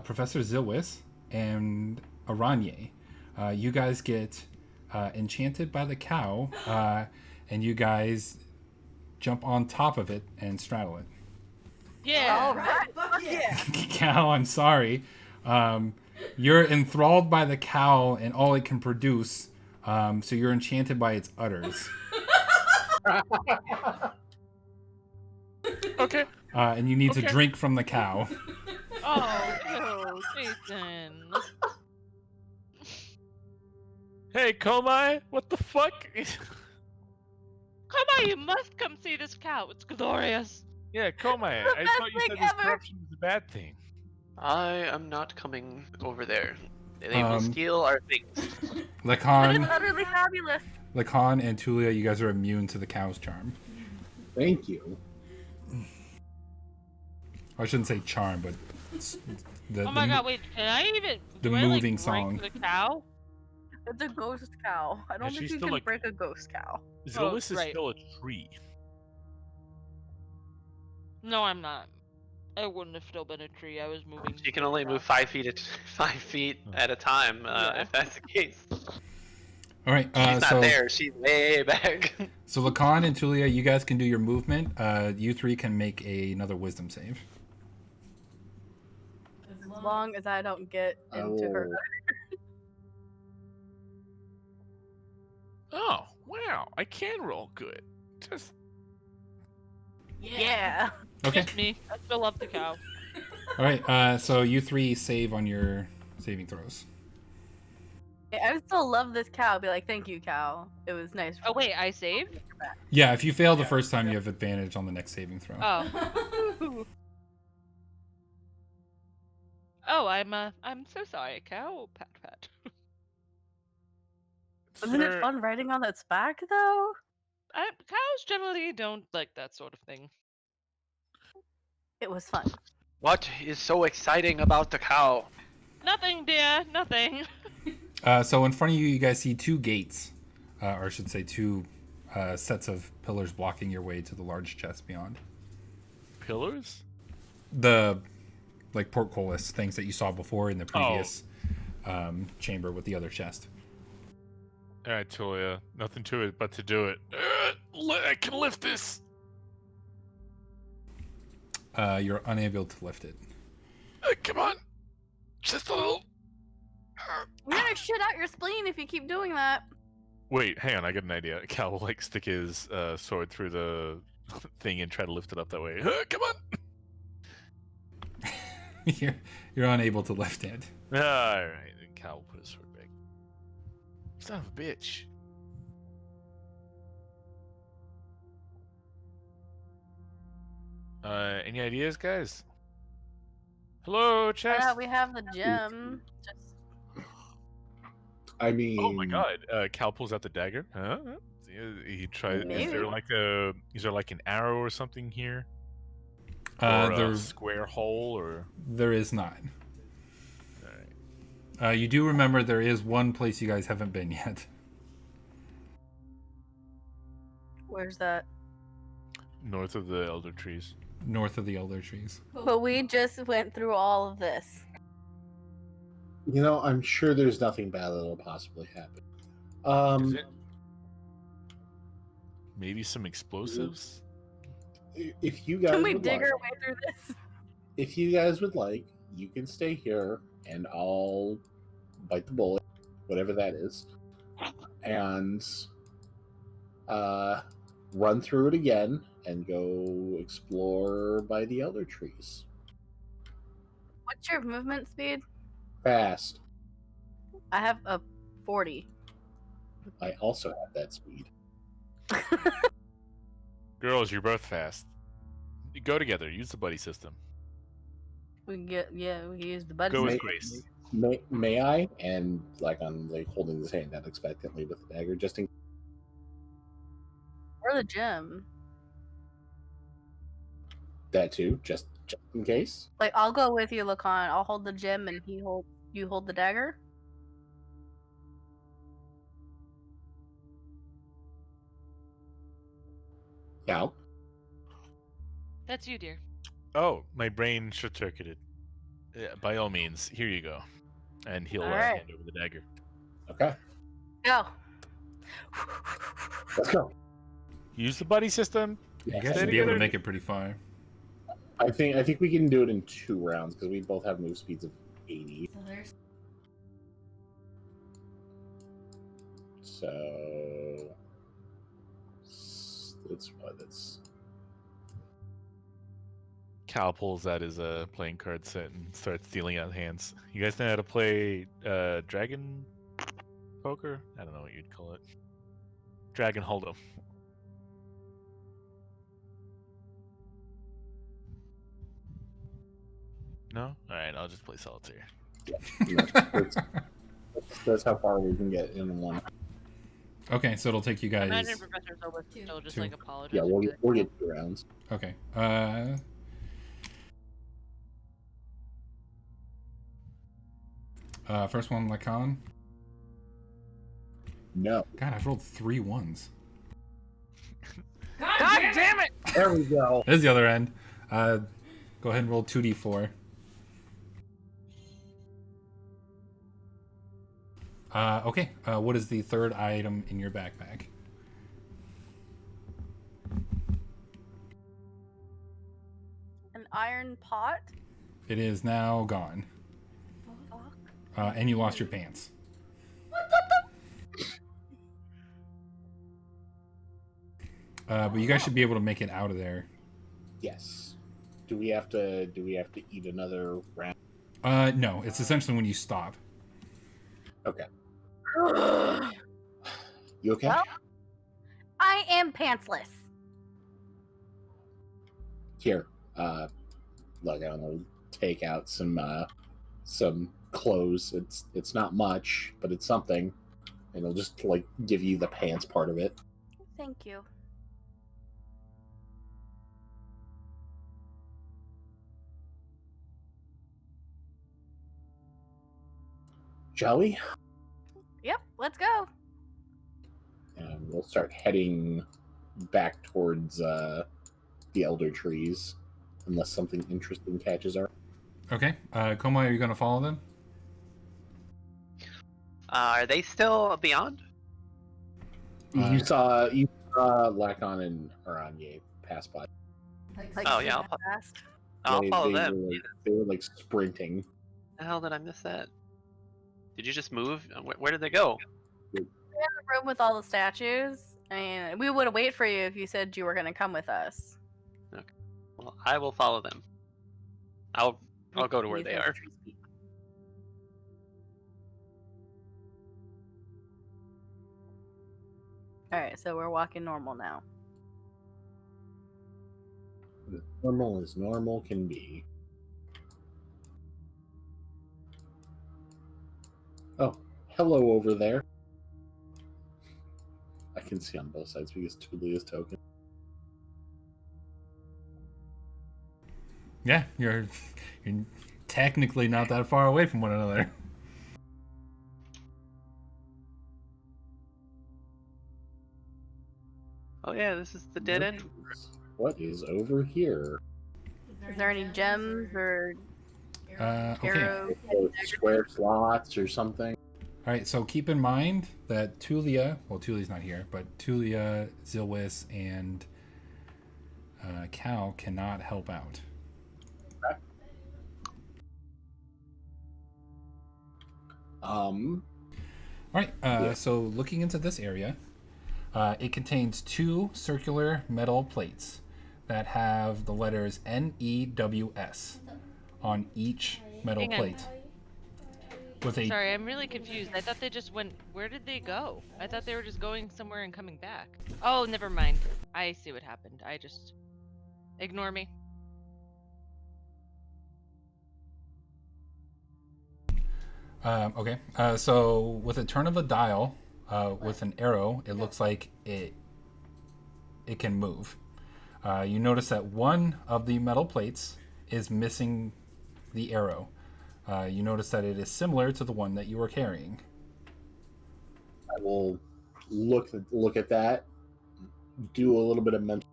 Professor Zilwis and Aranye, you guys get enchanted by the cow, and you guys jump on top of it and straddle it. Yeah. All right. fuck yeah. Cow, I'm sorry. You're enthralled by the cow and all it can produce, so you're enchanted by its udders. Okay. And you need to Okay. drink from the cow. Oh, no, Jason. Hey, Komai, what the fuck? Come on, you must come see this cow. It's glorious. Yeah, Komai, The I best thought you thing said this ever. corruption was a bad thing. I am not coming over there. They will Um, steal our things. That is Lacan, utterly fabulous. Lacan and Tulia, you guys are immune to the cow's charm. Thank you. I shouldn't say charm, but it's the, Oh my the- god, wait, can I even the do I, moving like, break song. the cow? It's a ghost cow. I don't she's think you still, can like- break a ghost cow. Zillis is right. still a tree. No, I'm not. I wouldn't have still been a tree. I was moving. She can only move across. 5 feet at 5 feet at a time. Yeah. If that's the case, All right. she's not so there. She's way back. so Lacan and Tulia, you guys can do your movement. You three can make another wisdom save. As long as I don't get into her. Oh, wow, I can roll good. Just Yeah. Okay. Just me. I still love the cow. All right. So you three save on your saving throws. I still love this cow. Be like, thank you, cow. It was nice. Oh wait, I saved? Yeah. If you fail the first time, you have advantage on the next saving throw. Oh. Oh, I'm so sorry, cow. Pat pat. Wasn't it Sir, fun riding on its back though? Cows generally don't like that sort of thing. It was fun. What is so exciting about the cow? Nothing, dear. Nothing. So in front of you, you guys see two gates, or I should say two sets of pillars blocking your way to the large chest beyond. Pillars? The like portcullis things that you saw before in the previous chamber with the other chest. All right, Toya. Nothing to it but to do it. I can lift this. You're unable to lift it. Come on. Just a little. You're gonna shit out your spleen if you keep doing that. Wait, hang on. I got an idea. Cal will like stick his sword through the thing and try to lift it up that way. Come on. You're unable to lift it. All right. And Cal will put his sword back. Son of a bitch. Any ideas, guys? Hello, chest. Yeah, we have the gem. Just I mean, Oh my god! Cal pulls out the dagger. Huh? He tries. Maybe. Is there like an arrow or something here, or a There square hole, or? there is not. All right. You do remember there is one place you guys haven't been yet. where's that? North of the elder trees. North of the elder trees. But we just went through all of this. I'm sure there's nothing bad that'll possibly happen. Is it? Maybe some explosives. If you guys Can we would dig like, our way through this? if you guys would like, you can stay here, and I'll bite the bullet, whatever that is, and run through it again and go explore by the elder trees. What's your movement speed? Fast. I have a 40. I also have that speed. Girls, you're both fast. You go together. Use the buddy system. We can use the buddy. Go with May- Grace. May I? And I'm holding his hand out expectantly with the dagger, just in. Or the gem. That too, just in case. Like, I'll go with you, Lacan. I'll hold the gem and you hold the dagger. Yeah. That's you, dear. Oh, my brain short-circuited. By all means, here you go. And he'll All right. hand over the dagger. Okay. Go. Let's go. Use the buddy system. You Yeah, guys Stay should be able to together. make it pretty far. I think we can do it in 2 rounds because we both have move speeds of 80. So there's So it's what it's. Cal pulls out his playing card set and starts dealing out hands. You guys know how to play dragon poker? I don't know what you'd call it. Dragon hold'em. No? Alright, I'll just play solitaire. That's how far we can get in one. Okay, so it'll take you guys. Imagine Professor Silva still just Two. like apologizing. Yeah, we'll to get 2 rounds. Okay. First one, Lacan. No. God, I've rolled 3 ones. God damn it! There we go. There's the other end. Go ahead and roll 2d4. Okay. What is the third item in your backpack? An iron pot. It is now gone. Fuck. And you lost your pants. But you guys should be able to make it out of there. Yes. Do we have to eat another round? No, it's essentially when you stop. Okay. You okay? Well, I am pantsless. Here. Look, I'm gonna take out some clothes. It's not much, but it's something. And it'll just give you the pants part of it. Thank you. Shall we? Yep, let's go. And we'll start heading back towards the elder trees, unless something interesting catches our. Okay. Koma, are you going to follow them? Are they still beyond? You saw Lacon and Aranye pass by. Like Oh, yeah, super fast. I'll follow them. They were like sprinting. The hell did I miss that? Did you just move? Where did they go? The room with all the statues. And we would have waited for you if you said you were going to come with us. Okay. Well, I will follow them. I'll go to where Leave they them are. trees be. Alright, so we're walking normal now. Normal as normal can be. Oh, hello over there. I can see on both sides because Tuli is token. Yeah, you're technically not that far away from one another. Oh yeah, this is the dead end. What is over here? Is there any gems or Okay. arrows? Square slots or something? All right, so keep in mind that Tulia, well, Tulia's not here, but Tulia, Zilwis, and Cal cannot help out. All right, so looking into this area, it contains 2 circular metal plates that have the letters NEWS on each metal Hang on. plate. With a Sorry, I'm really confused. I thought they just went. Where did they go? I thought they were just going somewhere and coming back. Oh, never mind. I see what happened. I just. Ignore me. Okay, so with a turn of a dial, with an arrow, it looks like it can move. You notice that one of the metal plates is missing the arrow. You notice that it is similar to the one that you were carrying. I will look at that, do a little bit of mental,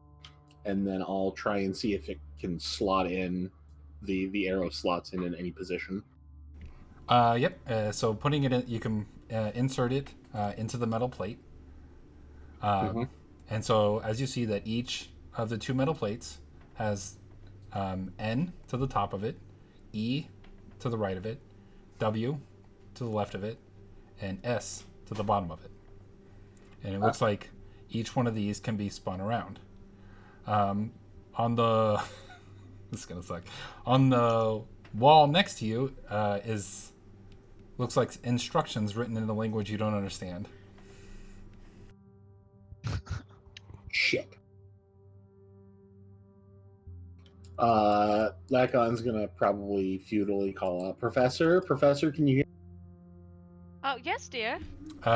and then I'll try and see if it can slot in. The arrow slots in any position. Yep. So putting it in, you can insert it into the metal plate. And so as you see that each of the 2 metal plates has N to the top of it, E to the right of it, W to the left of it, and S to the bottom of it. And it looks like each one of these can be spun around. On the this is gonna suck. On the wall next to you looks like instructions written in a language you don't understand. Shit. Lacon's gonna probably futilely call out, Professor, can you hear? Oh, yes, dear.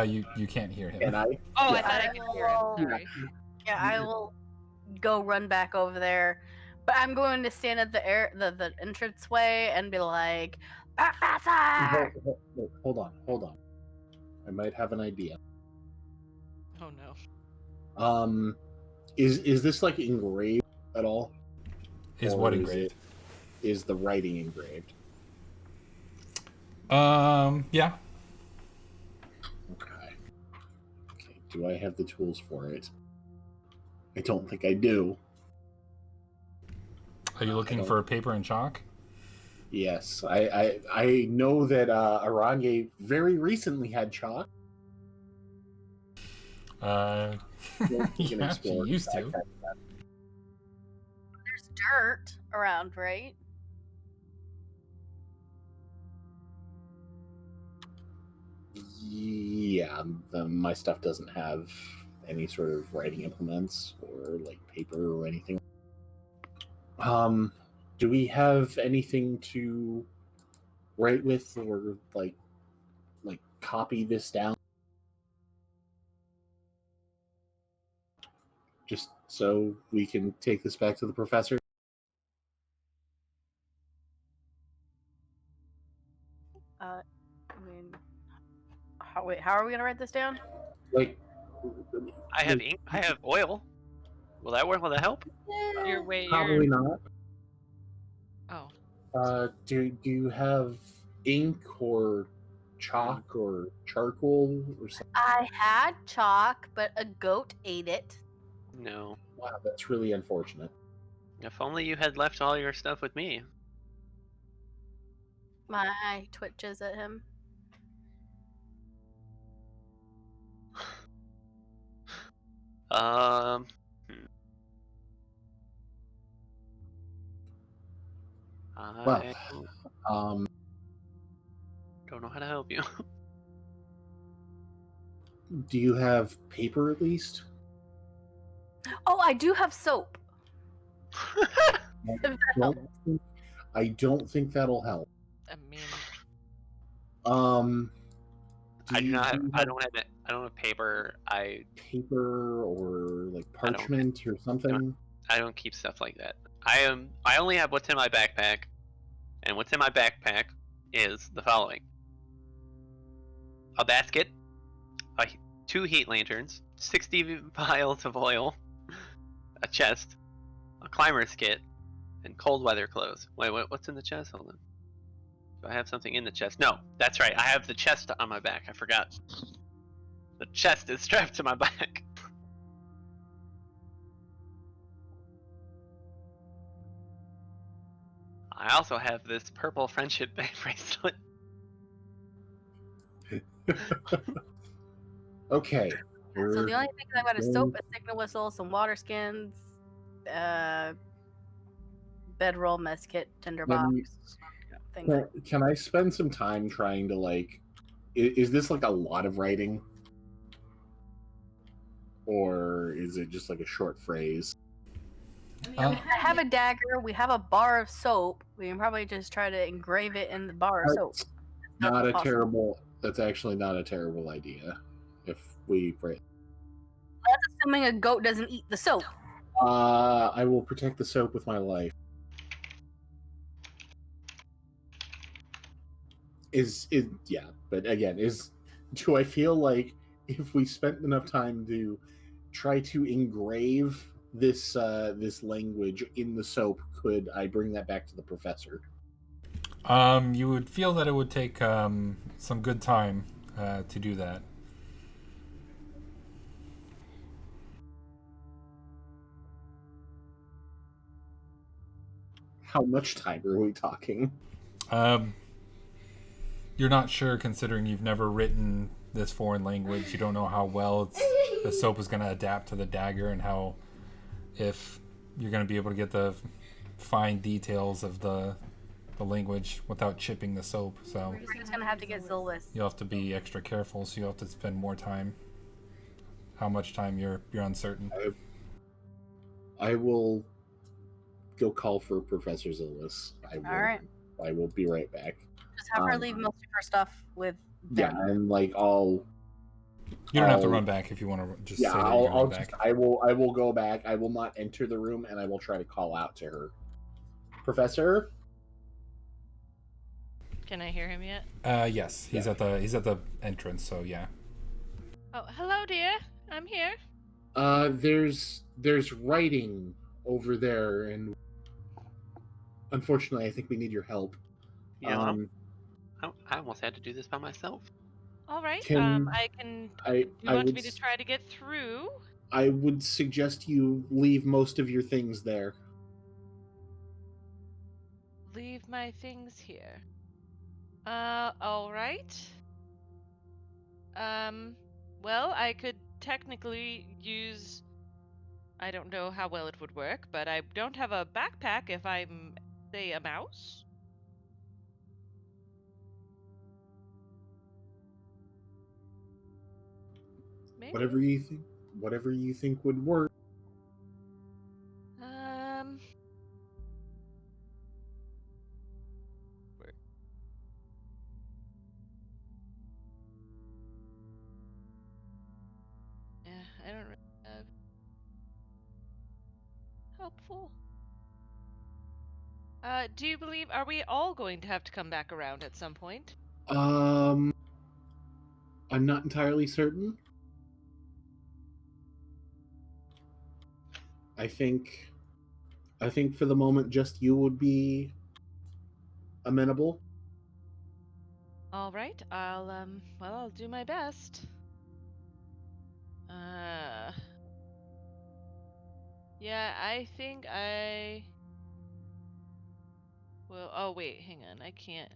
You can't hear him. Can I? Oh, Yeah. I thought I could hear him. Sorry. Yeah, I will go run back over there. But I'm going to stand at the entranceway and be like, Professor! Hold on. I might have an idea. Oh no. Is this like engraved at all? Is Or what engraved? Is the writing engraved? Yeah. Okay. Do I have the tools for it? I don't think I do. Are you looking for paper and chalk? Yes, I know that Aranye very recently had chalk. Yeah, she used to. There's dirt around, right? Yeah, my stuff doesn't have any sort of writing implements or like paper or anything. Do we have anything to write with or like copy this down? Just so we can take this back to the professor? I mean, how are we gonna write this down? Like I have ink. I have oil. Will that work? Will that help? Probably not. Oh. Do you have ink or chalk or charcoal or something? I had chalk, but a goat ate it. No. Wow, that's really unfortunate. If only you had left all your stuff with me. My eye twitches at him. Hmm. Well, I don't know how to help you. Do you have paper at least? Oh, I do have soap. I don't think that'll help. I mean, I do not have. I don't have paper. paper or like parchment or something. I don't keep stuff like that. I only have what's in my backpack, and what's in my backpack is the following: a basket, 2 heat lanterns, 60 vials of oil, a chest, a climber's kit, and cold weather clothes. Wait, what's in the chest? Hold on. Do I have something in the chest? No, that's right. I have the chest on my back. I forgot. The chest is strapped to my back. I also have this purple friendship bracelet. Okay. So the only thing I've got is soap, a signal whistle, some water skins, bedroll, mess kit, tinderbox. Things like Can I spend some time trying to like? Is this like a lot of writing, or is it just like a short phrase? I have a dagger. We have a bar of soap. We can probably just try to engrave it in the bar of soap. Not a terrible. That's actually not a terrible idea. If we, that's assuming a goat doesn't eat the soap. I will protect the soap with my life. Yeah, but again, do I feel like if we spent enough time to try to engrave this language in the soap, could I bring that back to the professor? You would feel that it would take some good time to do that. How much time are we talking? You're not sure, considering you've never written this foreign language. You don't know how well the soap is going to adapt to the dagger, and if you're going to be able to get the fine details of the language without chipping the soap. So we're just going to have to get Zillis. You'll have to be extra careful, so you'll have to spend more time. How much time you're uncertain. I will go call for Professor Zillis. All right. I will be right back. Just have her leave most of her stuff with them. Yeah, and like you don't have to run back if you want to just say that you run back. I will go back. I will not enter the room, and I will try to call out to her. Professor? Can I hear him yet? Yes. He's at the entrance, so yeah. Oh, hello dear. I'm here. There's writing over there, and unfortunately I think we need your help. Yeah. I almost had to do this by myself. All right. Do you want me to try to get through? I would suggest you leave most of your things there. Leave my things here. All right. Well, I could technically use... I don't know how well it would work, but I don't have a backpack if I'm, say, a mouse. Maybe. Whatever you think would work. Yeah, I don't really have helpful. Do you believe, are we all going to have to come back around at some point? I'm not entirely certain. I think for the moment, just you would be amenable. All right, I'll do my best. Yeah, I think I will. Oh wait, hang on. I can't.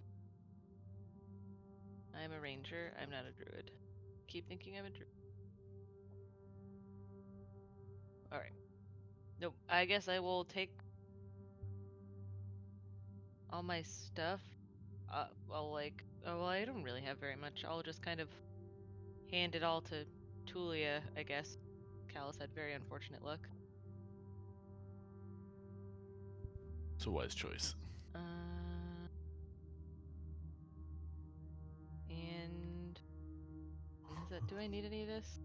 I'm a ranger. I'm not a druid. Keep thinking I'm a druid. All right. Nope. I guess I will take all my stuff. Well, like, oh, well, I don't really have very much. I'll just kind of hand it all to Tulia, I guess. Callus had very unfortunate luck. It's a wise choice. And do I need any of this?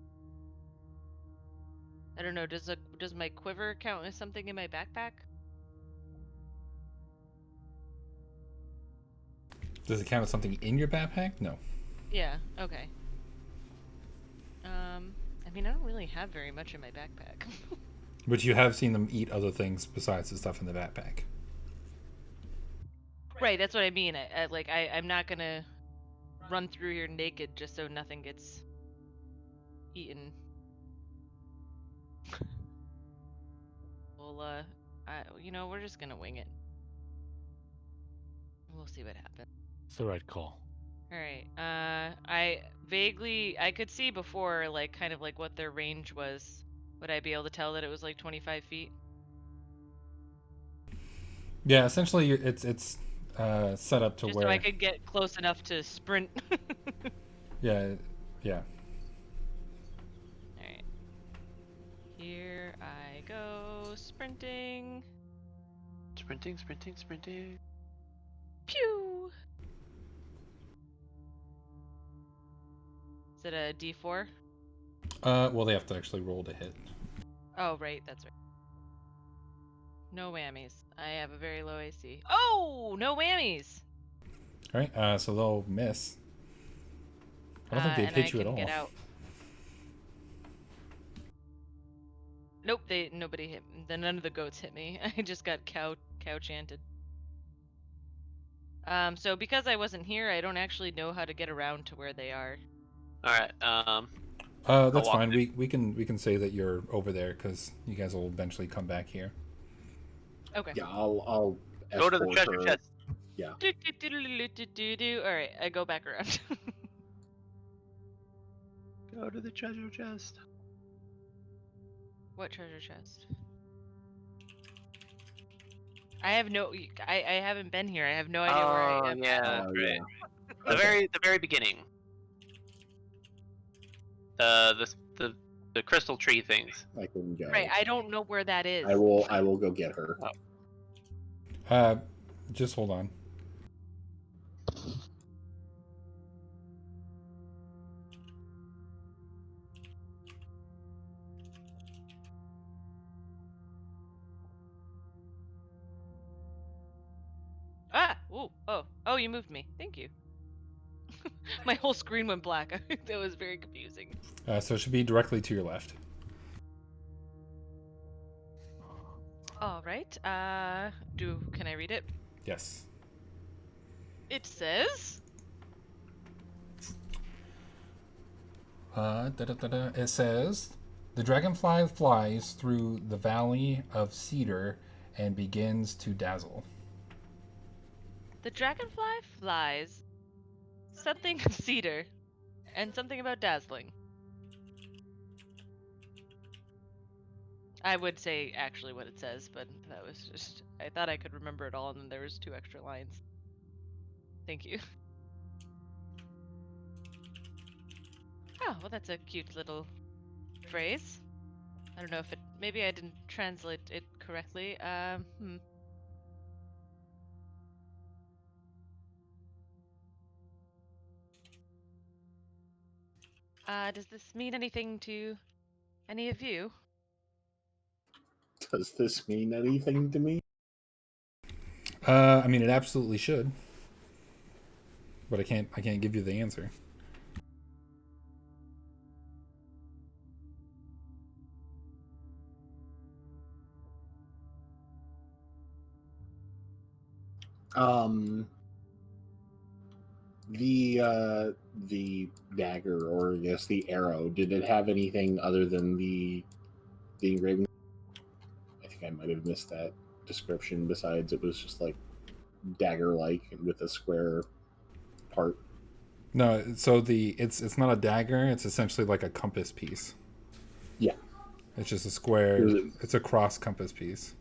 I don't know. Does my quiver count as something in my backpack? Does it count as something in your backpack? No. Yeah. Okay. I mean, I don't really have very much in my backpack. But you have seen them eat other things besides the stuff in the backpack. Right. That's what I mean. I'm not gonna run through here naked just so nothing gets eaten. Well, we're just gonna wing it. We'll see what happens. It's the right call. All right. I could see before, like, kind of like what their range was. Would I be able to tell that it was like 25 feet? Yeah, essentially, it's set up to Just where. so I could get close enough to sprint. Yeah. All right. Here I go, sprinting. Sprinting. Pew! Is it a D4? Well, they have to actually roll to hit. Oh, right, that's right. No whammies. I have a very low AC. Oh, no whammies! All right, so they'll miss. I don't think they've and hit I you at can all. get out. Nope, nobody hit me. None of the goats hit me. I just got cow chanted. So because I wasn't here, I don't actually know how to get around to where they are. All right. That's fine. We can say that you're over there because you guys will eventually come back here. Okay. Yeah, I'll go to the escort treasure her. chest. Yeah. All right, I go back around. Go to the treasure chest. What treasure chest? I have no. I haven't been here. I have no idea where I am. Yeah, that's right. Yeah. The very beginning. The crystal tree things. I can go. Right, I don't know where that is. I will go get her. Just hold on. Ah! Ooh! Oh! You moved me. Thank you. My whole screen went black. That was very confusing. So it should be directly to your left. All right. Can I read it? Yes. It says. It says, the dragonfly flies through the valley of cedar and begins to dazzle. The dragonfly flies. Something cedar, and something about dazzling. I would say actually what it says, but that was just. I thought I could remember it all, and then there was 2 extra lines. Thank you. Oh, well, that's a cute little phrase. I don't know if maybe I didn't translate it correctly. Does this mean anything to any of you? Does this mean anything to me? I mean, it absolutely should, but I can't give you the answer. The dagger, or I guess the arrow, did it have anything other than the engraving? I think I might have missed that description. Besides, it was just like dagger-like with a square part. No, so it's not a dagger. It's essentially like a compass piece. Yeah. It's just a square. Was it- It's a cross compass piece.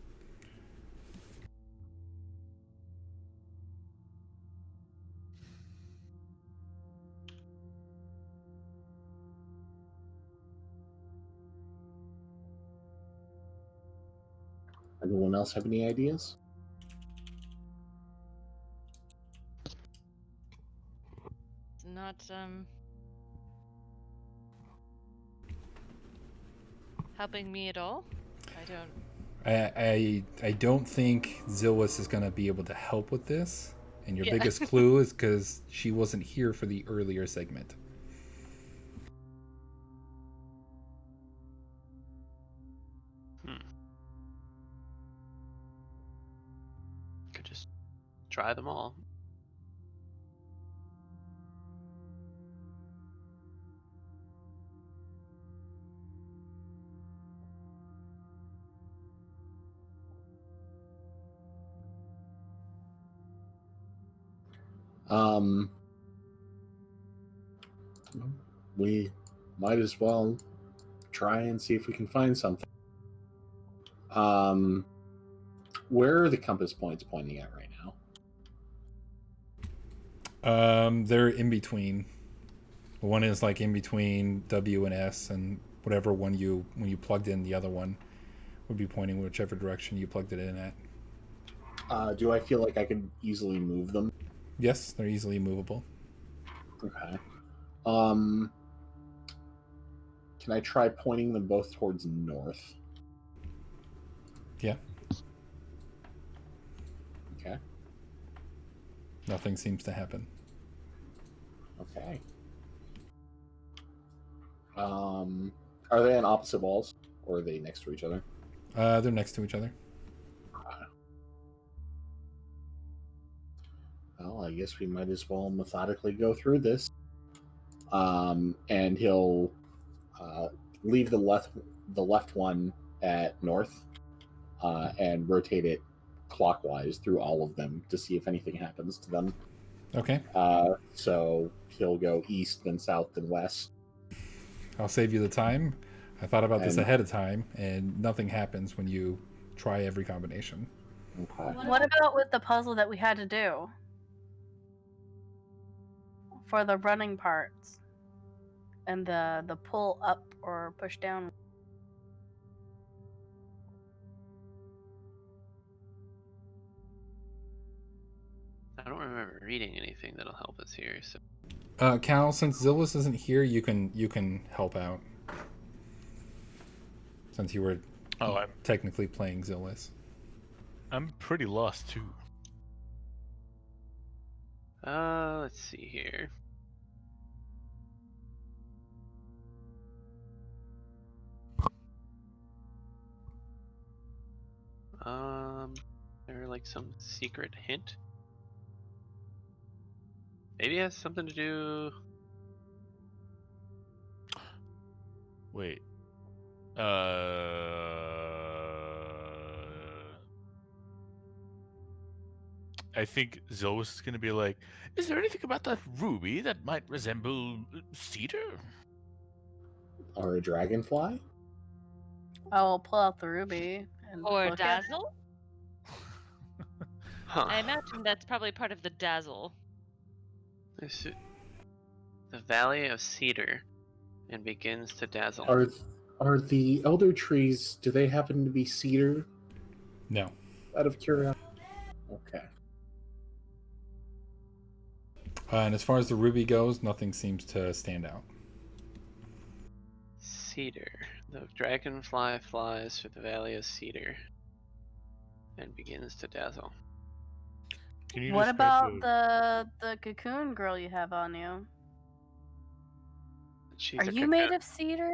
Anyone else have any ideas? It's not helping me at all. I don't. I don't think Zillis is going to be able to help with this. And your Yeah. biggest clue is because she wasn't here for the earlier segment. Could just try them all. We might as well try and see if we can find something. Where are the compass points pointing at right now? They're in between. One is like in between W and S, and whatever one when you plugged in the other one would be pointing whichever direction you plugged it in at. Do I feel like I could easily move them? Yes, they're easily movable. Okay. Can I try pointing them both towards north? Yeah. Okay. Nothing seems to happen. Okay. Are they on opposite walls, or are they next to each other? They're next to each other. Well, I guess we might as well methodically go through this. And he'll leave the left one at north, and rotate it clockwise through all of them to see if anything happens to them. Okay. So he'll go east, then south, then west. I'll save you the time. I thought about this And- ahead of time, and nothing happens when you try every combination. Okay. What about with the puzzle that we had to do for the running parts and the pull up or push down? I don't remember reading anything that'll help us here. So Cal, since Zillis isn't here, you can help out. Since you were I'm technically playing Zillis. pretty lost too. let's see here. There like some secret hint? Maybe it has something to do. Wait. I think Zois is gonna be like, is there anything about that ruby that might resemble cedar? Or a dragonfly? I'll pull out the ruby and Or look at it. dazzle? Huh. I imagine that's probably part of the dazzle. This is the Valley of Cedar and begins to dazzle. Are the elder trees? Do they happen to be cedar? No. Out of curiosity. Okay. And as far as the ruby goes, nothing seems to stand out. Cedar. The dragonfly flies through the Valley of Cedar and begins to dazzle. Can you What describe about the cocoon girl you have on you? She's Are a you made of cedar,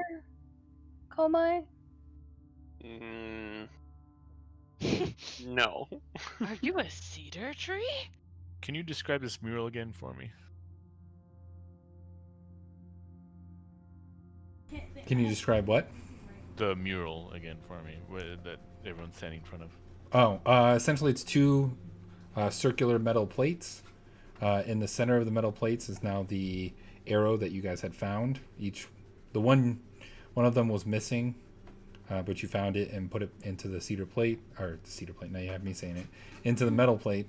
Komai? No. Are you a cedar tree? Can you describe this mural again for me? Can you describe what? The mural again for me, that everyone's standing in front of. Oh, essentially it's two circular metal plates. In the center of the metal plates is now the arrow that you guys had found. The one of them was missing, but you found it and put it into the cedar plate, or the cedar plate. Now you have me saying it into the metal plate.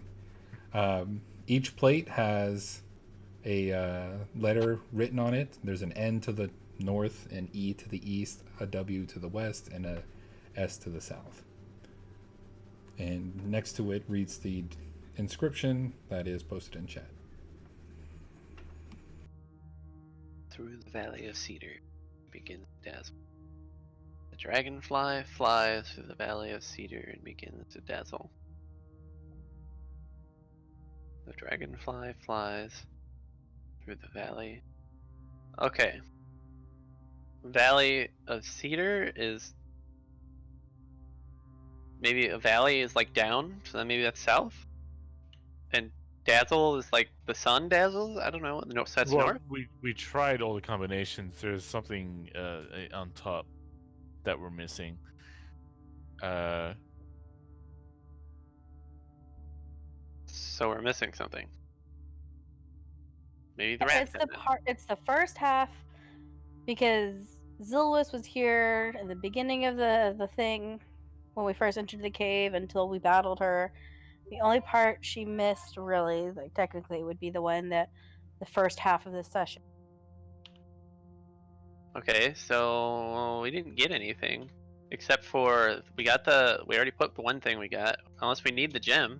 Each plate has a letter written on it. There's an N to the north, an E to the east, a W to the west, and a S to the south. And next to it reads the inscription that is posted in chat. Through the valley of cedar begins to dazzle. The dragonfly flies through the valley of cedar and begins to dazzle. The dragonfly flies through the valley. Okay. Valley of cedar is maybe a valley is like down, so then maybe that's south. And dazzle is like the sun dazzles. I don't know. No, so that's Well, north. we tried all the combinations. There's something on top that we're missing. So we're missing something. Maybe the rat. It's the first half because Zilwis was here at the beginning of the thing when we first entered the cave until we battled her. The only part she missed, really, like technically, would be the one that the first half of this session. Okay, so we didn't get anything except for we already put the one thing we got. Unless we need the gem.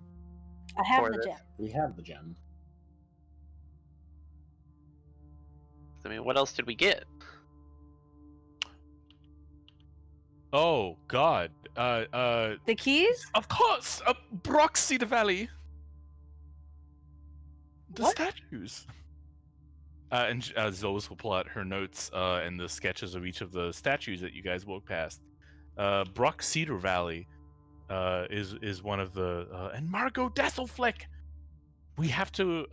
I have For the this. gem. We have the gem. I mean, what else did we get? Oh God. The keys? Of course, Brock Cedar Valley. The What? statues. And Zolas will pull out her notes and the sketches of each of the statues that you guys walked past. Brock Cedar Valley is one of the and Margot Dasselfleck. We have to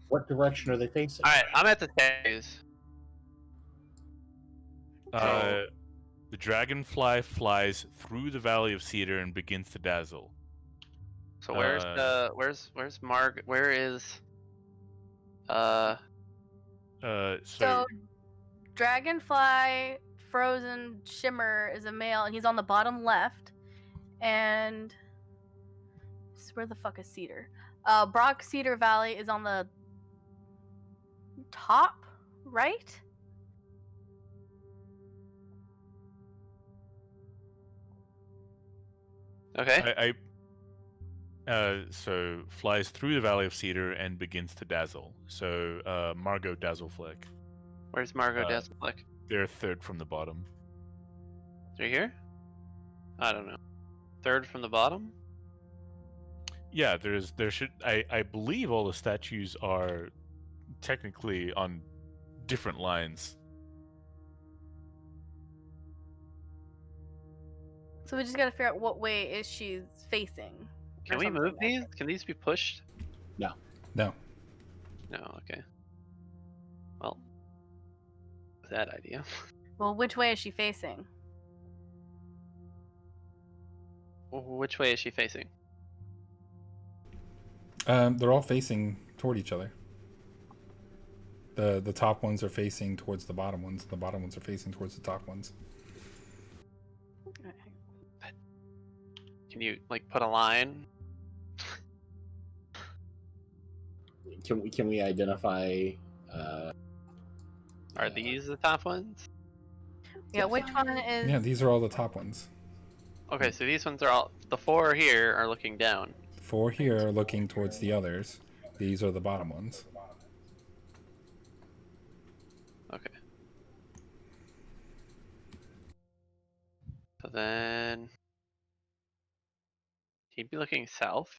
What direction are they facing? All right, I'm at the statues. The dragonfly flies through the valley of cedar and begins to dazzle. So where's Marg? Where is So Dragonfly Frozen Shimmer is a male, and he's on the bottom left. And where the fuck is Cedar? Brock Cedar Valley is on the top right. okay. So flies through the valley of cedar and begins to dazzle. So Margot Dazzlefleck. Where's Margot Dasselfleck? They're third from the bottom. They're here? I don't know. Third from the bottom? Yeah, I believe all the statues are technically on different lines. So we just gotta figure out what way is she facing. Can we move these? Can these be pushed? No. No, okay. Well, that idea. Well, which way is she facing? Which way is she facing? They're all facing toward each other. The top ones are facing towards the bottom ones. The bottom ones are facing towards the top ones. Can you like put a line? Can we identify? Are these the top ones? Yeah, which one is? Yeah, these are all the top ones. Okay, so these ones are all the four here are looking down. 4 here are looking towards the others. These are the bottom ones. Okay. So then he'd be looking south.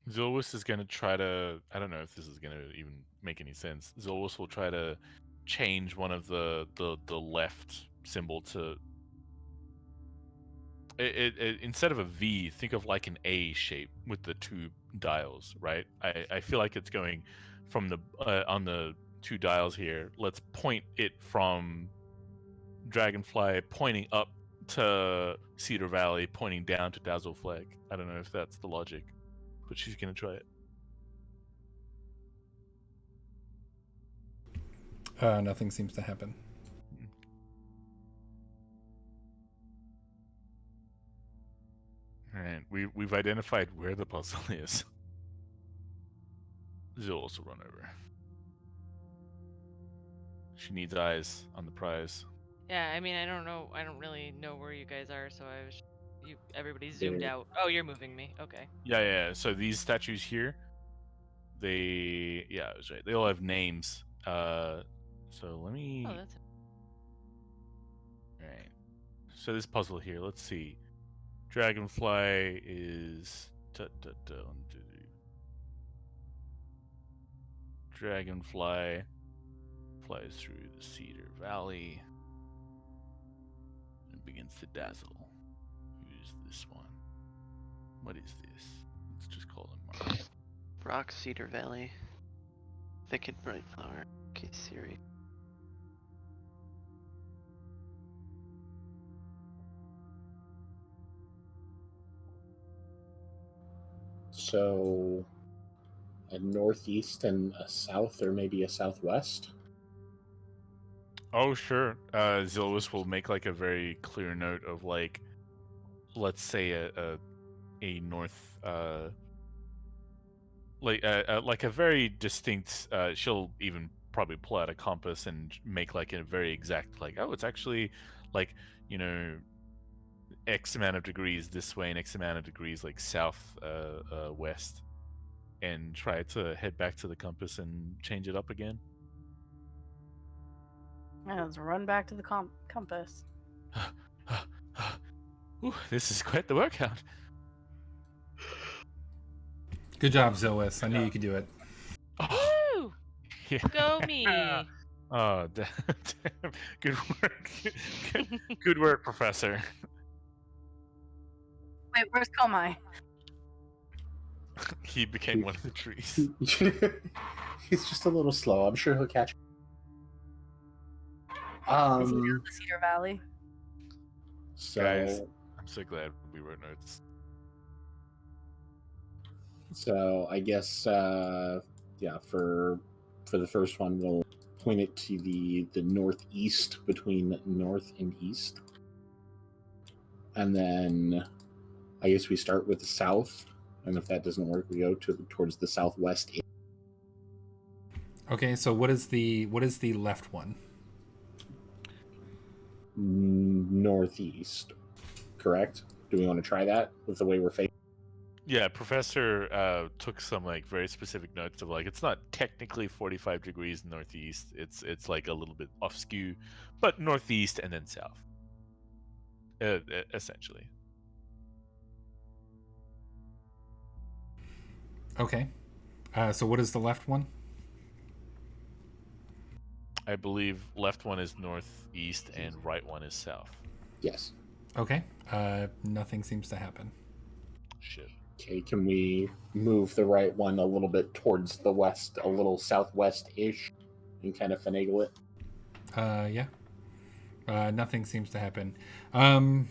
Zolus is gonna try to. I don't know if this is gonna even make any sense. Zolus will try to change one of the left symbol to instead of a V, think of like an A shape with the two dials, right? I feel like it's going from the on the two dials here. Let's point it from Dragonfly, pointing up to Cedar Valley, pointing down to Dazzle Flag. I don't know if that's the logic, but she's gonna try it. Nothing seems to happen. Alright, we've identified where the puzzle is. She'll also run over. She needs eyes on the prize. Yeah, I mean, I don't know. I don't really know where you guys are, so I was. Everybody zoomed out. Oh, you're moving me. Okay. Yeah. So these statues here, I was right. They all have names. So let me. Oh, that's. Alright. So this puzzle here, let's see. Dragonfly is. Dragonfly flies through the Cedar Valley and begins to dazzle. Who's this one? What is this? Let's just call him Mark. Rock Cedar Valley. Thicket bright flower. Okay, Siri. So, a northeast and a south, or maybe a southwest. Oh, sure. Zilwis will make like a very clear note of like, let's say a north, like a very distinct. She'll even probably pull out a compass and make like a very exact, like, oh, it's actually like, you know, X amount of degrees this way and X amount of degrees like south west, and try to head back to the compass and change it up again. Yeah, let's run back to the compass. Ooh, this is quite the workout. Good job, Zilwis. I knew you could do it. Oh, Woo! yeah. Go me! Oh, damn. Good work. Good work, Professor. Wait, where's Komai? He became one of the trees. He's just a little slow. I'm sure he'll catch. Is he down the Cedar Valley? So, Guys, I'm so glad we wrote notes. So I guess yeah, for the first one, we'll point it to the northeast, between north and east, and then I guess we start with the south, and if that doesn't work, we go towards the southwest. Okay, so what is the left one? Northeast, correct? Do we want to try that with the way we're facing? Yeah, Professor took some like very specific notes of like, it's not technically 45 degrees northeast. It's like a little bit off skew, but northeast and then south. Essentially. Okay. So what is the left one? I believe left one is northeast and right one is south. Yes. Okay. Nothing seems to happen. Shit. Okay, can we move the right one a little bit towards the west, a little southwest-ish, and kind of finagle it? Yeah. Nothing seems to happen. Does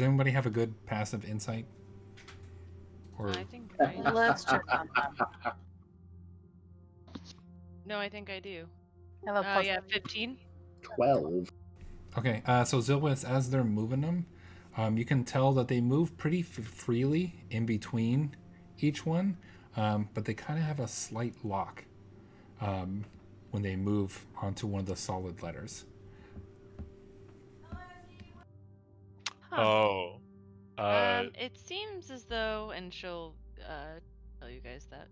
anybody have a good passive insight? Or I think I. Let's check on that. No, I think I do. I have a plus Yeah, 15. 12. okay. So Zilwis, as they're moving them, you can tell that they move pretty freely in between each one, but they kind of have a slight lock when they move onto one of the solid letters. Huh. Oh. It seems as though, and she'll tell you guys that.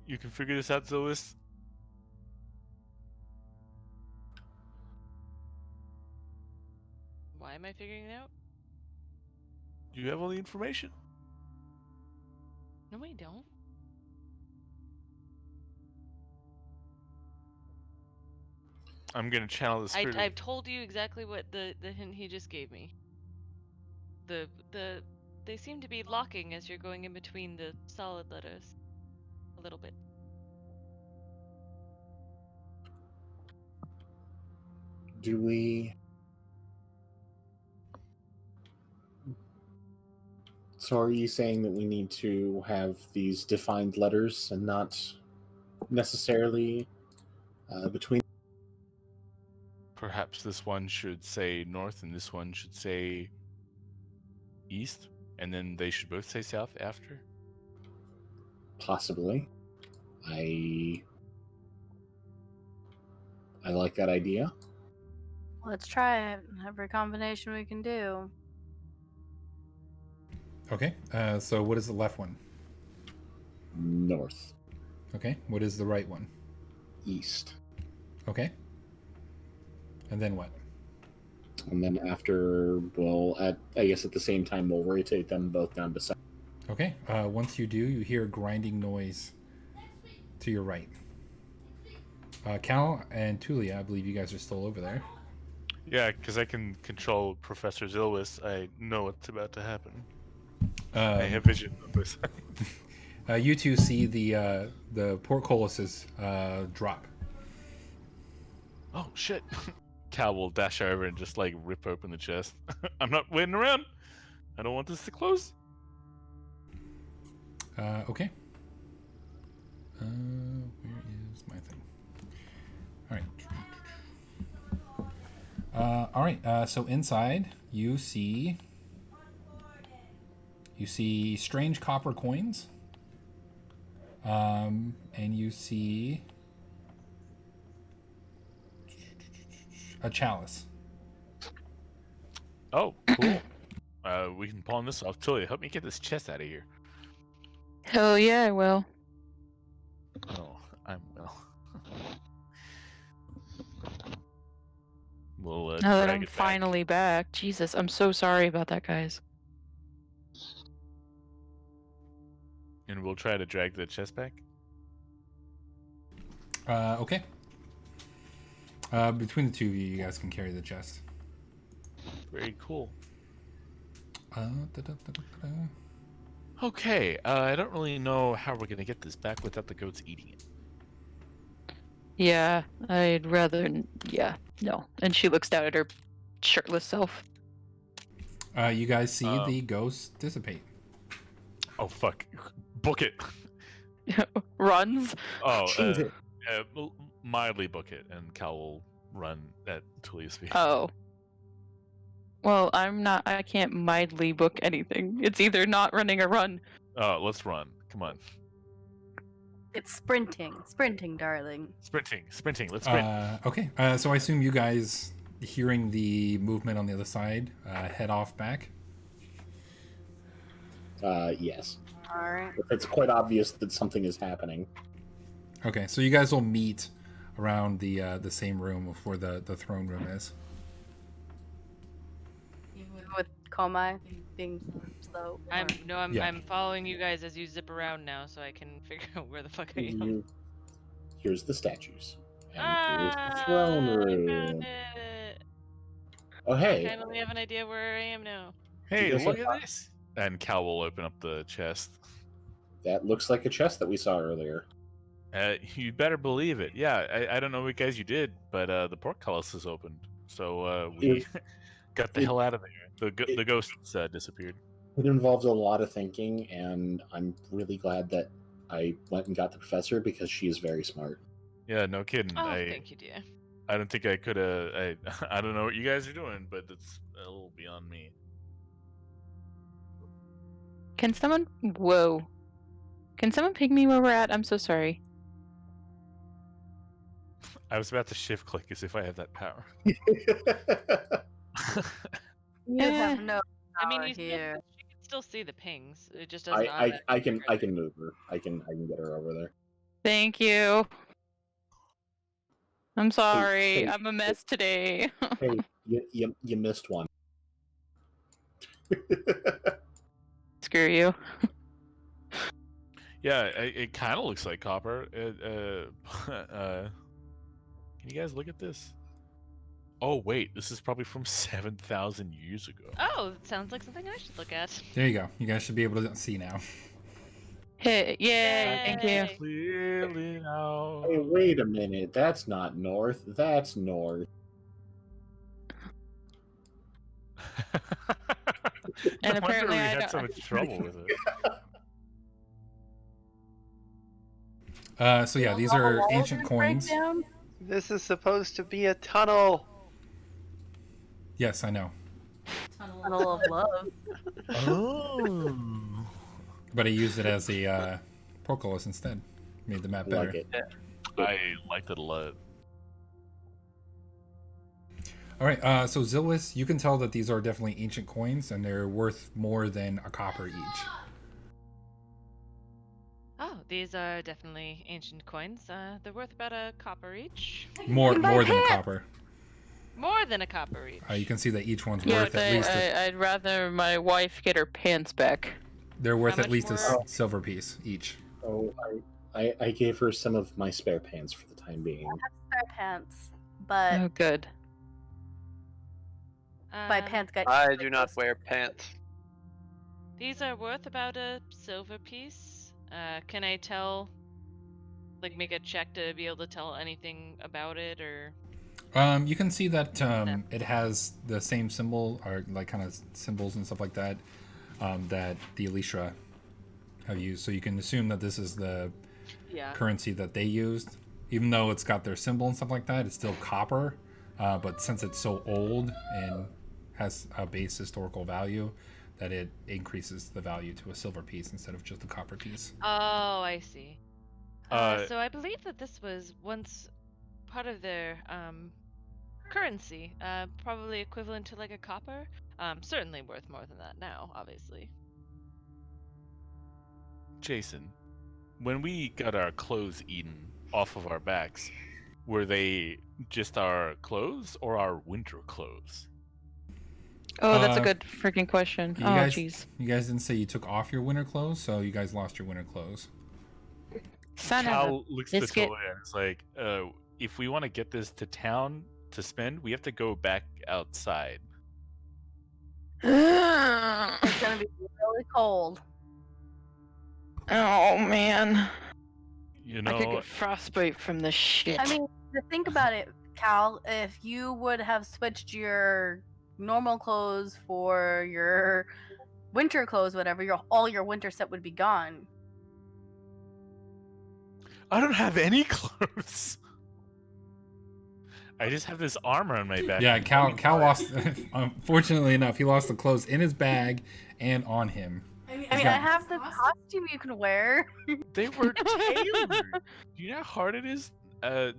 You can figure this out, Zilwis. Why am I figuring it out? Do you have all the information? No, I don't. I'm gonna channel the spirit. I've told you exactly what the hint he just gave me. They seem to be locking as you're going in between the solid letters, a little bit. Do we? So are you saying that we need to have these defined letters and not necessarily between? Perhaps this one should say north and this one should say east, and then they should both say south after? Possibly. I like that idea. Let's try it. Every combination we can do. Okay. So what is the left one? North. Okay. What is the right one? East. Okay. And then what? And then after, well, I guess at the same time, we'll rotate them both down to south. Okay. Once you do, you hear a grinding noise to your right. Cal and Tulia, I believe you guys are still over there. Yeah, because I can control Professor Zilwis. I know what's about to happen. I have vision of this. You two see the portcullises drop. Oh shit! Cal will dash over and just like rip open the chest. I'm not waiting around. I don't want this to close. Okay. Where is my thing? All right. So inside, you see strange copper coins, and you see a chalice. Oh, cool. We can pawn this off. Tulia, help me get this chest out of here. Hell yeah, I will. Oh, I'm well. We'll Now that drag I'm it back. finally back. Jesus, I'm so sorry about that, guys. And we'll try to drag the chest back. Okay. Between the two of you, you guys can carry the chest. Very cool. Da-da-da-da-da. Okay, I don't really know how we're gonna get this back without the goats eating it. Yeah, I'd rather. Yeah, no. And she looks down at her shirtless self. You guys see the ghost dissipate. Oh fuck! Book it. Runs. Oh, Change it. Mildly book it, and Cal will run at Tulia's speed. Oh. Well, I can't mildly book anything. It's either not running or run. Oh, let's run. Come on. It's sprinting. Sprinting, darling. Sprinting. Let's sprint. Okay. So I assume you guys, hearing the movement on the other side, head off back. Yes. All right. It's quite obvious that something is happening. Okay. So you guys will meet around the same room where the throne room is. With Komai being slow. I'm Yeah. I'm following you guys as you zip around now, so I can figure out where the fuck I am. Here's the statues. And here's the throne I room. found it. Oh, I hey. finally have an idea where I am now. Hey, guys look have- at this! And Cal will open up the chest. That looks like a chest that we saw earlier. You better believe it. Yeah, I don't know what guys you did, but the portcullis is opened. So we got the hell out of there. The ghosts disappeared. It involves a lot of thinking, and I'm really glad that I went and got the professor because she is very smart. Yeah, no kidding. Oh, thank you, dear. I don't think I could have. I don't know what you guys are doing, but it's a little beyond me. Can someone? Whoa. Can someone ping me where we're at? I'm so sorry. I was about to shift click as if I had that power. You have no I mean, power you here. can still see the pings. It just doesn't. I can move her. I can get her over there. Thank you. I'm sorry. hey, I'm a mess today. Hey, you missed one. Screw you. Yeah, it kind of looks like copper. Can you guys look at this? Oh wait, this is probably from 7,000 years ago. Oh, it sounds like something I should look at. There you go. You guys should be able to see now. Hey, yay! Thank you. Yay. Clearly now. Hey, wait a minute. That's not north. That's north. And No wonder apparently we I had don't- so much trouble with it. So yeah, these are ancient coins. This is supposed to be a tunnel. Yes, I know. Tunnel of love. Oh. But I used it as a portcullis instead. Made the map I better. like it. I liked it a lot. All right, so Zillis, you can tell that these are definitely ancient coins, and they're worth more than a copper each. Oh, these are definitely ancient coins. They're worth about a copper each. More than a copper. More than a copper each. You can see that each one's Yeah, worth at least. I'd rather my wife get her pants back. They're worth How at least much a more? silver piece each. Oh, I gave her some of my spare pants for the time being. Spare pants, but Oh, good. my pants got. I do not wear pants. These are worth about a silver piece. Can I tell, like, make a check to be able to tell anything about it, or? You can see that it has the same symbol, or like kind of symbols and stuff like that, that the Elisha have used. So you can assume that this is the Yeah. currency that they used. Even though it's got their symbol and stuff like that, it's still copper. But since it's so old and has a base historical value, that it increases the value to a silver piece instead of just a copper piece. Oh, I see. Uh, So I believe that this was once part of their currency, probably equivalent to like a copper. Certainly worth more than that now, obviously. Jason, when we got our clothes eaten off of our backs, were they just our clothes or our winter clothes? Oh, that's a Uh, good freaking question. You Oh, guys, jeez. you guys didn't say you took off your winter clothes, so you guys lost your winter clothes. Son of a Cal looks at biscuit. Toya and is like, if we want to get this to town to spend, we have to go back outside. It's gonna be really cold. Oh man, You I could know, get frostbite from this shit. I mean, to think about it, Cal, if you would have switched your normal clothes for your winter clothes, whatever, all your winter set would be gone. I don't have any clothes. I just have this armor on my back. Yeah, Cal lost. Unfortunately enough, he lost the clothes in his bag and on him. I mean, He's I got- have the costume you can wear. They were tailored. Do you know how hard it is?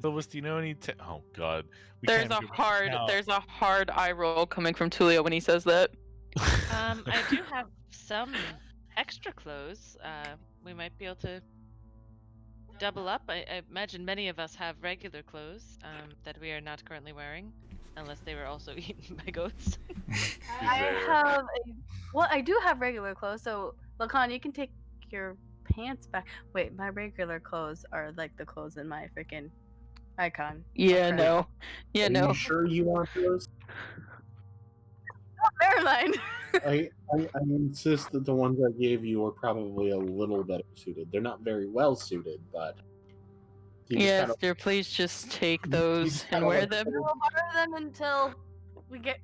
Lois, do you know any? Oh God, we there's can't a go back hard, now. there's a hard eye roll coming from Tulio when he says that. I do have some extra clothes. We might be able to double up. I imagine many of us have regular clothes that we are not currently wearing, unless they were also eaten by goats. I do have regular clothes, so Lacan, you can take your pants back. Wait, my regular clothes are like the clothes in my freaking icon. Yeah, Okay. no. Yeah, Are no. you sure you want those? Never mind. I insist that the ones I gave you are probably a little better suited. They're not very well suited, but you just Yes, kinda- dear, please just take you those just and kinda wear like- them. We'll borrow them until we get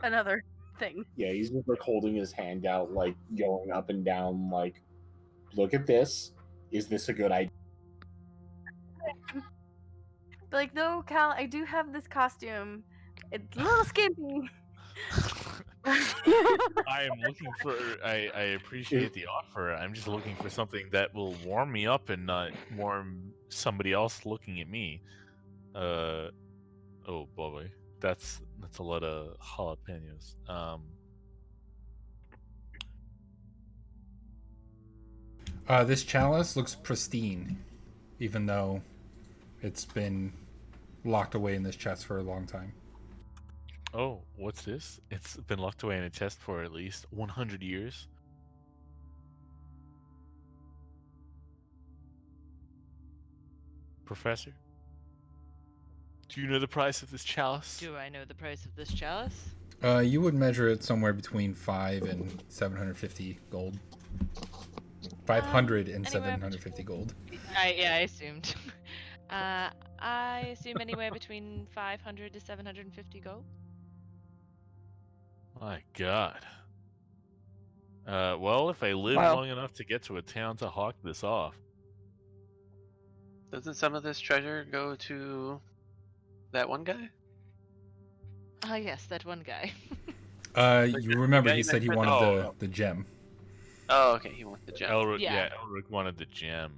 another thing. Yeah, he's just like holding his hand out, like going up and down, like, look at this. Is this a good idea? Like, no, Cal, I do have this costume. It's a little skimpy. I am looking for. I appreciate the offer. I'm just looking for something that will warm me up and not warm somebody else looking at me. Oh boy, that's a lot of jalapenos. This chalice looks pristine, even though it's been locked away in this chest for a long time. Oh, what's this? It's been locked away in a chest for at least 100 years. Professor? Do you know the price of this chalice? Do I know the price of this chalice? You would measure it somewhere between 5 and 750 gold. 500 and anywhere 750 gold. I assumed. I assume anywhere between 500 to 750 gold. My God. Well, if I live Wow. long enough to get to a town to hawk this off. Doesn't some of this treasure go to that one guy? Yes, that one guy. You remember guy he you said he mentioned? wanted the gem. Oh, okay. He wants the gem. Elric, Yeah. Elric wanted the gem.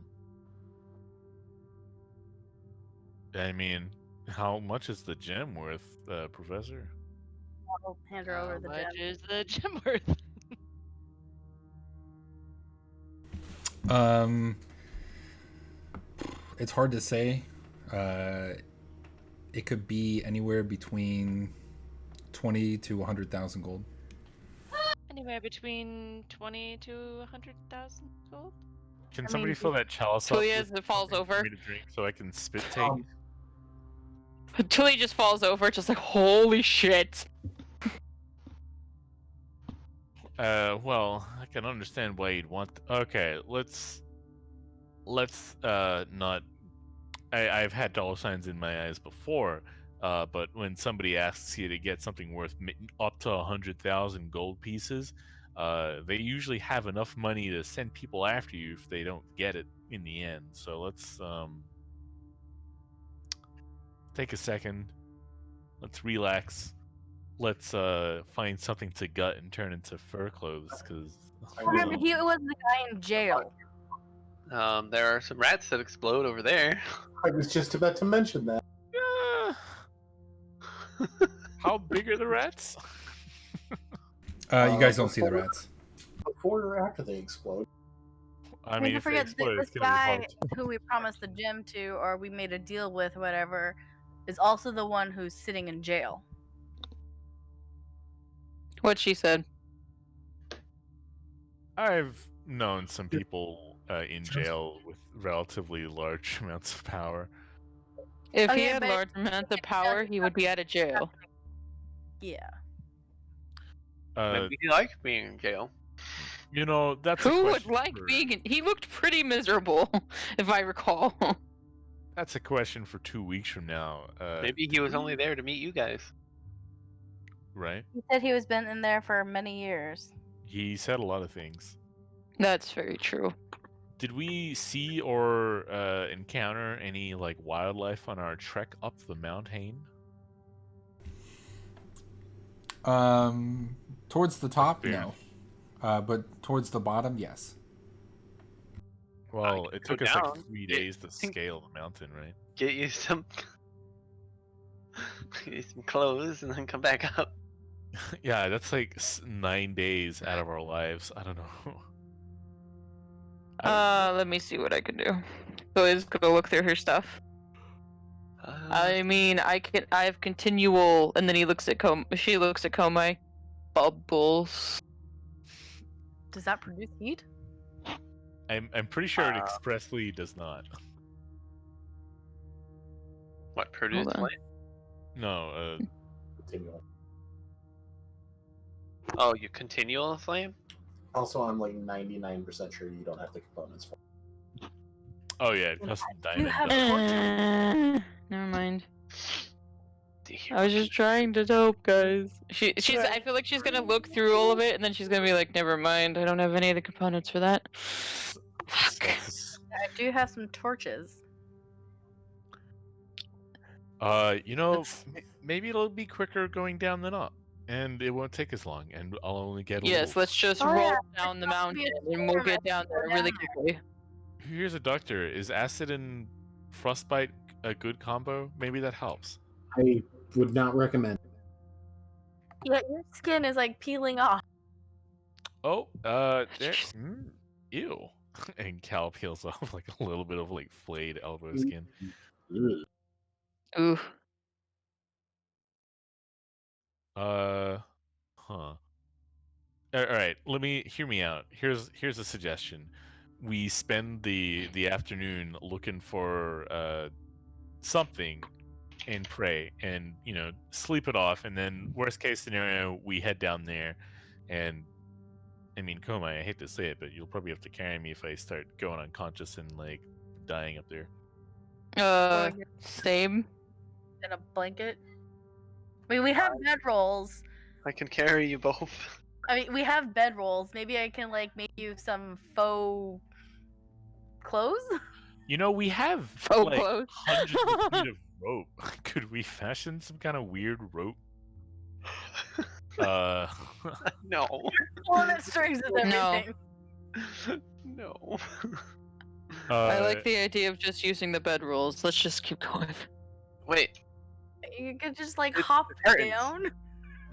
I mean, how much is the gem worth, Professor? I'll hand her over How the much gem. is the gem worth? It's hard to say. It could be anywhere between 20 to 100,000 gold. Anywhere between 20 to 100,000 gold. Can I somebody mean, fill that chalice up Tulia with as it falls something for over. me to drink so I can spit take? Tulia just falls over, just like, holy shit. Well, I can understand why you'd want. Okay, let's not. I've had dollar signs in my eyes before, but when somebody asks you to get something worth up to 100,000 gold pieces, they usually have enough money to send people after you if they don't get it in the end. So let's take a second. Let's relax. Let's find something to gut and turn into fur clothes, because Remember, he was the guy in jail. There are some rats that explode over there. I was just about to mention that. how big are the rats? You guys don't see the rats. Before or after they explode? I mean, mean, don't if they forget explode, this it's gonna be guy hard. who we promised the gem to, or we made a deal with, whatever, is also the one who's sitting in jail. What she said. I've known some people in jail with relatively large amounts of power. If he Okay, had but large amounts of power, he would be out of jail. Yeah. Maybe he likes being in jail. You know, that's a Who would question like for, being in... He looked pretty miserable, if I recall. That's a question for 2 weeks from now. Maybe he was only there to meet you guys. Right? He said he was been in there for many years. He said a lot of things. That's very true. Did we see or encounter any like wildlife on our trek up the Mount Hain? Towards the top, bear. no. But towards the bottom, yes. Well, can it go took us down. like 3 days to scale the mountain, right? Get you some, get you some clothes, and then come back up. Yeah, that's like 9 days out of our lives. I don't know. Let me see what I can do. So is gonna look through her stuff. I mean, I have continual, and then he looks at she looks at Komai. Bubbles. Does that produce heat? I'm pretty sure it expressly does not. What, produce Hold on. light? No, Continual. Oh, you continual flame? Also, I'm like 99% sure you don't have the components for it. oh yeah, custom You diamond. have dust. Never mind. Dear. I was just trying to help, guys. She's. I feel like she's gonna look through all of it, and then she's gonna be like, "Never mind. I don't have any of the components for that." Fuck. I do have some torches. You know, That's- maybe it'll be quicker going down than up, and it won't take as long, and I'll only get a Yes, little. let's just Oh, roll yeah. down the There's supposed to be mountain, a and we'll storm get as down we go there really down quickly. Here's a doctor. Is acid and frostbite a good combo? Maybe that helps. I would not recommend. Yeah, your skin is like peeling off. Oh, there. Ew. And Cal peels off like a little bit of like flayed elbow skin. Ugh. Ooh. Huh. All right. Hear me out. Here's a suggestion. We spend the afternoon looking for something, and pray and sleep it off, and then worst case scenario we head down there. And I mean, Koma, I hate to say it, but you'll probably have to carry me if I start going unconscious and like dying up there. Same. In a blanket. I mean, we have bedrolls. I can carry you both. I mean, we have bedrolls. Maybe I can like make you some faux clothes. We have Faux like clothes. hundreds of feet of rope. Could we fashion some kind of weird rope? No. One that strings with No. everything. No. I like the idea of just using the bedrolls. Let's just keep going. Wait, You could just like It's hop the curtains. down.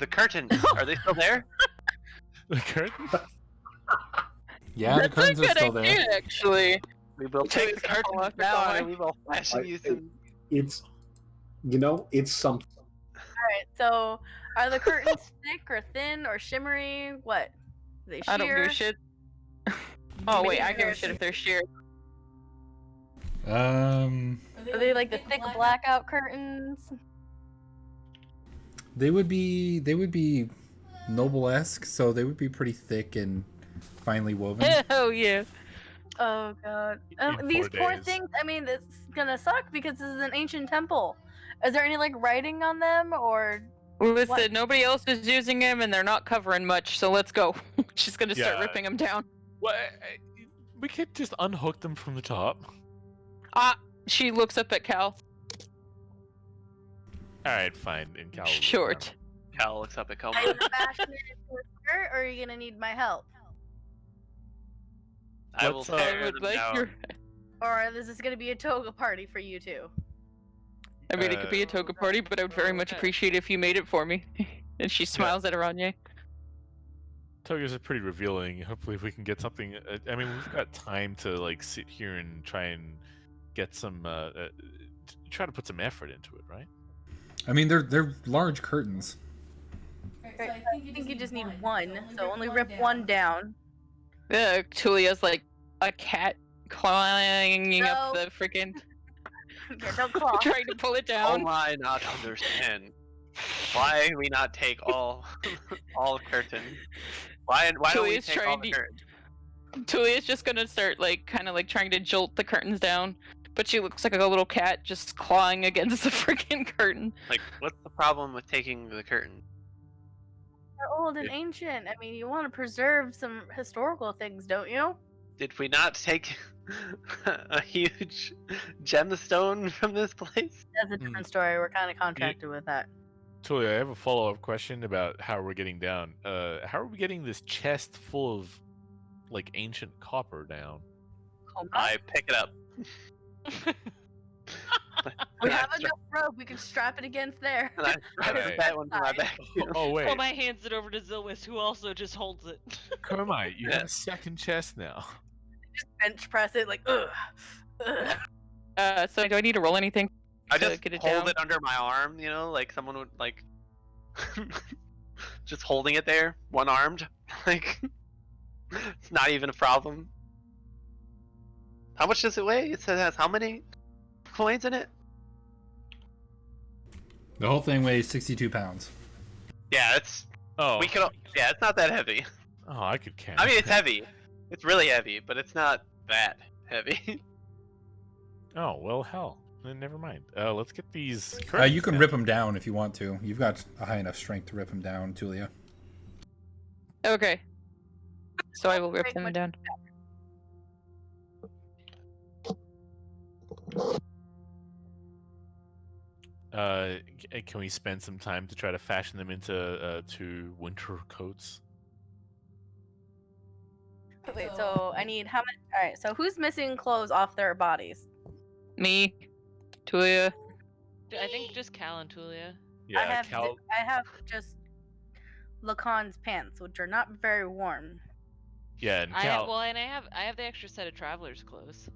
the curtains. Are they still there? the curtain. Yeah, the That's a curtains are good still idea, there. actually. We will take the Please, curtains I'll down have and we will fashion you some. It's it's something. Alright, so are the curtains thick or thin or shimmery? What? Are they sheer? I don't give a shit. Oh wait, Maybe I give a they're shit if they're sheer. Are they like the thick blackout curtains? They would be noble-esque, so they would be pretty thick and finely woven. Hell yeah. Oh god. In These 4 poor days. things, I mean, it's gonna suck because this is an ancient temple. Is there any like writing on them or Listen, What? nobody else is using them and they're not covering much, so let's go. She's gonna start Yeah. ripping them down. What? We could just unhook them from the top. She looks up at Cal. All right, fine. And Cal will look Short. Cal looks up at are Cowboy. you fashion it into a skirt or are you gonna need my help? I will Let's, tear I would them like down. your. Or is this gonna be a toga party for you two? I mean, it could be a toga party, but I would very much appreciate if you made it for me. And she smiles at Aranye. Togas are pretty revealing. Hopefully, if we can get something. I mean, we've got time to like sit here and try and get some. Try to put some effort into it, right? I mean, they're large curtains. Right, I think you just need one, so only rip one down. Tulia's like a cat climbing up No. the freaking. Yeah, don't claw. trying to pull it How down. am I not understand? Why we not take all curtains? Why don't we Julia's take all trying the to- curtains? Tulia's just gonna start like kind of like trying to jolt the curtains down, but she looks like a little cat just clawing against the freaking curtain. Like, what's the problem with taking the curtain? They're old and ancient. I mean, you want to preserve some historical things, don't you? Did we not take a huge gemstone from this place? That's a different story. We're kind of contracted with that. Tulia, I have a follow-up question about how we're getting down. How are we getting this chest full of like ancient copper down? I pick it up. We have enough rope. We can strap it against there. And I strap Alright. that one to my back. Oh wait, Well, I hands it over to Zilwis, who also just holds it. Kermite, you have a second chest now. Just bench press it like ugh. Ugh. So do I need to roll anything? I to just get it hold down? it under my arm, like someone would like just holding it there, one armed. Like it's not even a problem. How much does it weigh? It says it has how many coins in it? The whole thing weighs 62 pounds. Yeah, it's Oh, we could. Yeah, it's not that heavy. oh, I could carry. I mean, it's that. heavy. It's really heavy, but it's not that heavy. Oh well, hell. Then never mind. Let's get these. You curtains can down. rip them down if you want to. You've got a high enough strength to rip them down, Tulia. Okay. So I will rip them down. Can we spend some time to try to fashion them into 2 winter coats? Wait, so I need how many? All right, so who's missing clothes off their bodies? Me, Tulia. I think just Cal and Tulia. Yeah, I have just Lacan's pants, which are not very warm. Yeah, and I Cal. have, well, and I have the extra set of traveler's clothes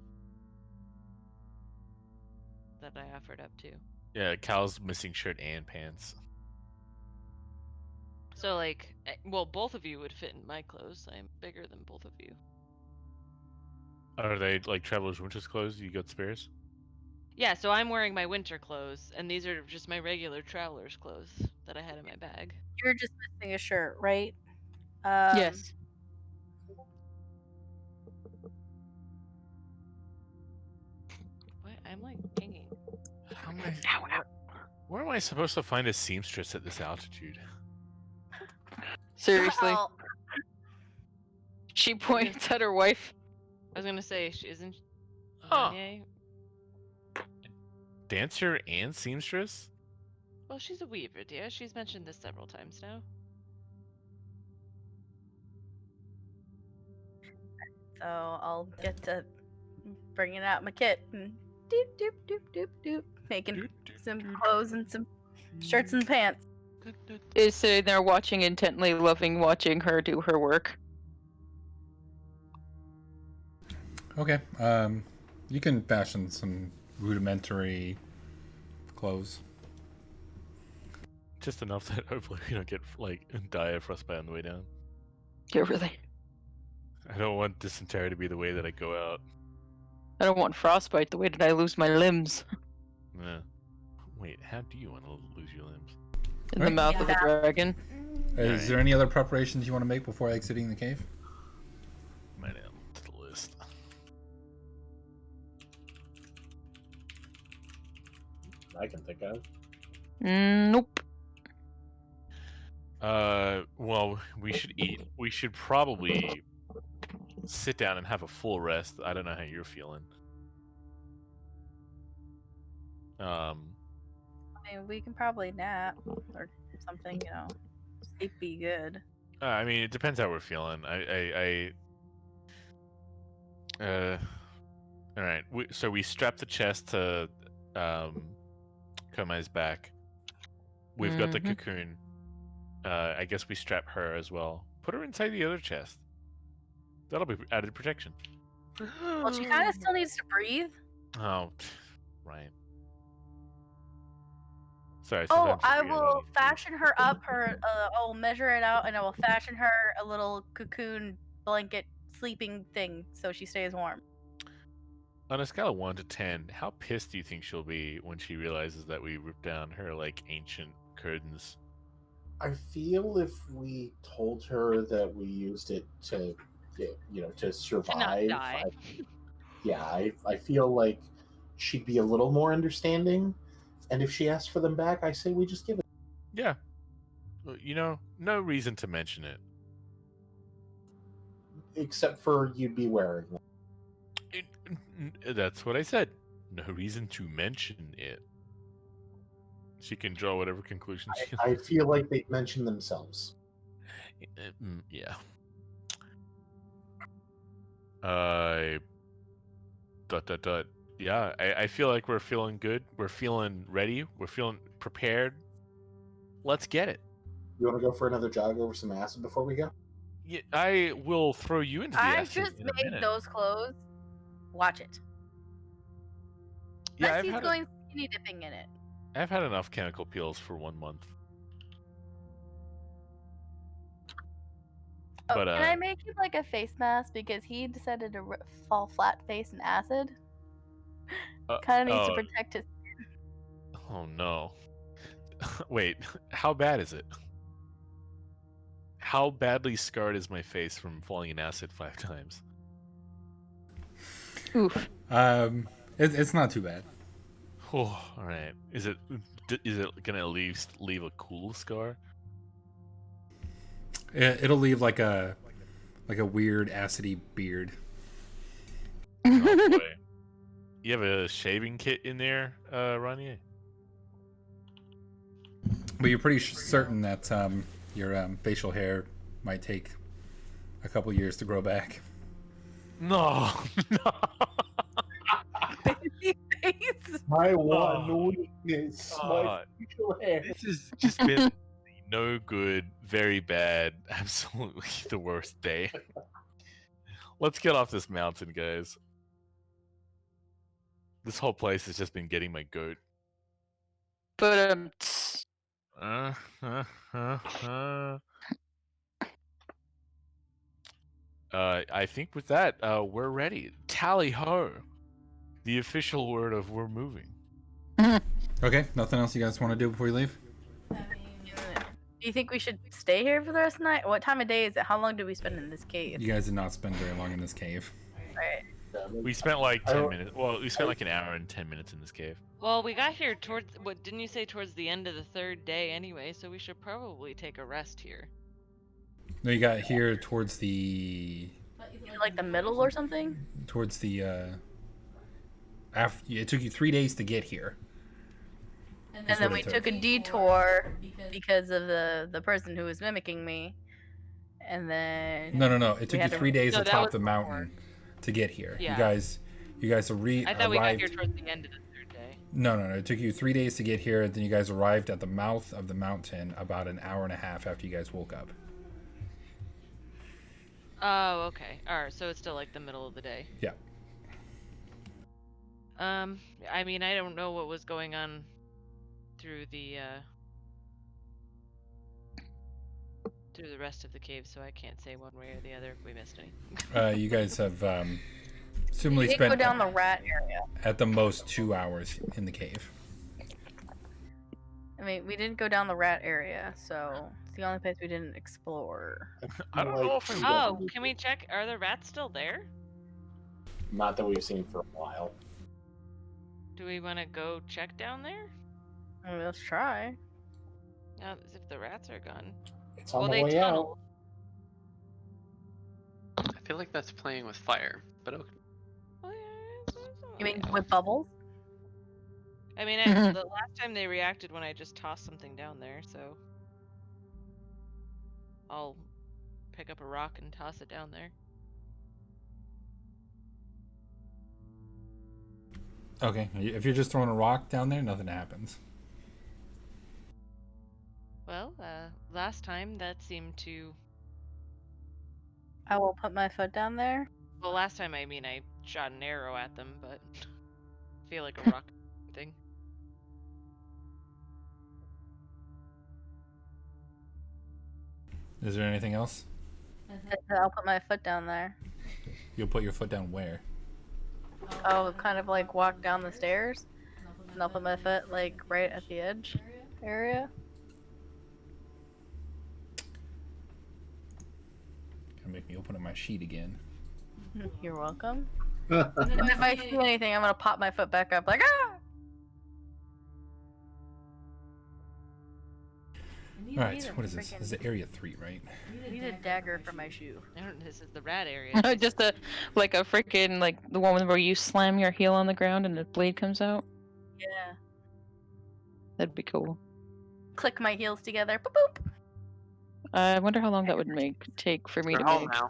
that I offered up too. Yeah, Cal's missing shirt and pants. So like, well, both of you would fit in my clothes. I'm bigger than both of you. Are they like traveler's winter's clothes? You got spares? Yeah, so I'm wearing my winter clothes, and these are just my regular traveler's clothes that I had in my bag. You're just missing a shirt, right? Yes. What? I'm like hanging. How am I? Where am I supposed to find a seamstress at this altitude? Seriously. Well, She points at her wife. I was gonna say, isn't Huh. Ranye? Dancer and seamstress? Well, she's a weaver, dear. She's mentioned this several times now. so I'll get to bringing out my kit and doop doop doop doop doop, making some clothes and some shirts and pants. Is sitting there watching intently, loving watching her do her work. Okay. You can fashion some rudimentary clothes. Just enough that hopefully we don't get like die of frostbite on the way down. Yeah, really. I don't want dysentery to be the way that I go out. I don't want frostbite the way that I lose my limbs Yeah. Wait, how do you want to lose your limbs? in the Right. mouth of the dragon. Is there any other preparations you want to make before exiting the cave? Might add to the list. I can think of. Nope. Well, we should eat. We should probably sit down and have a full rest. I don't know how you're feeling. I mean, we can probably nap or something, you know. Sleep be good. I mean, it depends how we're feeling. All right. So we strap the chest to Komai's back. We've got the cocoon. I guess we strap her as well. Put her inside the other chest. That'll be added protection. Well, she kind of still needs to breathe. Oh, right. Sorry. Oh, sometimes I forget about will it. fashion her up. I'll measure it out, and I will fashion her a little cocoon blanket sleeping thing so she stays warm. On a scale of 1 to 10, how pissed do you think she'll be when she realizes that we ripped down her like ancient curtains? I feel if we told her that we used it to, to survive. die. I feel like she'd be a little more understanding. And if she asks for them back, I say we just give it. Yeah. No reason to mention it. Except for you'd be wearing them. That's what I said. No reason to mention it. She can draw whatever conclusion she I feel like they'd mention themselves. Yeah. Yeah, I feel like we're feeling good. We're feeling ready. We're feeling prepared. Let's get it. You want to go for another jog over some acid before we go? Yeah, I will throw you into the I acid just in a made minute. those clothes. Watch it. Yeah, Bessie's going skinny dipping in it. I've had enough chemical peels for 1 month. Oh, But can I make him like a face mask because he decided to fall flat face in acid? Kind of needs to protect his. Oh no. Wait, how bad is it? How badly scarred is my face from falling in acid 5 times? Oof. It's not too bad. Oh, all right. Is it gonna at least leave a cool scar? It'll leave like a weird acidy beard. Oh boy. You have a shaving kit in there, Ranier? But you're pretty certain that your facial hair might take a couple years to grow back. No, no. My one weakness, my facial hair. This has just been no good, very bad, absolutely the worst day. Let's get off this mountain, guys. This whole place has just been getting my goat. But I think with that, we're ready. Tally ho! the official word of we're moving. Okay, nothing else you guys want to do before you leave? Do you think we should stay here for the rest of the night? What time of day is it? How long do we spend in this cave? You guys did not spend very long in this cave. Right. We spent like 10 minutes. Well, we spent like an hour and 10 minutes in this cave. Well, we got here towards what didn't you say towards the end of the third day anyway? So we should probably take a rest here. No, you got here towards the Like the middle or something? after it took you 3 days to get here. And That's then what we it took. took a detour because of the person who was mimicking me. And then No. It took had you to- 3 days No, to that top was the before. mountain to get here. Yeah. You guys I thought we got here arrived. towards the end of the third day. No. It took you 3 days to get here, and then you guys arrived at the mouth of the mountain about an hour and a half after you guys woke up. Oh, okay. Alright, so it's still like the middle of the day. Yeah. I mean, I don't know what was going on through the rest of the cave, so I can't say one way or the other if we missed any. You guys have we assumably did go spent down the rat area. at the most 2 hours in the cave. I mean, we didn't go down the rat area, so it's the only place we didn't explore. I don't know if I Oh, can we check? Are the rats still there? Not that we've seen for a while. Do we want to go check down there? I mean, let's try. As if the rats are gone. It's on Well, the they way tunneled. I feel like that's playing with fire, but okay. Oh, yeah, it's You mean alright. with bubbles? I mean, the last time they reacted when I just tossed something down there, so I'll pick up a rock and toss it down there. Okay, if you're just throwing a rock down there, nothing happens. Well, last time that seemed to. I will put my foot down there. Well, last time I mean I shot an arrow at them, but I feel like a rock thing. Is there anything else? I'll put my foot down there. You'll put your foot down where? I'll kind of like walk down the stairs, and I'll put my foot like right at the edge area. Gonna make me open up my sheet again. You're welcome. And if I see anything, I'm gonna pop my foot back up like ah. All right, what is this? This is area 3, right? I need a dagger for my shoe. I don't. This is the rat area. Just a freaking like the one where you slam your heel on the ground and the blade comes out. Yeah. That'd be cool. Click my heels together. Boop boop. I wonder how long that would take for me We're to home make. now.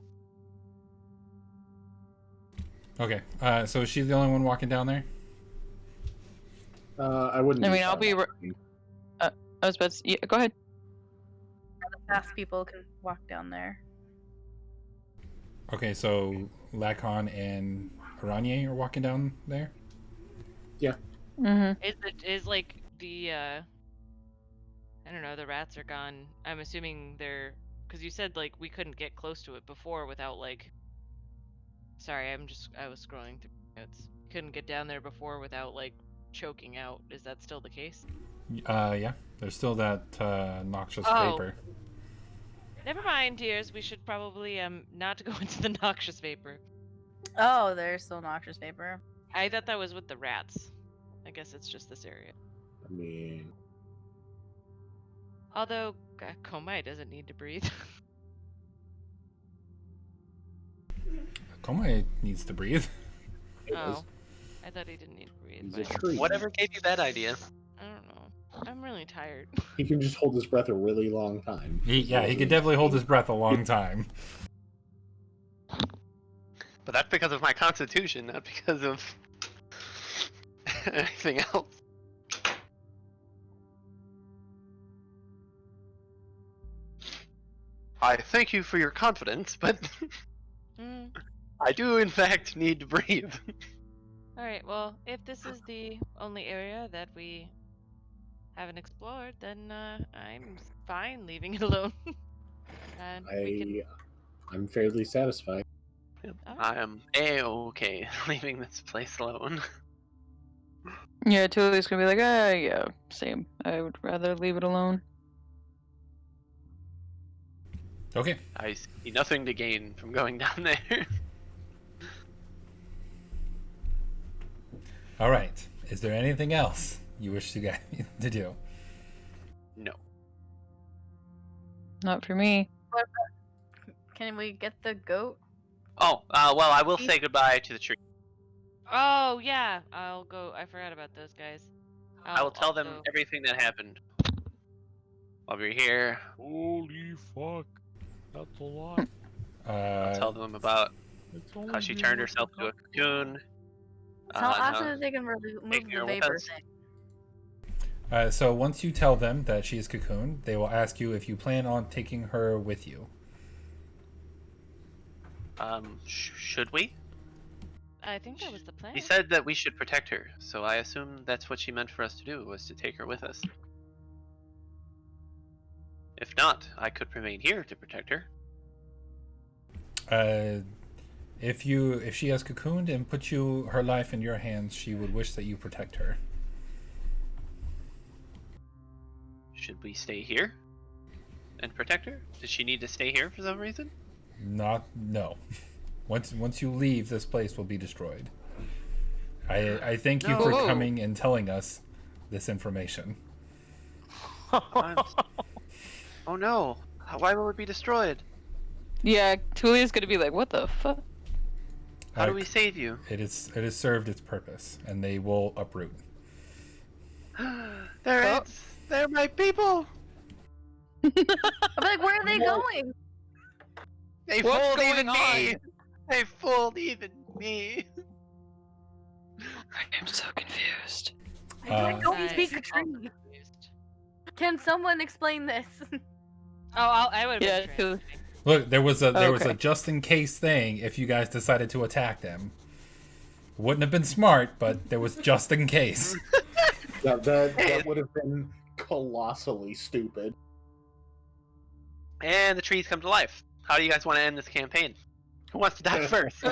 Okay, so is she the only one walking down there? I wouldn't. I be mean, I'll be. I was about to. Yeah, go ahead. The fast people can walk down there. Okay, so Lacan and Aranye are walking down there? Mm-hmm. Is like the I don't know, the rats are gone. I'm assuming they're because you said like we couldn't get close to it before without like. Sorry, I was scrolling through notes. Couldn't get down there before without like choking out. Is that still the case? Yeah. There's still that noxious Oh. vapor. Never mind, dears. We should probably not go into the noxious vapor. Oh, there's still noxious vapor. I thought that was with the rats. I guess it's just this area. I mean, Although Komai doesn't need to breathe. Komai needs to breathe. Oh, I thought he didn't need to breathe. he's a But tree. Whatever gave you that idea? I don't know. I'm really tired. He can just hold his breath a really long time. He could definitely hold his breath a long time. But that's because of my constitution, not because of anything else. I thank you for your confidence, but Mm. I do in fact need to breathe. Alright, well, if this is the only area that we haven't explored, then I'm fine leaving it alone. And we can... I'm fairly satisfied. I am a-okay leaving this place alone. Yeah, Tuli's gonna be like, yeah, same. I would rather leave it alone. Okay. I see nothing to gain from going down there. All right. Is there anything else you wish to guys to do? No. Not for me. Can we get the goat? Oh, well, I will say goodbye to the tree. Oh yeah, I'll go. I forgot about those guys. I will tell I'll them go. everything that happened. While we're here, Holy fuck. That's a lot. I'll tell them about It's how only she been turned like herself to a cocoon. Tell and us how- that they can remove taking the her with vapor us. thing. So once you tell them that she is cocooned, they will ask you if you plan on taking her with you. Should we? I think that was the plan. He said that we should protect her, so I assume that's what she meant for us to do, was to take her with us. If not, I could remain here to protect her. If she has cocooned and put her life in your hands, she would wish that you protect her. Should we stay here and protect her? Does she need to stay here for some reason? No. Once you leave, this place will be destroyed. I thank you for No. coming and telling us this information. Oh no! Why will it be destroyed? Yeah, Tuli's gonna be like, what the fuck? How do we save you? It has served its purpose, and they will uproot. They're my people! I'm like, where are they going? They What's fooled going even on? me! They fooled even me! I am so confused. I don't I'm speak a also tree. confused. Can someone explain this? Oh, I would have Yeah, been trained. Tuli. Look, there was a Okay. just in case thing if you guys decided to attack them. Wouldn't have been smart, but there was just in case. Yeah, that would have been colossally stupid. And the trees come to life. How do you guys want to end this campaign? Who wants to die first?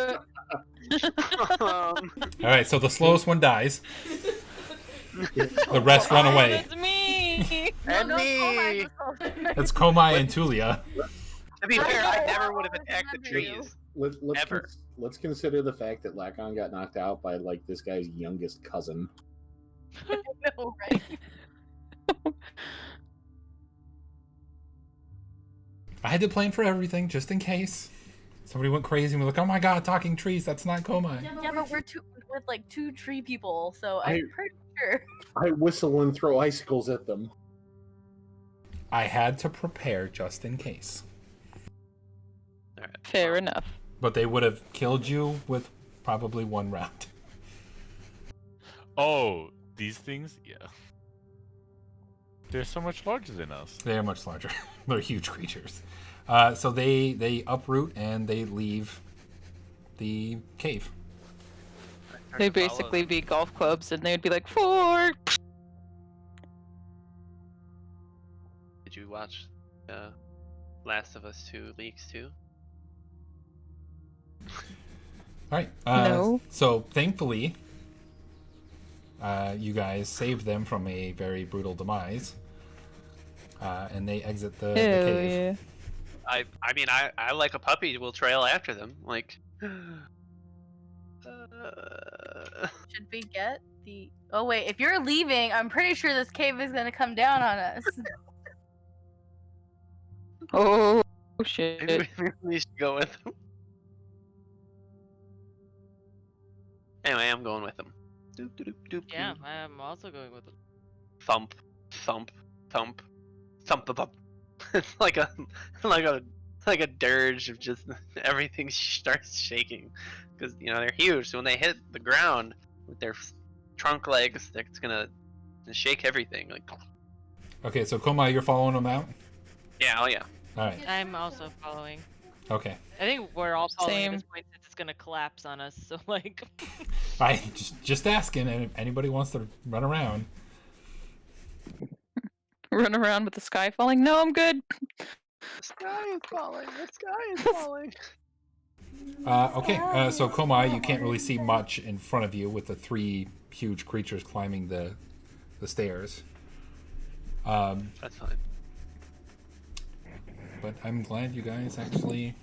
All right, so the slowest one dies. The rest run away. That's me! And No, me! oh my God. It's Komai and Tulia. To be fair, I know, never would have I attacked the remember you. trees. Let's Ever. consider the fact that Lacon got knocked out by like this guy's youngest cousin. No, right? I had to plan for everything just in case. Somebody went crazy and was like, "Oh my god, talking trees, that's not Komai." Yeah, but we're with like 2 tree people, so I- I'm pretty sure. I whistle and throw icicles at them. I had to prepare just in case. Alright. Fair enough. But they would have killed you with probably one round. Oh, these things? Yeah. They're so much larger than us. They are much larger. They're huge creatures. So they uproot and they leave the cave. They'd basically be golf clubs and they'd be like, 4! Did you watch Last of Us 2 leaks too? All right. No. So thankfully, you guys saved them from a very brutal demise, and they exit the Hell cave. yeah. I mean, I like a puppy will trail after them. Like, Should we get the? Oh wait, if you're leaving, I'm pretty sure this cave is gonna come down on us. Oh, maybe shit. we should go with them. Anyway, I'm going with them. Doop, doop, doop, Yeah, doop. I'm also going with them. Thump, thump, thump, thump, thump, thump. It's like a dirge of just everything starts shaking because they're huge. So when they hit the ground with their trunk legs, it's gonna shake everything. Like, Okay, so Komai, you're following them out. yeah, oh yeah. All right. I'm also following. Okay. I think we're all following at this Same. point since it's gonna collapse on us. So like, I just asking, and if anybody wants to run around. Run around with the sky falling? No, I'm good. The sky is falling. The sky is falling. Okay, so Komai, you can't really see much in front of you with the three huge creatures climbing the stairs. That's fine. But I'm glad you guys actually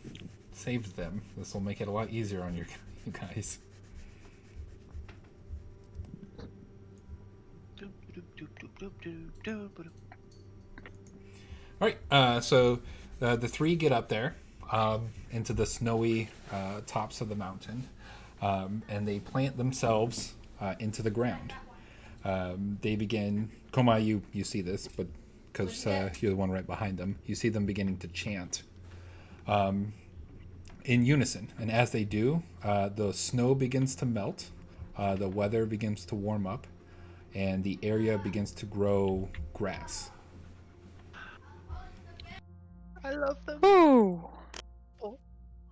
saved them. This will make it a lot easier on you guys. All right, so the three get up there into the snowy tops of the mountain, and they plant themselves into the ground. They begin. Komai, you see this, but because you're the one right behind them, you see them beginning to chant in unison. And as they do, the snow begins to melt, the weather begins to warm up, and the area begins to grow grass. I love them. Ooh.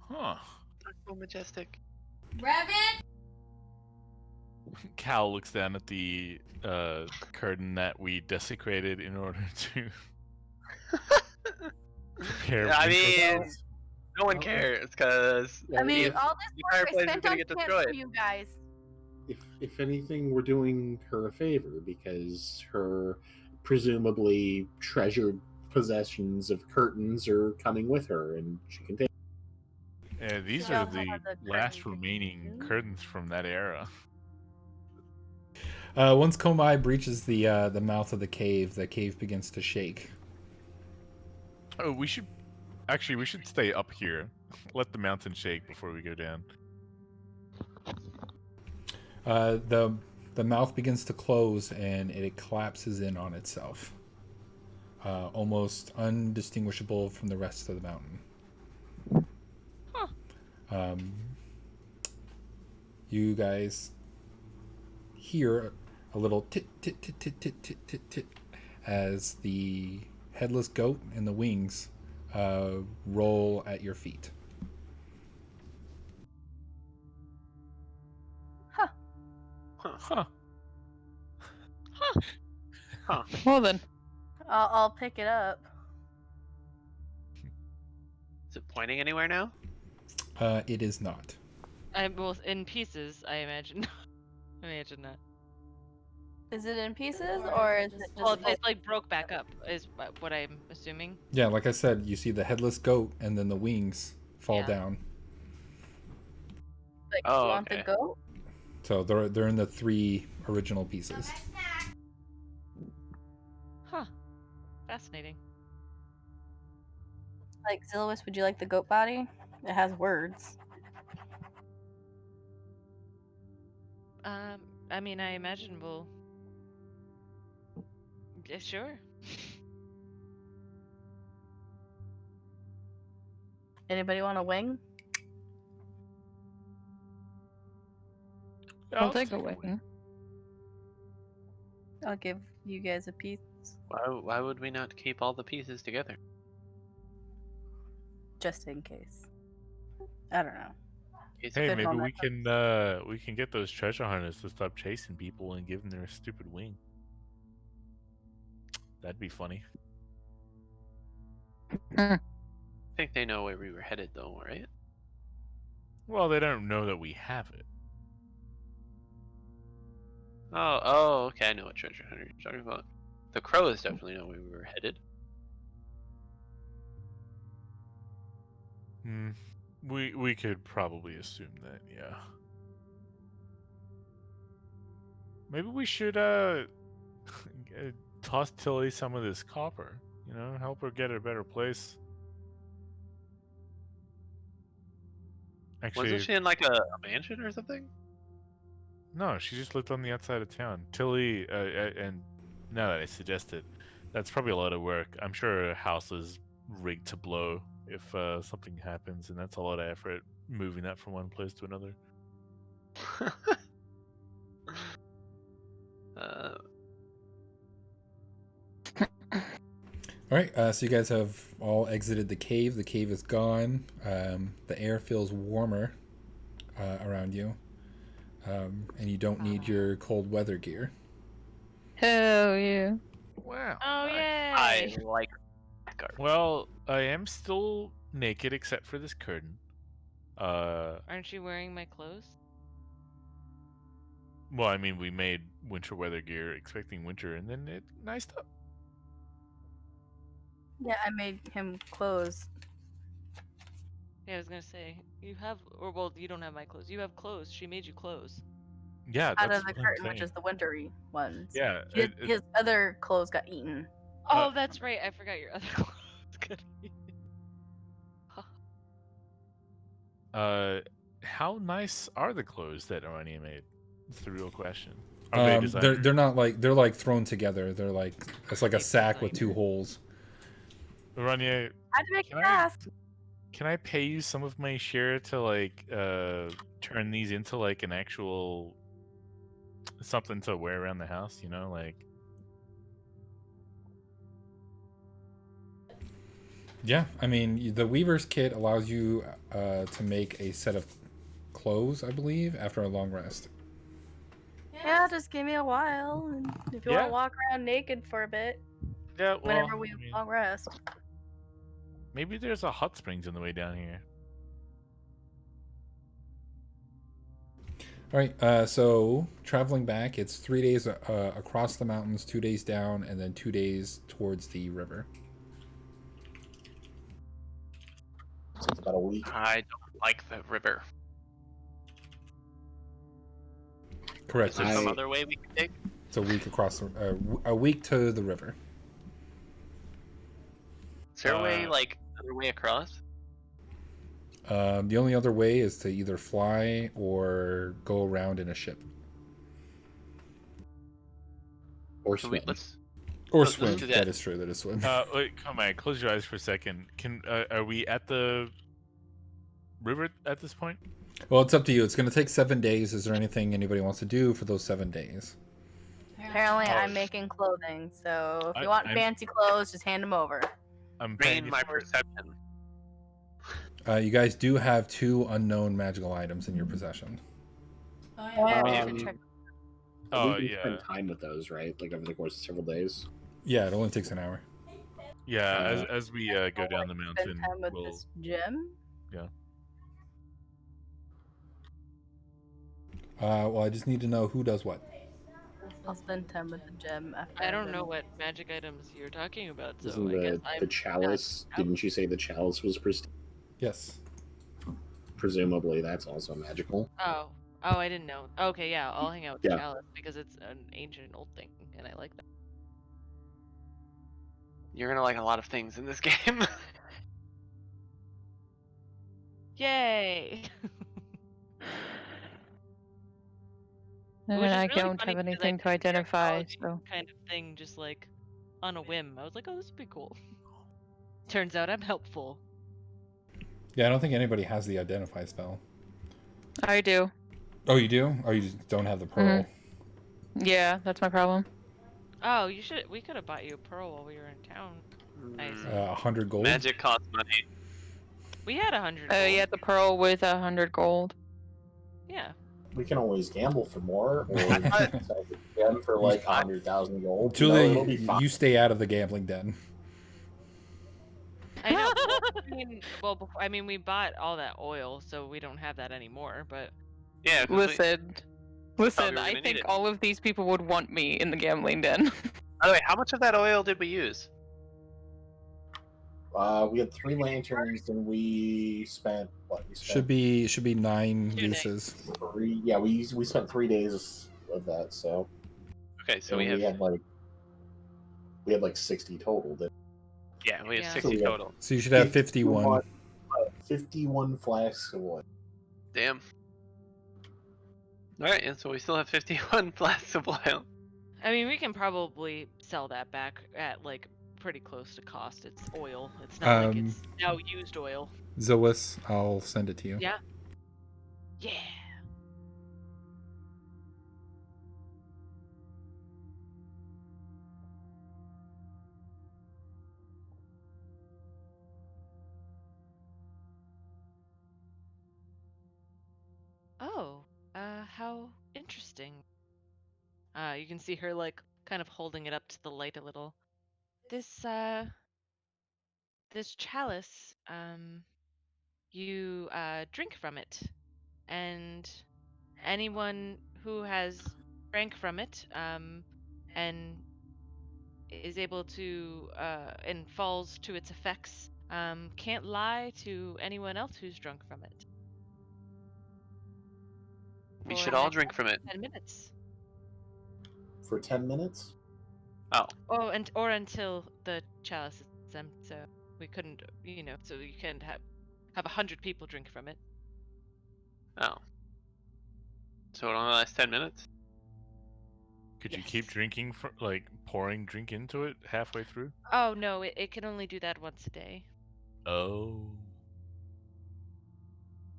Huh. They're so majestic. Rabbit! Cal looks down at the curtain that we desecrated in order to prepare. I winter mean, bells. no one cares because I mean, if all the this work I fireplace is spent gonna on get camp destroyed. for you guys. If anything, we're doing her a favor because her presumably treasured possessions of curtains are coming with her, and she can take. These We are also the have the last curtain remaining kitchen. curtains from that era. Once Komai breaches the mouth of the cave begins to shake. Oh, we should stay up here. Let the mountain shake before we go down. The mouth begins to close and it collapses in on itself, almost undistinguishable from the rest of the mountain. You guys hear a little tit tit tit tit tit tit tit tit as the headless goat and the wings roll at your feet. Huh. Well then. I'll pick it up. Is it pointing anywhere now? It is not. I'm both in pieces, I imagine. Imagine that. Is it in pieces or is it just? Well, it's like broke back up, is what I'm assuming. Yeah, like I said, you see the headless goat and then the wings fall Yeah. down. Like, Oh, you want the okay. goat? So they're in the three original pieces. Huh. Fascinating. Like, Zilowis, would you like the goat body? It has words. I mean, I imagine we'll. Yeah, sure. Anybody want a wing? I'll take a wing. I'll give you guys a piece. Why would we not keep all the pieces together? Just in case. I don't know. Case Hey, Good maybe moment. we can get those treasure hunters to stop chasing people and give them their stupid wing. That'd be funny. I think they know where we were headed, though, right? Well, they don't know that we have it. Oh, okay. I know what treasure hunter you're talking about. The crows definitely know where we were headed. We could probably assume that, yeah. Maybe we should toss Tilly some of this copper. You know, help her get a better place. Actually, Wasn't she in like a mansion or something? no, she just lived on the outside of town. Tilly, and now that I suggest it, that's probably a lot of work. I'm sure her house is rigged to blow if something happens, and that's a lot of effort moving that from one place to another. All right, so you guys have all exited the cave. The cave is gone. The air feels warmer around you, and you don't need your cold weather gear. Hell yeah. Wow. Oh, yay! I like garbage. Well, I am still naked except for this curtain. Aren't you wearing my clothes? Well, I mean, we made winter weather gear expecting winter, and then it niced up. Yeah, I made him clothes. Yeah, I was gonna say you have, or well, you don't have my clothes. You have clothes. She made you clothes. Yeah, Out that's of the what I'm curtain, which saying. is the wintry ones. Yeah, His other clothes got eaten. Oh, that's right. I forgot your other clothes. Good. how nice are the clothes that Arania made? That's the real question. Are they designed? They're not like they're like thrown together. They're like it's like a They've sack with designed 2 holes. Arania, I had to make it can I fast. can I pay you some of my share to like turn these into like an actual something to wear around the house? You know, like. Yeah, I mean the Weaver's kit allows you to make a set of clothes, I believe, after a long rest. Yeah, just give me a while. And if you want Yeah. to walk around naked for a bit, Yeah, well, whenever we I mean, long rest. maybe there's a hot springs on the way down here. All right, so traveling back, it's 3 days across the mountains, 2 days down, and then 2 days towards the river. So it's about a week. I don't like the river. Correct. Is there some other way we can take? It's a week across a week to the river. Is there a way, like, other way across? The only other way is to either fly or go around in a ship. Or So swim. Or let's swim. do That that. is true. That is swim. Wait, come on, close your eyes for a second. Can are we at the river at this point? Well, it's up to you. It's going to take 7 days. Is there anything anybody wants to do for those 7 days? Apparently, I'm making clothing, so if you want I'm- fancy clothes, just hand them over. I'm Gain paying you my for it. perception. You guys do have 2 unknown magical items in your possession. Yeah, we should check. Oh, we can yeah. spend time with those, right? Like over the course of several days. Yeah, it only takes an hour. Yeah, as we go down the Spend mountain, time with we'll this gem. yeah. Well, I just need to know who does what. I'll spend time with the gem after. I I've don't know been- what magic items you're talking about, so Isn't I guess the I'm chalice? not Didn't you say the chalice was Yes. presumably that's also magical? Oh, I didn't know. Okay, yeah, I'll hang out with the Yeah. chalice because it's an ancient old thing, and I like that. You're gonna like a lot of things in this game. Yay! And Which is I really don't funny have because I anything to picked the identify, archaeology so. kind of thing just like on a whim. I was like, oh, this would be cool. Turns out I'm helpful. Yeah, I don't think anybody has the identify spell. I do. Oh, you do? Oh, you just don't have the pearl. Yeah, that's my problem. Oh, we could have bought you a pearl while we were in town. Nice. 100 gold. Magic costs money. We had 100 Yeah, the pearl with 100 gold. Yeah. We can always gamble for more, or sell the gem for like 100,000 gold. Julie, it'll be fine. you stay out of the gambling den. I know. I mean, we bought all that oil, so we don't have that anymore, but Yeah. Listen, Probably I gonna need think it. all of these people would want me in the gambling den. By the way, how much of that oil did we use? We had 3 lanterns, and we spent what? We spent Should be 9 2 days. leases. 3. Yeah, we spent 3 days of that. So Okay, so and we have we had like 60 total. Didn't yeah, we have Yeah. 60 So we have- total. So you should have 51. 51 flasks of oil. Damn. All right, and so we still have 51 flasks of oil. I mean, we can probably sell that back at like pretty close to cost. It's oil. It's not like it's now used oil. Zois, I'll send it to you. Yeah. Yeah. Oh, how interesting. You can see her like kind of holding it up to the light a little. This chalice, you drink from it, and anyone who has drank from it and is able to and falls to its effects can't lie to anyone else who's drunk from it. We For should the all next drink from it. 10 minutes. For 10 minutes? Oh, Oh, and or until the chalice is empty. So we couldn't, so you can't have 100 people drink from it. oh. So it only lasts 10 minutes? Could you keep Yes. drinking, like pouring drink into it halfway through? Oh no, it can only do that once a day. Oh.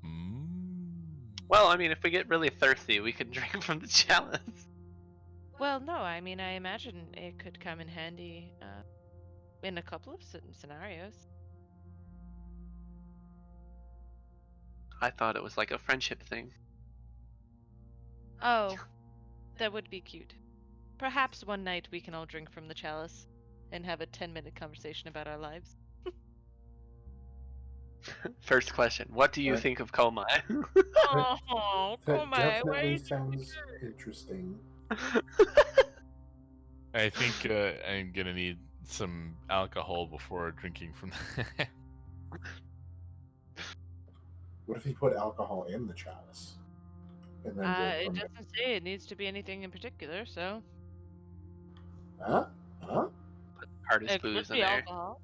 Mm. Well, I mean, if we get really thirsty, we can drink from the chalice. Well, no, I mean, I imagine it could come in handy in a couple of scenarios. I thought it was like a friendship thing. Oh, that would be cute. Perhaps one night we can all drink from the chalice and have a 10-minute conversation about our lives. First question: what do you Right. think of Komai? Oh, That Komai, why are definitely you sounds interesting. I think I'm gonna need some alcohol before drinking from that. What if he put alcohol in the chalice? And then drink It from it? doesn't say it needs to be anything in particular, so Huh? Huh? Hardest it could booze in be there. alcohol.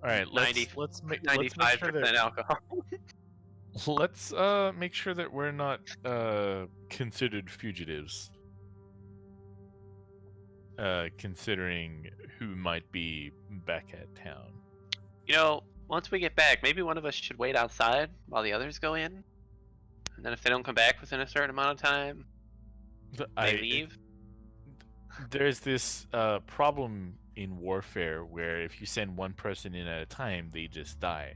All right, 90 let's make 95% sure that alcohol. let's make sure that we're not considered fugitives. Considering who might be back at town. You know, once we get back, maybe one of us should wait outside while the others go in. And then if they don't come back within a certain amount of time, they leave. There's this problem in warfare where if you send one person in at a time, they just die.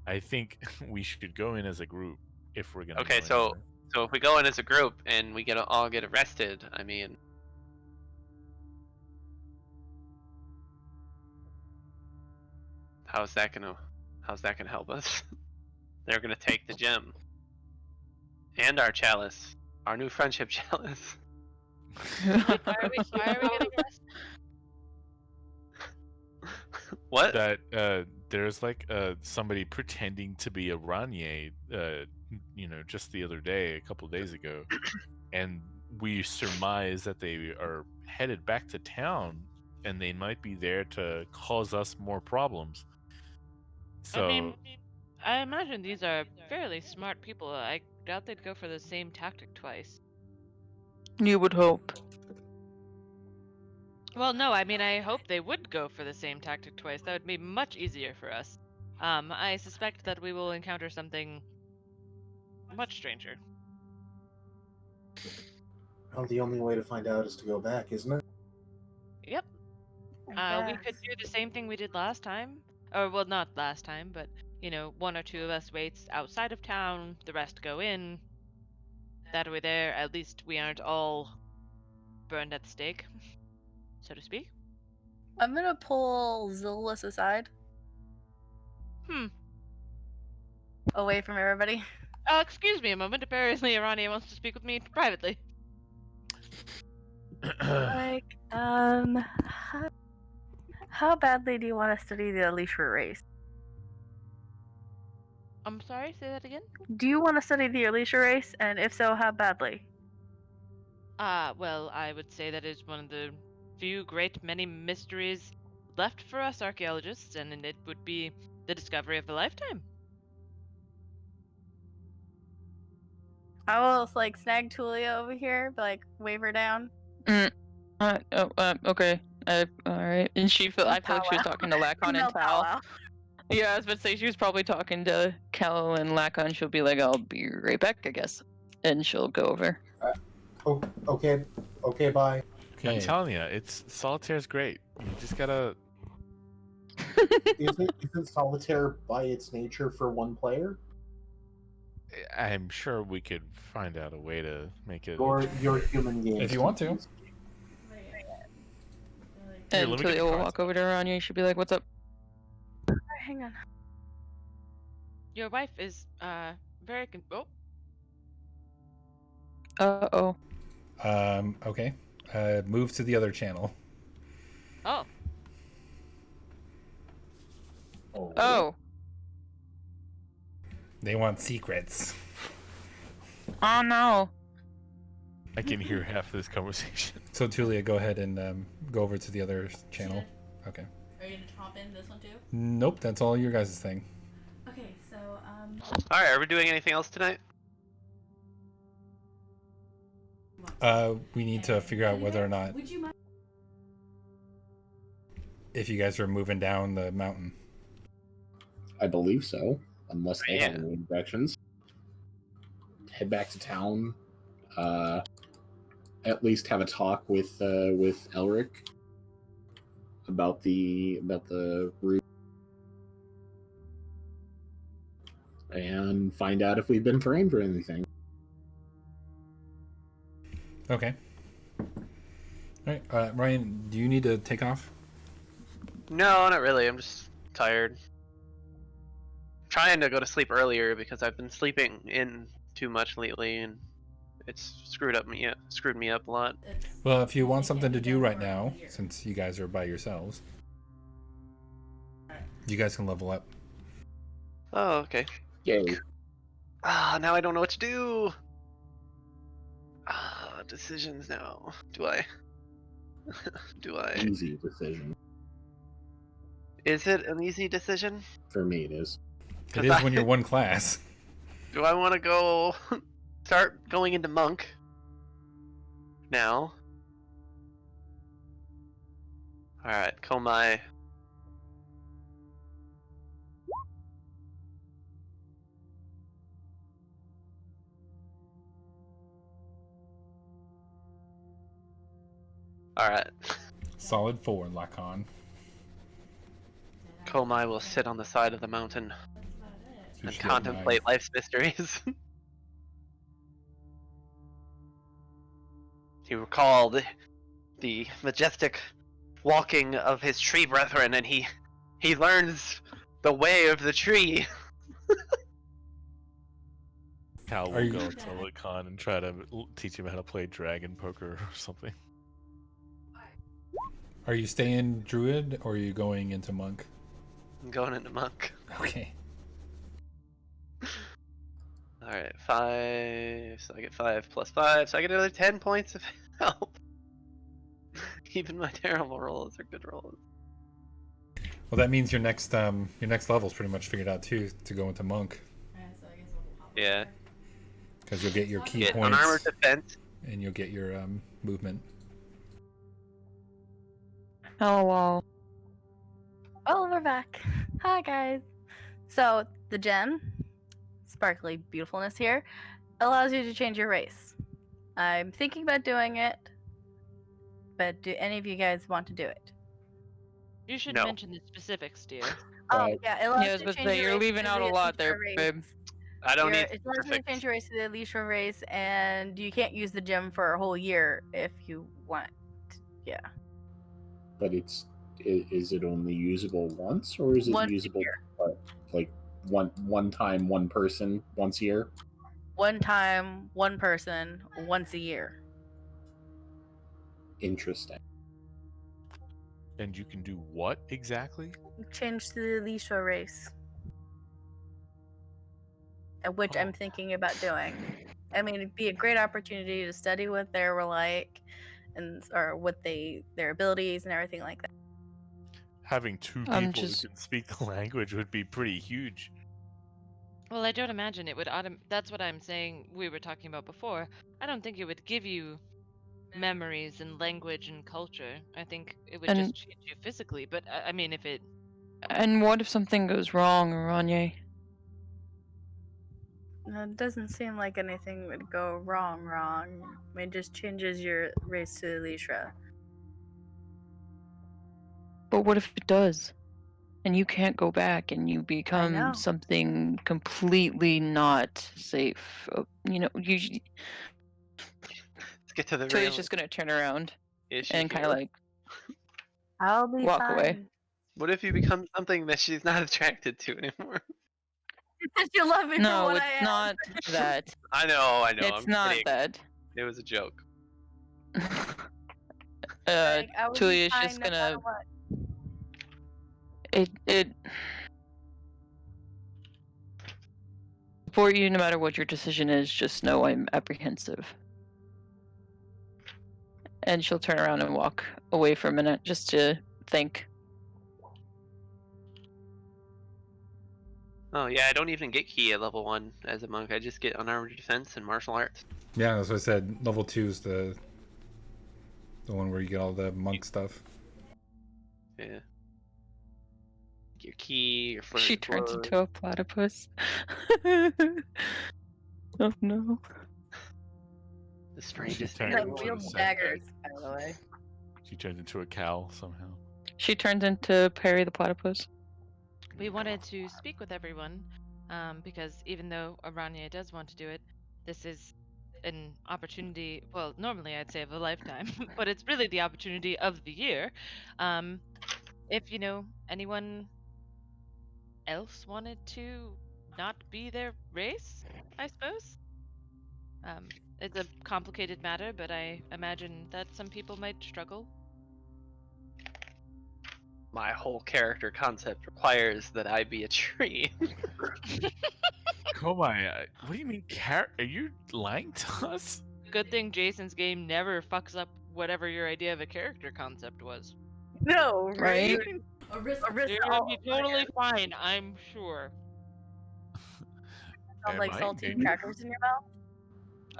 I think we should go in as a group if we're gonna. Okay, go in. so if we go in as a group and we all get arrested, I mean, how's that gonna help us? They're gonna take the gem and our chalice, our new friendship chalice. Why are we getting arrested? What? That there's like somebody pretending to be a Ranier, just the other day, a couple days ago, and we surmise that they are headed back to town, and they might be there to cause us more problems. So, I mean, I imagine these are fairly smart people. I doubt they'd go for the same tactic twice. You would hope. Well, no, I mean, I hope they would go for the same tactic twice. That would be much easier for us. I suspect that we will encounter something much stranger. Well, the only way to find out is to go back, isn't it? Yep. We could do the same thing we did last time. Or, well, not last time, but, one or two of us waits outside of town, the rest go in. That way there, at least we aren't all burned at the stake, so to speak. I'm gonna pull Zillus aside. Away from everybody. Excuse me a moment. Apparently, Arania wants to speak with me privately. Like, how badly do you want to study the Elytra race? I'm sorry, say that again? Do you want to study the Elytra race? And if so, how badly? Well, I would say that is one of the few many mysteries left for us archaeologists, and it would be the discovery of a lifetime. I will snag Tulia over here, wave her down. Okay. Alright. And I feel like she was talking to Lacon and Female Tal. powwow. Yeah, I was about to say she was probably talking to Cal and Lacon. She'll be like, I'll be right back, I guess. And she'll go over. Oh, okay. Okay, bye. I'm Okay. telling you, solitaire's great. You just gotta. Isn't solitaire by its nature for one player? I'm sure we could find out a way to make it. Your human game. If you want to. Here, And let me get Tulia the will cards. walk over to Aranya. She'll be like, what's up? Hang on. Your wife is very oh. Uh-oh. Okay. Move to the other channel. Oh. Oh. They want secrets. Oh no. I can hear half of this conversation. So Tulia, go ahead and go over to the other channel. Okay. Are you gonna hop in this one too? Nope, that's all your guys' thing. Okay, so All right, are we doing anything else tonight? We need to figure out whether or not would you mind? if you guys are moving down the mountain. I believe so, unless they have Yeah. any directions. Head back to town. At least have a talk with Elric about the route, and find out if we've been framed for anything. Okay. All right, Ryan, do you need to take off? No, not really. I'm just tired. Trying to go to sleep earlier because I've been sleeping in too much lately, and it's screwed me up a lot. Well, if you want something to do right now, since you guys are by yourselves, you guys can level up. Oh, okay. Yay. Now I don't know what to do. Decisions now. Do I? Easy decision. Is it an easy decision? For me, it is. It is when you're one class. Do I want to go start going into monk now? Alright, Komai. Alright. Solid 4, Lacan. Komai will sit on the side of the mountain and contemplate life's mysteries. He recalled the majestic walking of his tree brethren, and he learns the way of the tree. Cal Are will you- go to Lacan and try to teach him how to play dragon poker or something. Are you staying druid or are you going into monk? I'm going into monk. Okay. Alright, 5. So I get 5 plus 5, so I get another 10 points of health. Even my terrible rolls are good rolls. Well, that means your next level's pretty much figured out too, to go into monk, So I guess we'll hop Yeah. over. because you'll get your key Get points unarmored defense. and you'll get your movement. Hello. Oh, we're back. Hi, guys. So, the gem, sparkly beautifulness here, allows you to change your race. I'm thinking about doing it, but do any of you guys want to do it? You should No. mention the specifics, dear. Oh, yeah, it allows Yeah, I you was to about to change say, your you're race leaving to out a the lot there, Elisha babe. race. I don't need It allows you to perfect. change your race to the Elisha race, and you can't use the gem for a whole year if you want. Yeah. But is it only usable once, or is it Once a usable year. like one time, one person once a year? One time, one person, once a year. Interesting. And you can do what exactly? Change to the Elisha race. Which Oh. I'm thinking about doing. I mean, it'd be a great opportunity to study what they were like, and or what their abilities and everything like that. Having two I'm people just- who can speak the language would be pretty huge. Well, I don't imagine it would that's what I'm saying we were talking about before. I don't think it would give you memories and language and culture. I think it would And- just change you physically, but I mean if it And what if something goes wrong, Ranye? It doesn't seem like anything would go wrong. It just changes your race to Elisha. But what if it does? And you can't go back and you know. become something completely not safe. You know, Let's get to the real Tilly's just gonna turn around issue and kind here. of like I'll be walk fine. away. What if you become something that she's not attracted to anymore? you love me for No, what it's I am. not that. I know. It's I'm not kidding. that. It was a joke. Like, I would be Julia's fine just no matter gonna. what. It for you, no matter what your decision is, just know I'm apprehensive. And she'll turn around and walk away for a minute just to think. Oh yeah, I don't even get key at level 1 as a monk. I just get unarmed defense and martial arts. Yeah, that's what I said. Level 2 is the one where you get all the monk stuff. Yeah. Your key, your first She turns blood. into a platypus. Oh no. The strangest turned That into animal. real a daggers, by the way. She turns into a cow somehow. She turns into Perry the platypus. We wanted to speak with everyone because even though Aranya does want to do it, this is an opportunity. Well, normally I'd say of a lifetime, but it's really the opportunity of the year. If anyone else wanted to not be their race, I suppose. It's a complicated matter, but I imagine that some people might struggle. My whole character concept requires that I be a tree. Komai, what do you mean? Are you lying to us? Good thing Jason's game never fucks up whatever your idea of a character concept was. No, right? Arissa. You're gonna be totally fine, I'm sure. Sound like Am I saltine maybe? crackers in your mouth.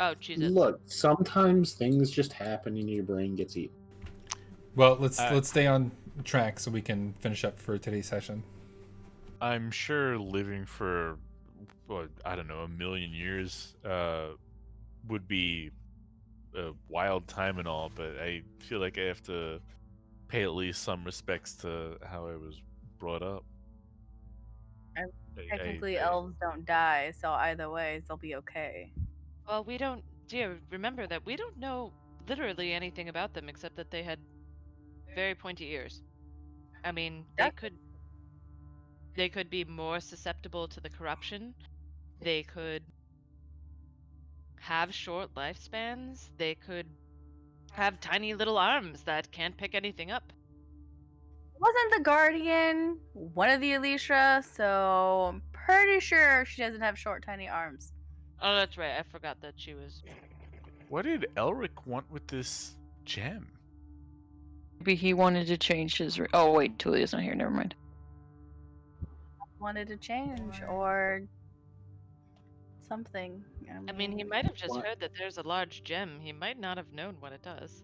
Oh, Jesus. Look, sometimes things just happen and your brain gets eaten. Well, let's stay on track so we can finish up for today's session. I'm sure living for, I don't know, 1,000,000 years would be a wild time and all, but I feel like I have to pay at least some respects to how I was brought up. Technically, elves don't die, so either way, they'll be okay. Well, remember that we don't know literally anything about them except that they had very pointy ears. I mean, they could be more susceptible to the corruption. They could have short lifespans. They could have tiny little arms that can't pick anything up. Wasn't the Guardian one of the Elisha? So I'm pretty sure she doesn't have short, tiny arms. Oh, that's right. I forgot that she was. What did Elric want with this gem? Maybe he wanted to change his. Oh wait, Tulia's not here. Never mind. Wanted to change or something. I mean, he might have just heard that there's a large gem. He might not have known what it does.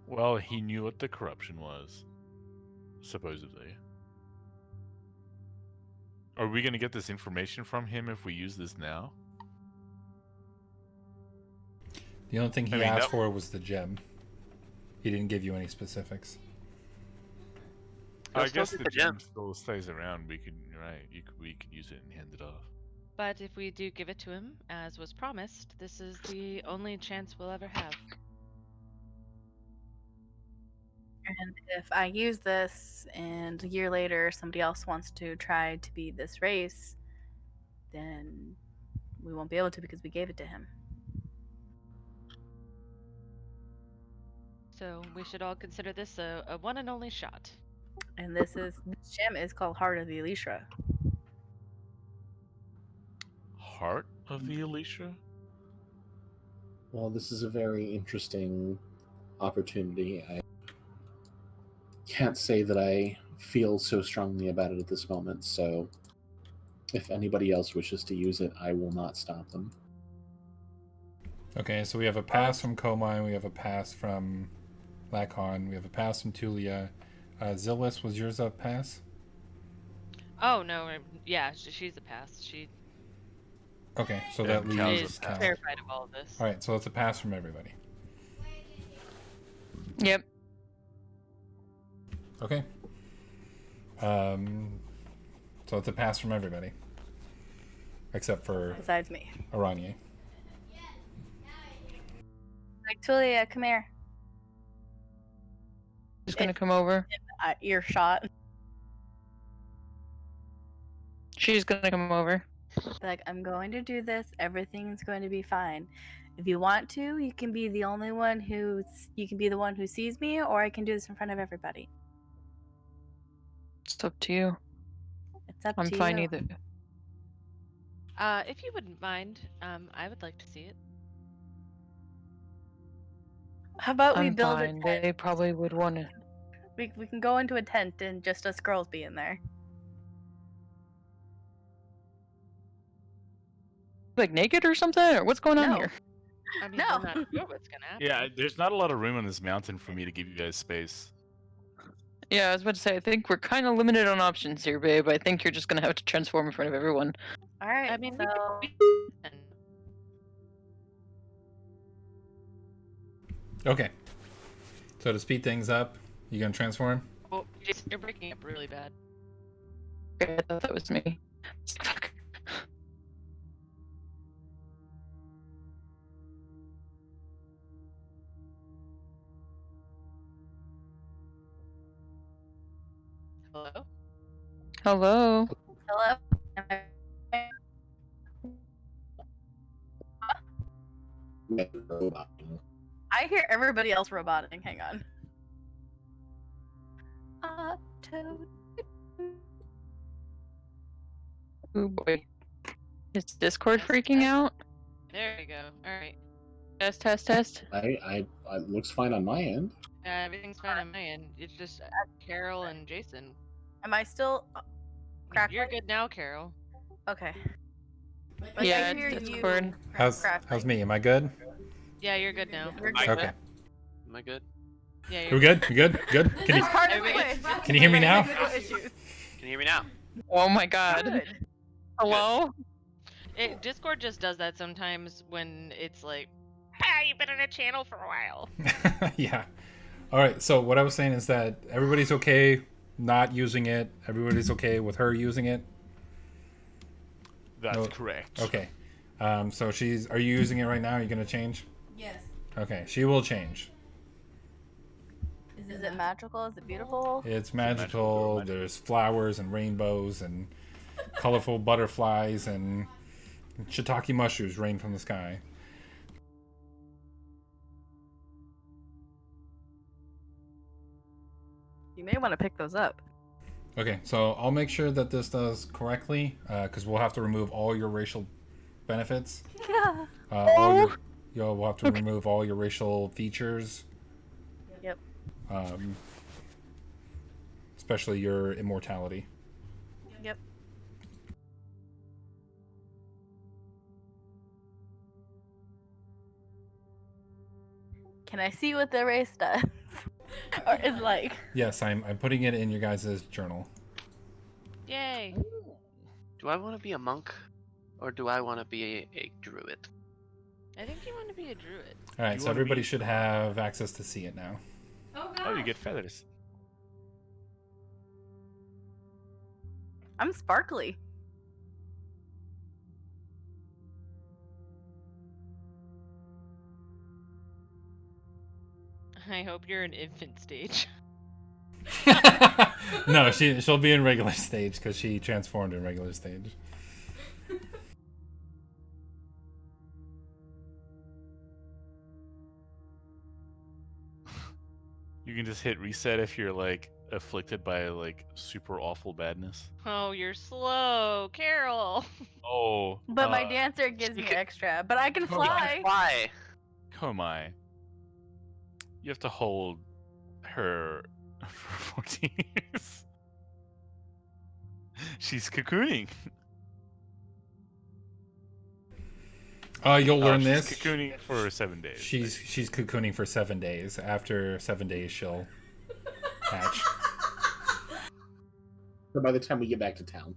Well, he knew what the corruption was, supposedly. Are we going to get this information from him if we use this now? The only thing he asked for was the gem. He didn't give you any specifics. I guess the gem still stays around. We could use it and hand it off. But if we do give it to him, as was promised, this is the only chance we'll ever have. And if I use this and a year later somebody else wants to try to be this race, then we won't be able to because we gave it to him. So we should all consider this a one and only shot. And this gem is called Heart of the Elisha. Heart of the Elisha? Well, this is a very interesting opportunity. I can't say that I feel so strongly about it at this moment, so if anybody else wishes to use it, I will not stop them. Okay, so we have a pass from Komai, we have a pass from Lacon, we have a pass from Tulia. Zillis, was yours a pass? Oh no, yeah, she's a pass. She. Okay, so that leaves Cal. Terrified of all of this. All right, so it's a pass from everybody. Yep. Okay. So it's a pass from everybody, except for besides me. Aranya. Like, Tulia, come here. Just gonna come over. Earshot. She's gonna come over. Like, I'm going to do this. Everything's going to be fine. If you want to, you can be the only one you can be the one who sees me, or I can do this in front of everybody. It's up to you. It's up I'm to fine you. either. If you wouldn't mind, I would like to see it. How about we I'm build fine. a tent? They probably would want to. We can go into a tent and just us girls be in there. Like naked or something? Or what's going on No. here? I mean, No. we're not sure what's gonna happen. Yeah, there's not a lot of room on this mountain for me to give you guys space. Yeah, I was about to say, I think we're kind of limited on options here, babe. I think you're just gonna have to transform in front of everyone. All right. I mean, so Okay. So to speed things up, you gonna transform? oh, Jason, you're breaking up really bad. I thought that was me. Fuck. Hello? Hello. hello. I hear everybody else roboting. Hang on. Toad. Oh boy. Is Discord freaking out? There you go. All right. Test, test, test. It looks fine on my end. Everything's fine on my end. It's just Carol and Jason. Am I still crackling? You're good now, Carol. Okay. Like, Yeah, I hear it's you Discord. How's crackling. me? Am I good? Yeah, you're good now. We're I good. Okay. Am I good? Yeah, We you're good? You good? Good? Can you It's part of the Everybody- glitch. can you hear me now? Technical issues. Can you hear me now? Oh my god. Good. Hello? Discord just does that sometimes when it's like, ah, you've been in a channel for a while. Yeah. All right. So what I was saying is that everybody's okay not using it. Everybody's okay with her using it. That's No. correct. Okay. So are you using it right now? Are you gonna change? Yes. Okay. She will change. Is it magical? Is it beautiful? It's magical. magical. There's flowers and rainbows and colorful butterflies and shiitake mushrooms rain from the sky. You may want to pick those up. Okay, so I'll make sure that this does correctly, because we'll have to remove all your racial benefits. Yeah. We'll have to remove all your racial features. Yep. Especially your immortality. Yep. Can I see what the race does? Or is like? Yes, I'm putting it in your guys' journal. Yay. Do I want to be a monk, or do I want to be a druid? I think you want to be a druid. All right, You so wanna everybody be- should have access to see it now. Oh god. Oh, you get feathers. I'm sparkly. I hope you're in infant stage. No, she'll be in regular stage because she transformed in regular stage. You can just hit reset if you're like afflicted by like super awful badness. Oh, you're slow, Carol. Oh. But my dancer gives me extra. But I can Come on. fly. Why? Komai. You have to hold her for 14 years. She's cocooning. You'll learn she's this. cocooning for 7 days. She's cocooning for 7 days. After 7 days, she'll hatch. So by the time we get back to town.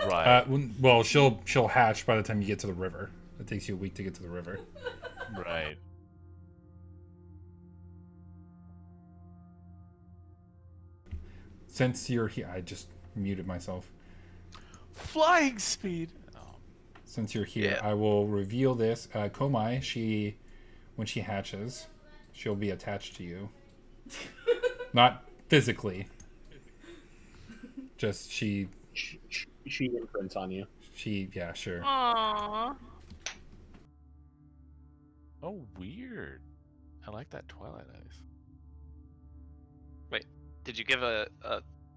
Right. Well, she'll hatch by the time you get to the river. It takes you a week to get to the river. Right. Since you're here, I just muted myself. Flying speed. Oh. Since you're here, Yeah. I will reveal this. Komai, when she hatches, she'll be attached to you. Not physically. Just She imprints on you. Yeah, sure. Aww. Oh, weird. I like that Twilight Eyes. Wait, did you give a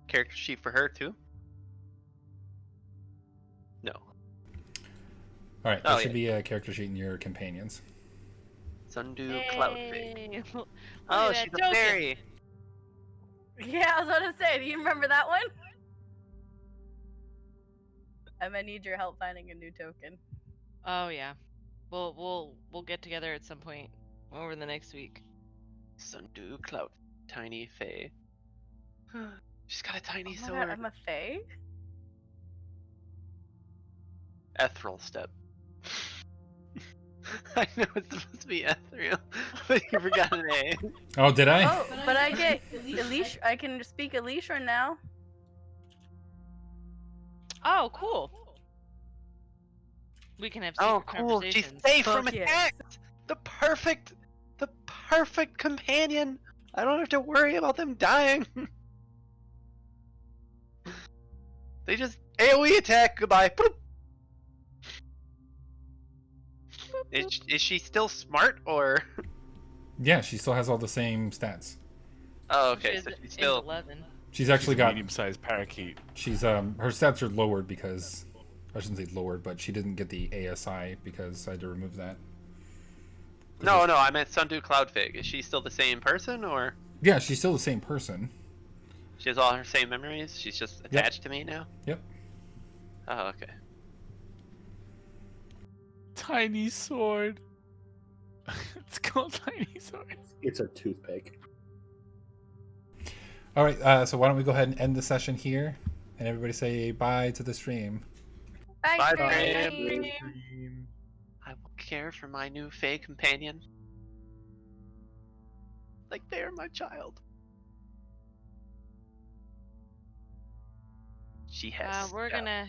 character sheet for her too? No. All right, there Oh, should yeah. be a character sheet in your companions. Sundew Cloudfig. Hey, look Oh, at that she's a token. fairy. Yeah, I was about to say, do you remember that one? I might need your help finding a new token. Oh yeah, we'll get together at some point over the next week. Sundew Cloud. Tiny Fae. She's got a tiny Oh my sword. god, I'm a fae? Ethereal step. I know it's supposed to be ethereal, but you forgot an A. Oh, did I? Oh, but I get Elish. I can speak Elishra now. Oh, cool. We can have secret Oh, cool. She's conversations. safe from Fuck yes. attacks. The perfect companion. I don't have to worry about them dying. They just AoE attack. Goodbye. Boop. Is she still smart or? Yeah, she still has all the same stats. Oh, okay. She's So she's in still. 11. She's actually She's a got. medium-sized parakeet. She's her stats are lowered because I shouldn't say lowered, but she didn't get the ASI because I had to remove that. No, I meant Sundew Cloudfig. Is she still the same person or? Yeah, she's still the same person. She has all her same memories. She's just attached to me now. Yep. Oh, okay. Tiny sword. It's called Tiny Sword. It's a toothpick. All right, so why don't we go ahead and end the session here, and everybody say bye to the stream. Bye, Bye, stream. I will care for my new Fae companion. Like they're my child. She has. We're gonna